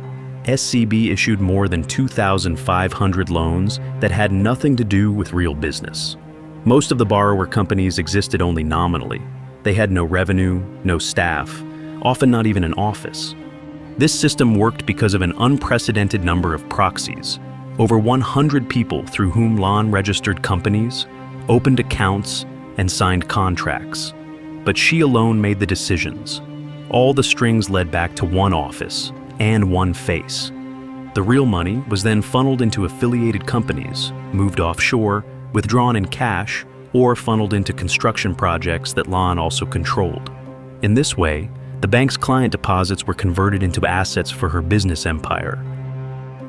SCB issued more than 2,500 loans that had nothing to do with real business. Most of the borrower companies existed only nominally. They had no revenue, no staff, often not even an office. This system worked because of an unprecedented number of proxies. Over 100 people through whom Lan registered companies, opened accounts, and signed contracts. But she alone made the decisions. All the strings led back to one office and one face. The real money was then funneled into affiliated companies, moved offshore, withdrawn in cash, or funneled into construction projects that Lan also controlled. In this way, the bank's client deposits were converted into assets for her business empire.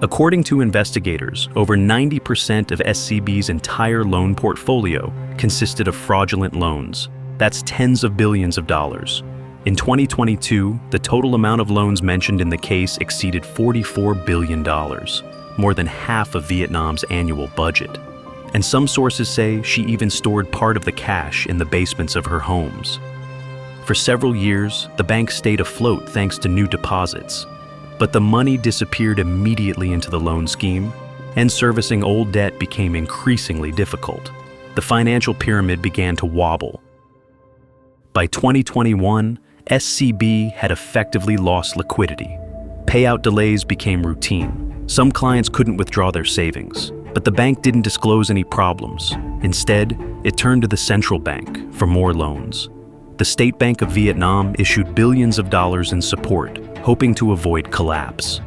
According to investigators, over 90% of SCB's entire loan portfolio consisted of fraudulent loans. That's tens of billions of dollars. In 2022, the total amount of loans mentioned in the case exceeded $44 billion, more than half of Vietnam's annual budget. And some sources say she even stored part of the cash in the basements of her homes. For several years, the bank stayed afloat thanks to new deposits. But the money disappeared immediately into the loan scheme, and servicing old debt became increasingly difficult. The financial pyramid began to wobble. By 2021, SCB had effectively lost liquidity. Payout delays became routine. Some clients couldn't withdraw their savings, but the bank didn't disclose any problems. Instead, it turned to the central bank for more loans. The State Bank of Vietnam issued billions of dollars in support, hoping to avoid collapse.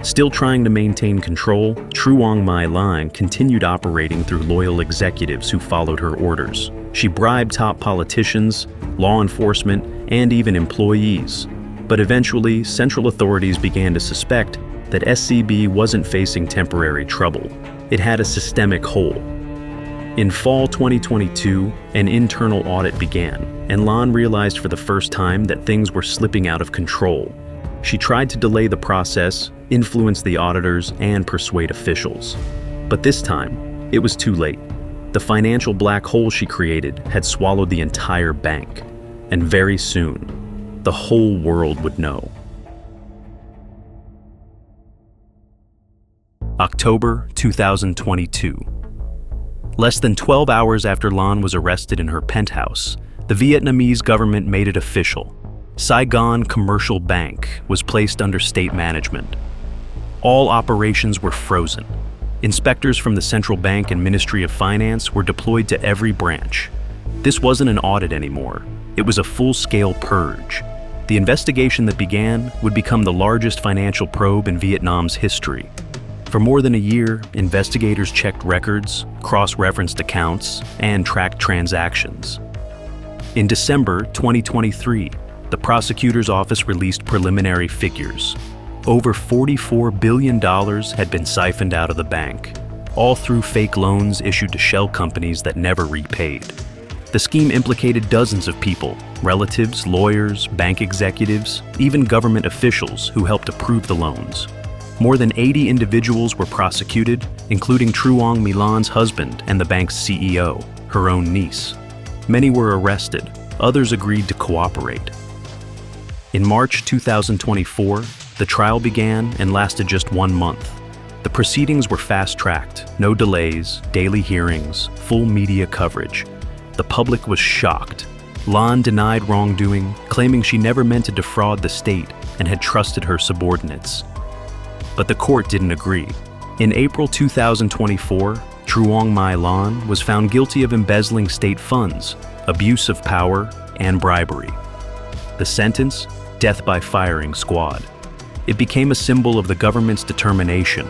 Still trying to maintain control, Truong My Lan continued operating through loyal executives who followed her orders. She bribed top politicians, law enforcement, and even employees. But eventually, central authorities began to suspect that SCB wasn't facing temporary trouble. It had a systemic hole. In fall 2022, an internal audit began, and Lan realized for the first time that things were slipping out of control. She tried to delay the process, influence the auditors, and persuade officials. But this time, it was too late. The financial black hole she created had swallowed the entire bank, and very soon, the whole world would know. October 2022. Less than 12 hours after Lan was arrested in her penthouse, the Vietnamese government made it official. Saigon Commercial Bank was placed under state management. All operations were frozen. Inspectors from the Central Bank and Ministry of Finance were deployed to every branch. This wasn't an audit anymore. It was a full-scale purge. The investigation that began would become the largest financial probe in Vietnam's history. For more than a year, investigators checked records, cross-referenced accounts, and tracked transactions. In December 2023, the prosecutor's office released preliminary figures. Over $44 billion had been siphoned out of the bank, all through fake loans issued to shell companies that never repaid. The scheme implicated dozens of people, relatives, lawyers, bank executives, even government officials who helped approve the loans. More than 80 individuals were prosecuted, including Truong My Lan's husband and the bank's CEO, her own niece. Many were arrested, others agreed to cooperate. In March 2024, the trial began and lasted just 1 month. The proceedings were fast-tracked, no delays, daily hearings, full media coverage. The public was shocked. Lan denied wrongdoing, claiming she never meant to defraud the state and had trusted her subordinates. But the court didn't agree. In April 2024, Truong My Lan was found guilty of embezzling state funds, abuse of power, and bribery. The sentence? Death by firing squad. It became a symbol of the government's determination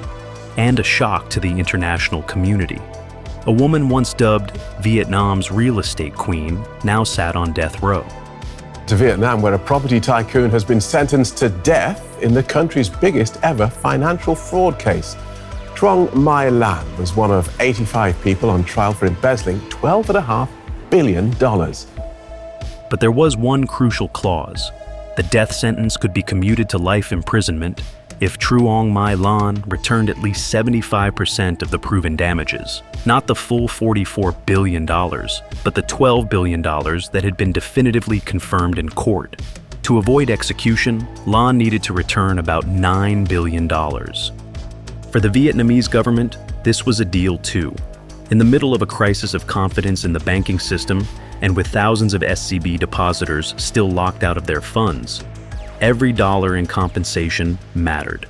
and a shock to the international community. A woman once dubbed Vietnam's real estate queen now sat on death row. To Vietnam, where a property tycoon has been sentenced to death in the country's biggest ever financial fraud case. Truong My Lan was one of 85 people on trial for embezzling $12.5 billion. But there was one crucial clause. The death sentence could be commuted to life imprisonment if Truong My Lan returned at least 75% of the proven damages, not the full $44 billion, but the $12 billion that had been definitively confirmed in court. To avoid execution, Lan needed to return about $9 billion. For the Vietnamese government, this was a deal too. In the middle of a crisis of confidence in the banking system, and with thousands of SCB depositors still locked out of their funds, every dollar in compensation mattered.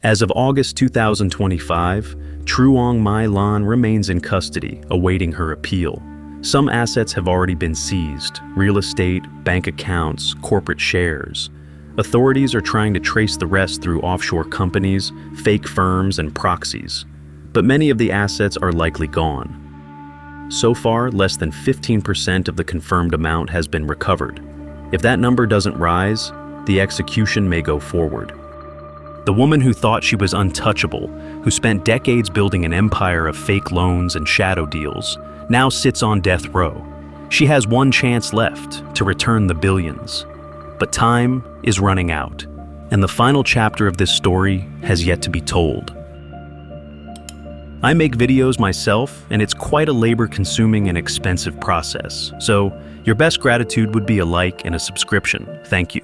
As of August 2025, Truong My Lan remains in custody, awaiting her appeal. Some assets have already been seized: real estate, bank accounts, corporate shares. Authorities are trying to trace the rest through offshore companies, fake firms, and proxies. But many of the assets are likely gone. So far, less than 15% of the confirmed amount has been recovered. If that number doesn't rise, the execution may go forward. The woman who thought she was untouchable, who spent decades building an empire of fake loans and shadow deals, now sits on death row. She has one chance left to return the billions. But time is running out, and the final chapter of this story has yet to be told. I make videos myself, and it's quite a labor-consuming and expensive process, so your best gratitude would be a like and a subscription. Thank you.